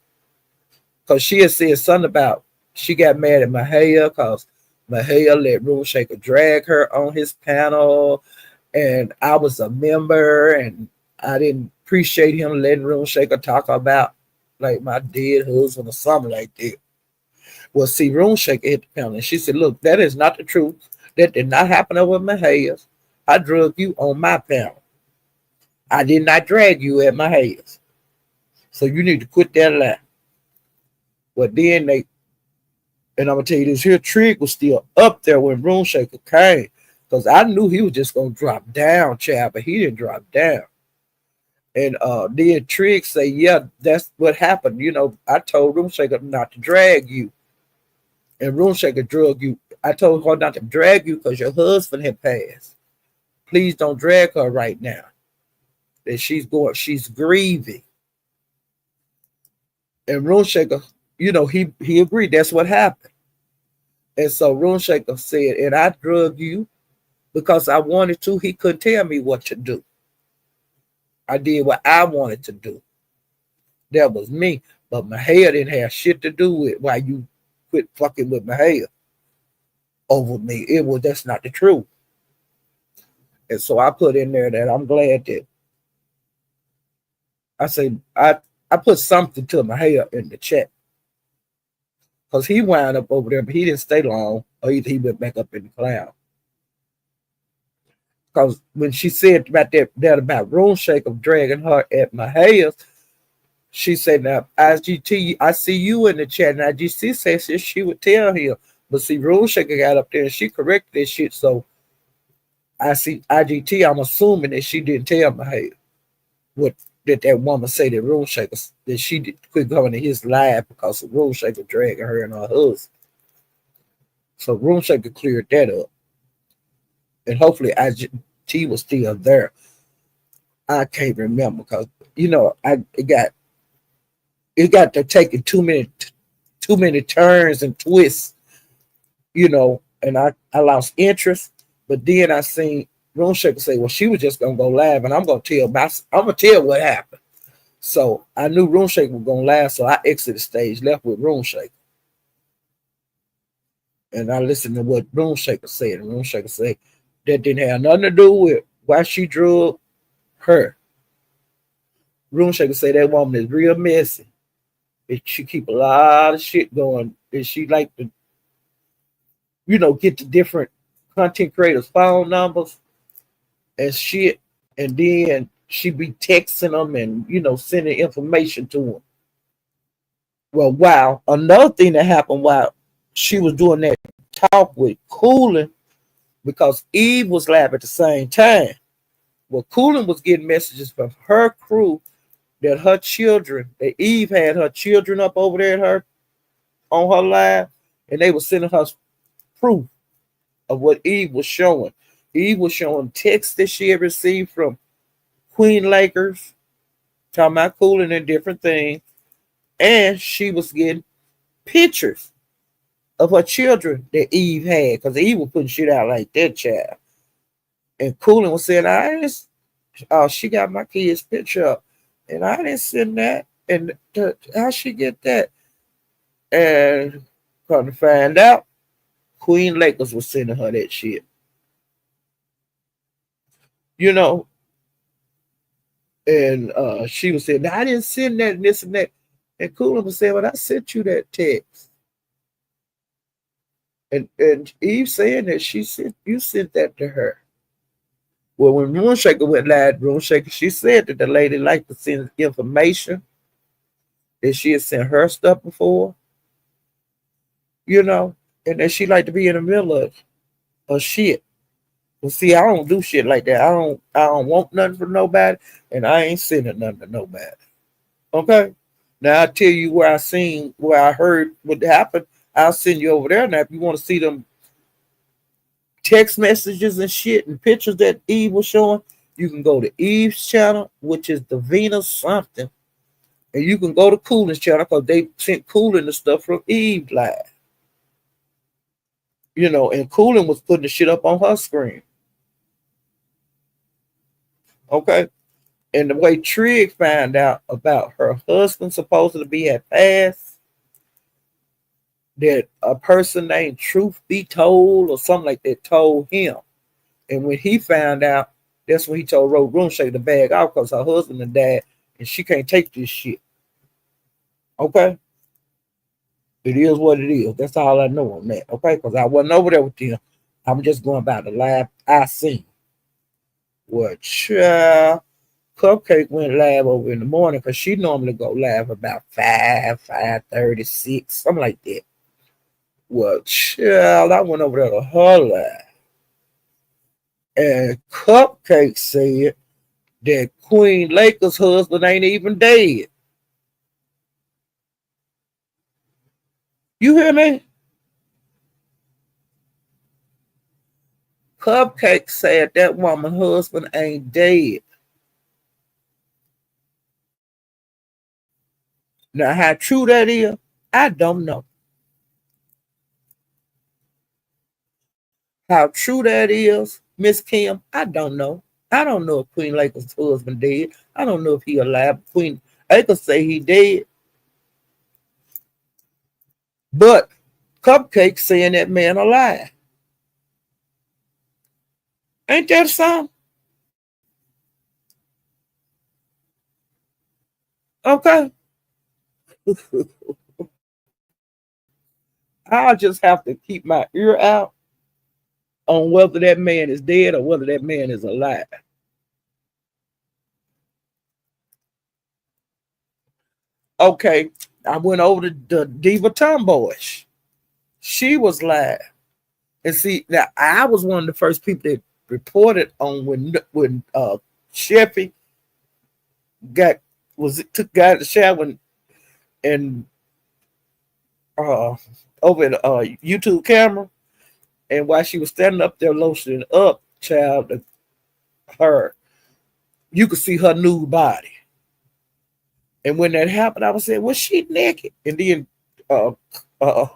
because she had said something about she got mad at Mahia because Mahia let Room Shaker drag her on his panel. And I was a member, and I didn't appreciate him letting Room Shaker talk about like my dead husband or something like that. Well, see, Room Shaker hit the panel, and she said, "Look, that is not the truth. That did not happen over my Hayes. I drug you on my panel. I did not drag you at my Hayes. So you need to quit that lie." Well, then and I'm gonna tell you this here, Trig was still up there when Room Shaker came. Because I knew he was just gonna drop down, child, but he didn't drop down. And then Trig say, "Yeah, that's what happened. You know, I told Room Shaker not to drag you. And Room Shaker drug you. I told her not to drag you because your husband had passed. Please don't drag her right now. That she's grieving." And Room Shaker, he agreed that's what happened. And so Room Shaker said, "And I drug you because I wanted to." He couldn't tell me what to do. I did what I wanted to do. That was me. But my hair didn't have shit to do with why you quit fucking with my hair over me. That's not the truth. And so I put in there that I'm glad that I say I put something to my hair in the chat. Because he wound up over there, but he didn't stay long, or either he went back up in the cloud. Because when she said about that about Room Shaker dragging her at my hair, she said, "Now, IGT, I see you in the chat." And IGC says she would tell him. But see, Room Shaker got up there and she corrected that shit. So I see IGT, I'm assuming that she didn't tell my hair what did that woman say that Room Shaker, that she did quit going to his live because of Room Shaker dragging her and her husband. So Room Shaker cleared that up. And hopefully IGT was still there. I can't remember because it got to taking too many turns and twists, and I lost interest. But then I seen Room Shaker say, "Well, she was just gonna go live, and I'm gonna tell what happened." So I knew Room Shaker was gonna laugh, so I exited the stage, left with Room Shaker, and I listened to what Room Shaker said. And Room Shaker said that didn't have nothing to do with why she drug her. Room Shaker said that woman is real messy. She keep a lot of shit going. And she like to, get the different content creators' phone numbers and shit, and then she be texting them and sending information to them. Well, wow, another thing that happened while she was doing that talk with Cooling, because Eve was live at the same time. Well, Cooling was getting messages from her crew that her children, that Eve had her children up over there at her on her live, and they were sending her proof of what Eve was showing. Eve was showing texts that she had received from Queen Lakers, talking about Cooling and different things, and she was getting pictures of her children that Eve had, because Eve was putting shit out like that, child. And Cooling was saying, she got my kid's picture up, and I didn't send that. And how she get that? And come to find out, Queen Lakers was sending her that shit. You know, and she was saying, "I didn't send that and this and that." And Cooling was saying, "Well, I sent you that text." And Eve saying that you sent that to her. Well, when Moonshaker went live, Moonshaker, she said that the lady liked to send information that she had sent her stuff before, and that she liked to be in the middle of shit But see, I don't do shit like that. I don't want nothing from nobody, and I ain't sending nothing to nobody. Okay. Now I tell you where I heard what happened. I'll send you over there. Now, if you want to see them text messages and shit and pictures that Eve was showing, you can go to Eve's channel, which is the Venus something, and you can go to Cooling's channel because they sent Cooling the stuff from Eve live. And Cooling was putting the shit up on her screen. Okay. And the way Trig found out about her husband supposedly be had passed, that a person named Truth Be Told or something like that told him. And when he found out, that's when he told Road Room shake the bag out because her husband had died and she can't take this shit. Okay? It is what it is. That's all I know on that. Okay? Because I wasn't over there with them. I'm just going by the live I seen. What child? Cupcake went live over in the morning because she normally go live about 5:36, something like that. Well, child, I went over there to her live. And Cupcake said that Queen Laker's husband ain't even dead. You hear me? Cupcake said that woman's husband ain't dead. Now, how true that is, I don't know. How true that is, Miss Kim, I don't know. I don't know if Queen Laker's husband dead. I don't know if he alive. Queen Laker say he dead. But Cupcake saying that man alive. Ain't that something? Okay. I'll just have to keep my ear out on whether that man is dead or whether that man is alive. Okay. I went over to the Diva Tomboyish. She was live. And see, now I was one of the first people that reported on when Sheffy got the shower and uh over the YouTube camera, and while she was standing up there lotioning up, child, her you could see her nude body. And when that happened, I was saying, was she naked? And then uh, uh,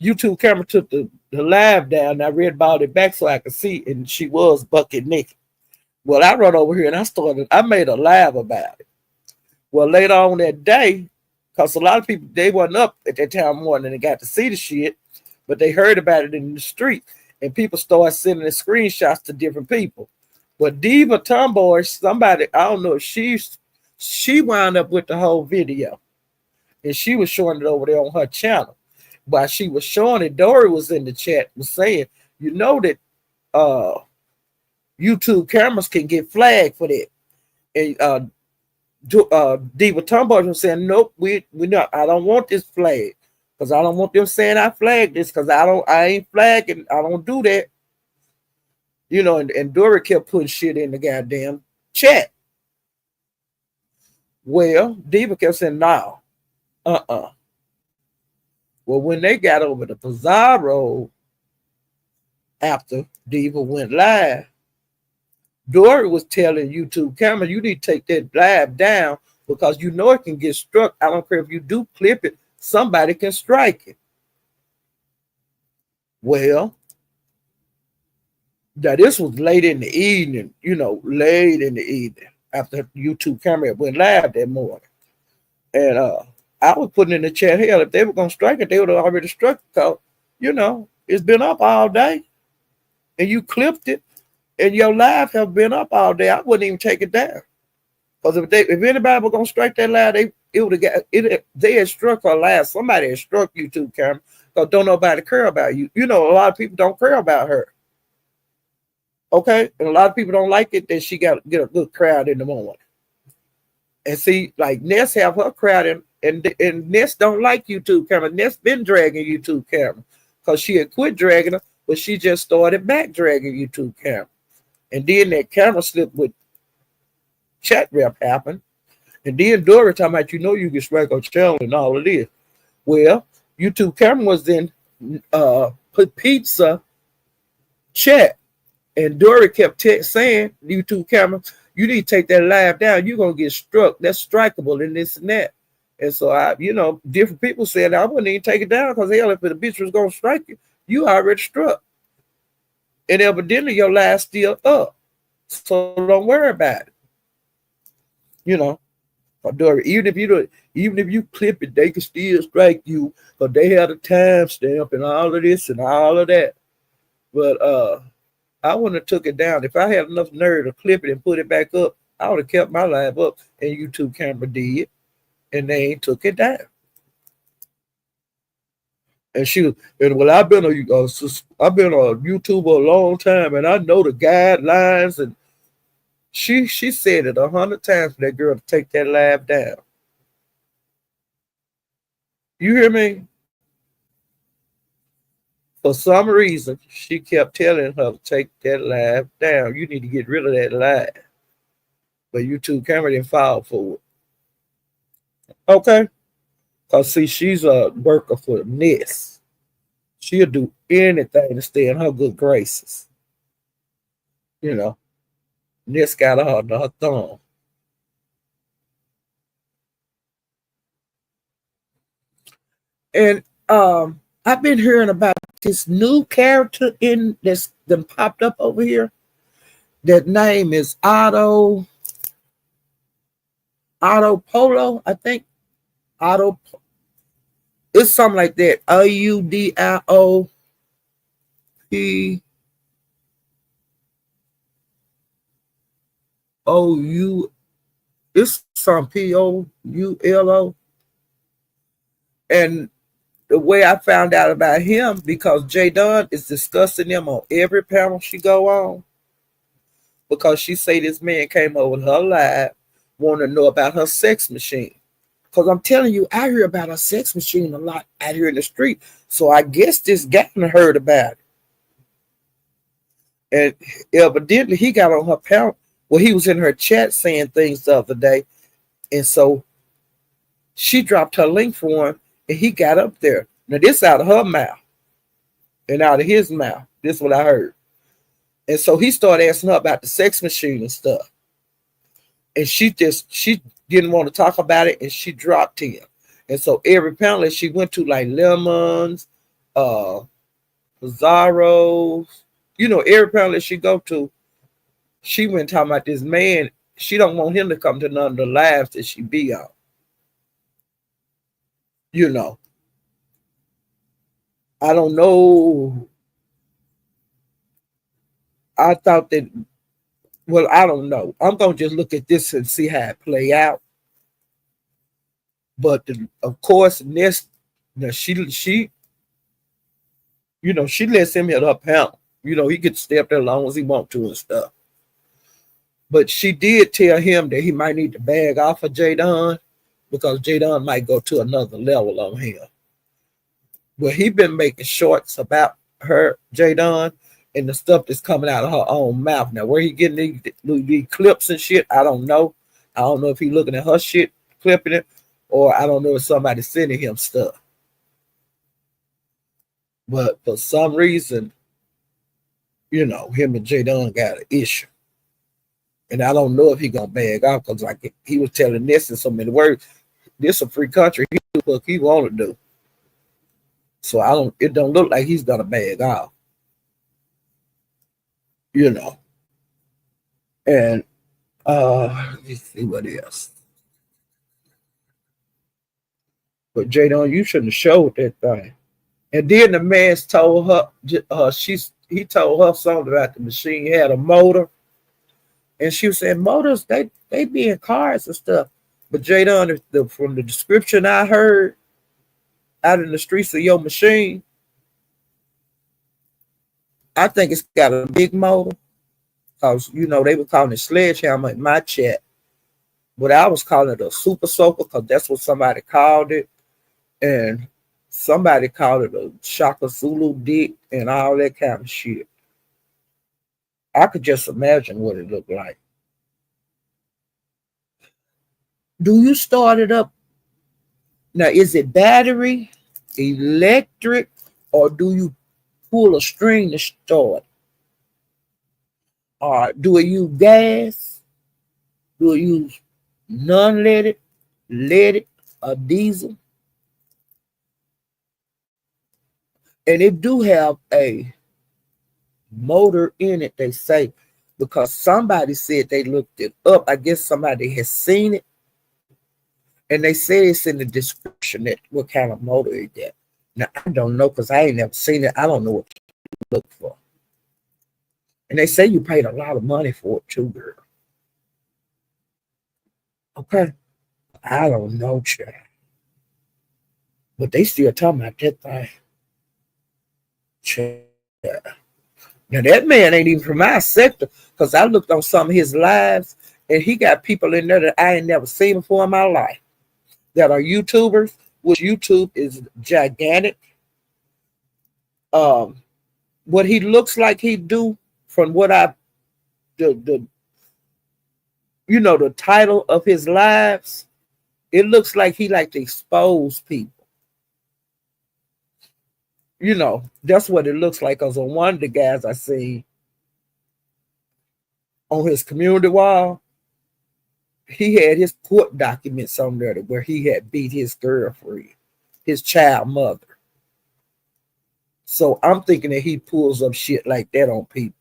YouTube camera took the live down. And I read about it back so I could see, and she was bucket naked. Well, I run over here and I made a live about it. Well, later on that day, because a lot of people, they wasn't up at that time morning and they got to see the shit, but they heard about it in the street. And people started sending the screenshots to different people. But Diva Tomboy, somebody, I don't know if she wound up with the whole video. And she was showing it over there on her channel. While she was showing it, Dory was in the chat was saying, you know that YouTube cameras can get flagged for that. And Diva Tomboy was saying, nope, we not. I don't want this flag because I don't want them saying I flagged this because I ain't flagging. I don't do that. And Dory kept putting shit in the goddamn chat. Well, Diva kept saying, no, Well, when they got over the Pizarro after Diva went live, Dory was telling YouTube camera, you need to take that live down because you know it can get struck. I don't care if you do clip it, somebody can strike it. Well, now this was late in the evening, late in the evening after YouTube camera went live that morning. And I was putting in the chat, hell, if they were going to strike it, they would have already struck it because, it's been up all day and you clipped it and your live have been up all day. I wouldn't even take it down. Because if anybody was going to strike that live, they had struck her live. Somebody had struck YouTube camera because don't nobody care about you. A lot of people don't care about her. Okay? And a lot of people don't like it that she get a good crowd in the morning. And see, like Ness have her crowd and Ness don't like YouTube camera. Ness been dragging YouTube camera because she had quit dragging her but she just started back dragging YouTube camera. And then that camera slip with chat rep happened. And then Dory talking about, you can strike a channel and all of this. Well, YouTube camera was then put pizza chat. And Dory kept saying, YouTube camera, you need to take that live down. You're going to get struck. That's strikeable and this and that. And so, different people said, I wouldn't even take it down because hell, if the bitch was going to strike you, you already struck. And evidently your live's still up. So don't worry about it. Dory, even if you clip it, they can still strike you because they have a timestamp and all of this and all of that. But I wouldn't have took it down. If I had enough nerve to clip it and put it back up, I would have kept my live up, and YouTube camera did, and they ain't took it down. And I've been on YouTube a long time, and I know the guidelines. And she said it 100 times for that girl to take that live down. You hear me? For some reason, she kept telling her to take that live down. You need to get rid of that live. But YouTube camera didn't fall for it. Okay? Because, see, she's a worker for the Nest. She'll do anything to stay in her good graces. Nest got her under her thumb. And I've been hearing about this new character that's been popped up over here. That name is Otto Polo, I think. It's something like that. AUDIOPO. It's some POULO. And the way I found out about him, because J Dunn is discussing him on every panel she go on, because she say this man came over to her live, wanting to know about her sex machine. Because I'm telling you, I hear about her sex machine a lot out here in the street. So I guess this guy heard about it. And evidently he got on her panel. Well, he was in her chat saying things the other day. And so she dropped her link for him, and he got up there. Now, this out of her mouth and out of his mouth. This is what I heard. And so he started asking her about the sex machine and stuff. And she didn't want to talk about it, and she dropped him. And so every panel that she went to, like Lemons, Pizarro's, every panel that she go to, she went talking about this man. She don't want him to come to none of the lives that she be on. I don't know. I thought that, well, I don't know. I'm going to just look at this and see how it play out. But of course, Nest, she lets him hit her panel. He could stay up there as long as he want to and stuff. But she did tell him that he might need to bag off of J Dunn, because J Dunn might go to another level on him. Well, he been making shorts about her, J Dunn, and the stuff that's coming out of her own mouth. Now, where he getting these clips and shit, I don't know. I don't know if he looking at her shit, clipping it, or I don't know if somebody's sending him stuff. But for some reason, him and J Dunn got an issue. And I don't know if he gonna bag off, because like he was telling this in so many words, this a free country. He do what he want to do. So it don't look like he's gonna bag off. And let me see what else. But J Dunn, you shouldn't have showed that thing. And then the man told her, he told her something about the machine had a motor. And she was saying, motors, they be in cars and stuff. But J Dunn, from the description I heard out in the streets of your machine, I think it's got a big motor. Because, they were calling it sledgehammer in my chat. But I was calling it a super soaker, because that's what somebody called it. And Somebody called it a Shaka Zulu dick and all that kind of shit. I could just imagine what it looked like. Do you start it up? Now, is it battery, electric, or do you pull a string to start? Or do it use gas? Do it use non-leaded, leaded, or diesel? And it do have a motor in it, they say, because somebody said they looked it up. I guess somebody has seen it, and they say it's in the description that what kind of motor it got. Now I don't know because I ain't never seen it. I don't know what to look for. And they say you paid a lot of money for it too, girl. Okay, I don't know, child. But they still talking about that thing. Child. Now that man ain't even from our sector because I looked on some of his lives and he got people in there that I ain't never seen before in my life that are YouTubers, which YouTube is gigantic. Um, what he looks like he do from what I the the title of his lives, it looks like he like to expose people. That's what it looks like. Cause on one of the guys I see on his community wall, he had his court documents on there where he had beat his girlfriend, his child mother. So I'm thinking that he pulls up shit like that on people,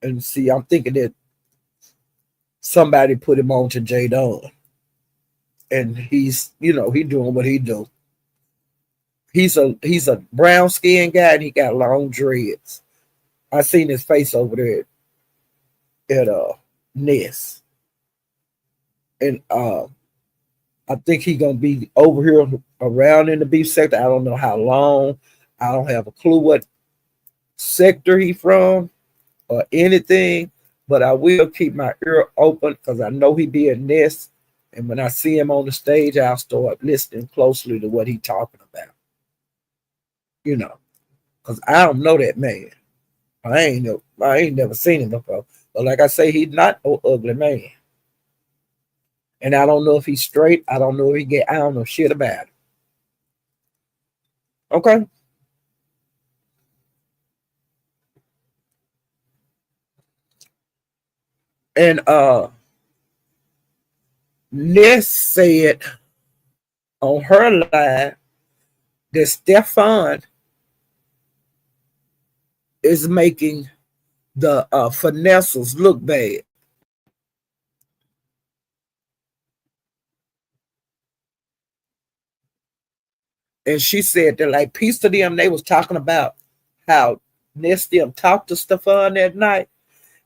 and see, I'm thinking that somebody put him on to J Don, and he doing what he do. He's a brown skinned guy, and he got long dreads. I seen his face over there at Ness, and I think he gonna be over here around in the beef sector. I don't know how long. I don't have a clue what sector he from or anything, but I will keep my ear open because I know he be a Ness. And when I see him on the stage, I'll start listening closely to what he talking about. Because I don't know that man. I ain't never seen him before. But like I say, he's not an ugly man. And I don't know if he's straight. I don't know if he get. I don't know shit about it. Okay. And Ness said on her live that Stefan is making the finessers look bad. And she said that like piece to them, they was talking about how Ness them talked to Stefan that night.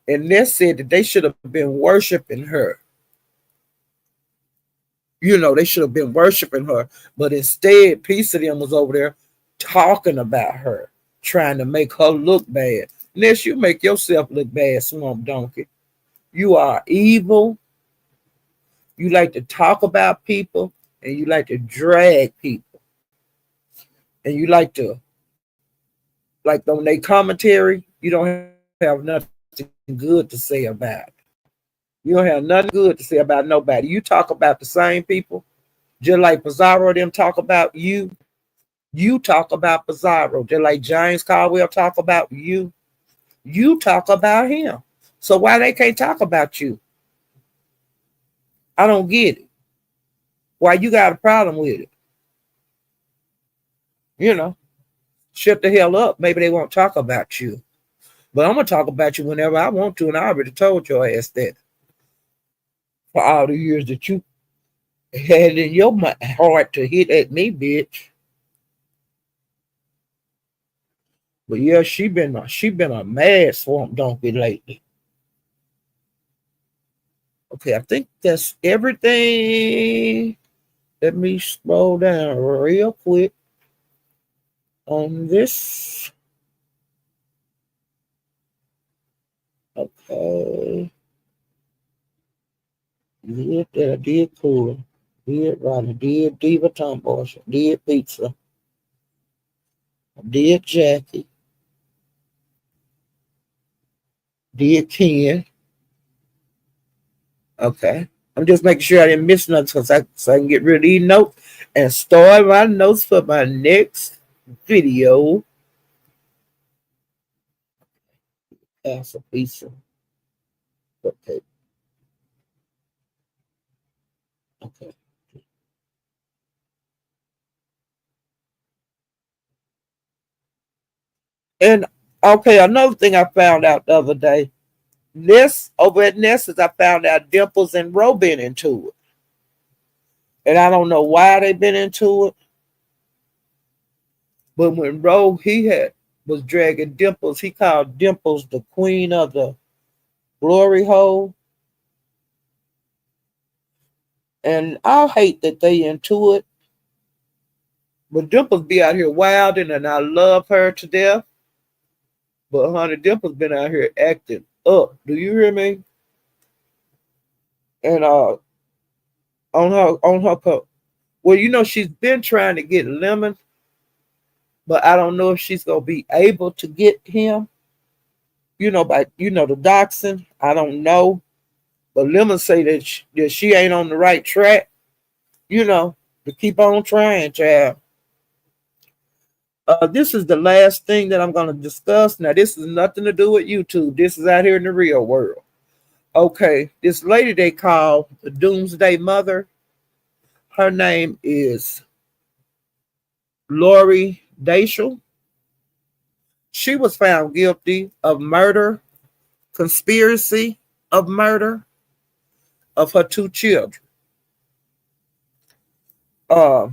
And Ness said that they should have been worshiping her. They should have been worshiping her. But instead, piece of them was over there talking about her, trying to make her look bad. Ness, you make yourself look bad, Swamp Donkey. You are evil. You like to talk about people, and you like to drag people. And you like on their commentary, you don't have nothing good to say about it. You don't have nothing good to say about nobody. You talk about the same people, just like Pizarro them talk about you. You talk about Pizarro, just like James Caldwell talk about you. You talk about him. So why they can't talk about you? I don't get it. Why you got a problem with it? You know, shut the hell up. Maybe they won't talk about you. But I'm gonna talk about you whenever I want to, and I already told your ass that for all the years that you had in your heart to hit at me, bitch. But yeah, she been a mad swamp donkey lately. Okay, I think that's everything. Let me scroll down real quick on this. Okay. Yeah, that I did cool. Did Ronnie, did Diva Tomboy, did Pizza, did Jackie, did Ken. Okay. I'm just making sure I didn't miss nothing so I can get rid of these notes and start my notes for my next video. That's a pizza. Okay. Okay. And okay, another thing I found out the other day. Ness over at Ness's, I found out Dimples and Ro been into it. And I don't know why they been into it. But when Ro he had was dragging Dimples, he called Dimples the queen of the glory hole. And I hate that they into it. But Dimples be out here wilding and I love her to death. But honey, Dimples been out here acting up. Do you hear me? And on her well, you know, she's been trying to get Lemon, but I don't know if she's gonna be able to get him. By the doxing. I don't know. But Lemon say that she ain't on the right track, you know, to keep on trying, child. This is the last thing that I'm going to discuss. Now, this is nothing to do with YouTube. This is out here in the real world. Okay, this lady they call the Doomsday Mother. Her name is Lori Daischel. She was found guilty of murder, conspiracy of murder of her two children. Uh,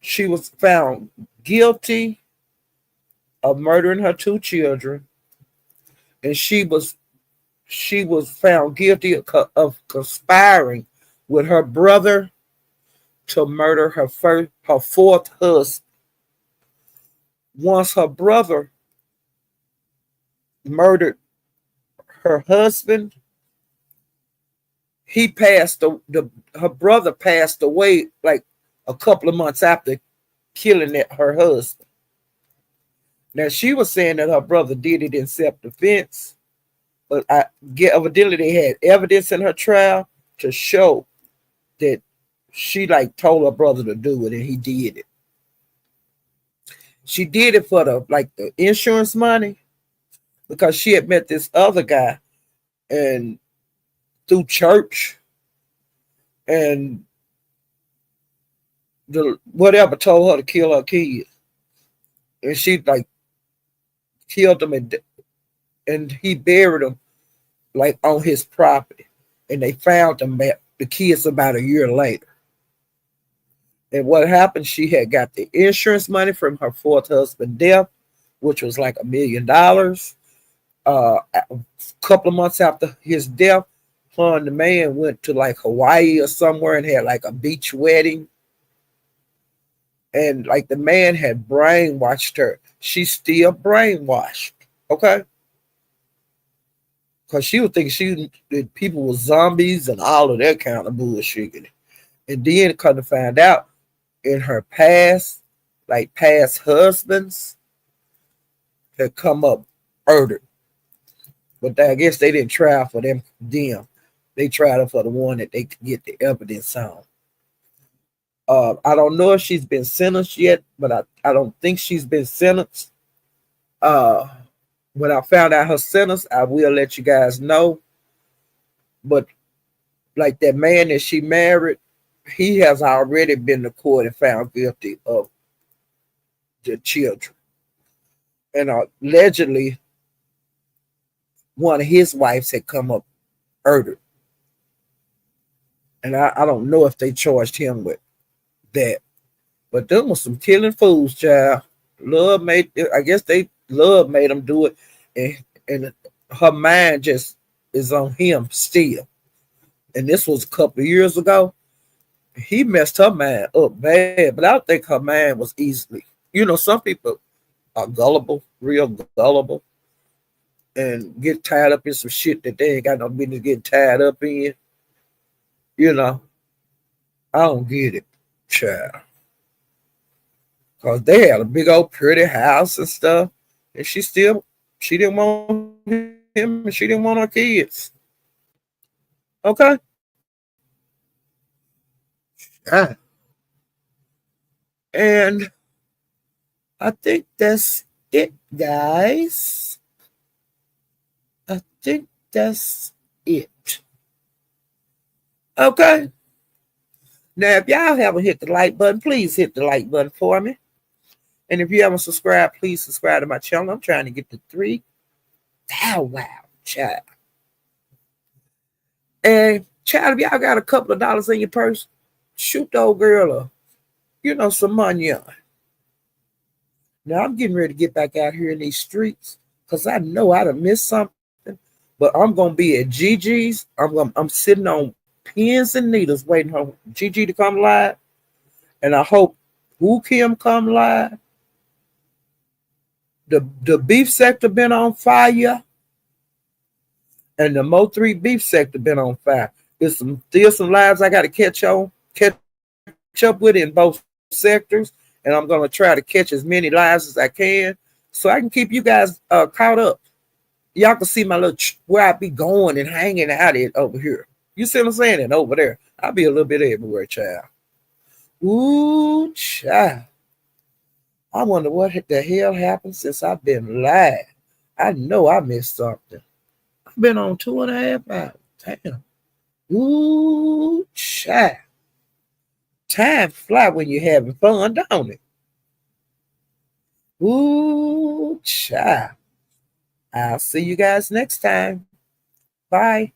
she was found guilty of murdering her two children, and she was found guilty of conspiring with her brother to murder her fourth husband. Once her brother murdered her husband, he passed her brother passed away like a couple of months after killing her husband. Now she was saying that her brother did it in self-defense, but evidently they had evidence in her trial to show that she like told her brother to do it and he did it. She did it for the insurance money because she had met this other guy and through church, and the whatever told her to kill her kids, and she like killed them and he buried them like on his property, and they found them the kids about a year later. And what happened? She had got the insurance money from her fourth husband's death, which was like $1 million. A couple of months after his death, her and the man went to like Hawaii or somewhere and had like a beach wedding. And like the man had brainwashed her. She's still brainwashed. Okay? Because she would think that people were zombies and all of that kind of bullshit. And then come to find out in her past, like past husbands had come up murdered. But I guess they didn't try for them. They tried her for the one that they could get the evidence on. I don't know if she's been sentenced yet, but I don't think she's been sentenced. Uh, when I found out her sentence, I will let you guys know. But like that man that she married, he has already been to court and found guilty of the children. And allegedly, one of his wives had come up murdered. And I don't know if they charged him with that. But them was some killing fools, child. I guess love made them do it. And her mind just is on him still. And this was a couple of years ago. He messed her mind up bad, but I don't think her mind was easily. Some people are gullible, real gullible, and get tied up in some shit that they ain't got no business getting tied up in. You know. I don't get it, child. Cause they had a big old pretty house and stuff, and she didn't want him and she didn't want her kids. Okay, ah, and I think that's it, guys. I think that's it. Okay. Now, if y'all haven't hit the like button, please hit the like button for me. And if you haven't subscribed, please subscribe to my channel. I'm trying to get to 3,000. Wow, child. And child, if y'all got a couple of dollars in your purse, shoot the old girl some money on. Now I'm getting ready to get back out here in these streets because I know I done missed something. But I'm gonna be at Gigi's. I'm sitting on pins and needles waiting for Gigi to come live. And I hope Who Kim come live. The beef sector been on fire. And the Mo 3 beef sector been on fire. There's some lives I gotta catch up with in both sectors. And I'm gonna try to catch as many lives as I can so I can keep you guys caught up. Y'all can see my where I be going and hanging out at over here. You see what I'm saying? And over there, I'll be a little bit everywhere, child. Ooh, child. I wonder what the hell happened since I've been live. I know I missed something. I've been on 2.5 hours. Damn. Ooh, child. Time fly when you're having fun, don't it? Ooh, child. I'll see you guys next time. Bye.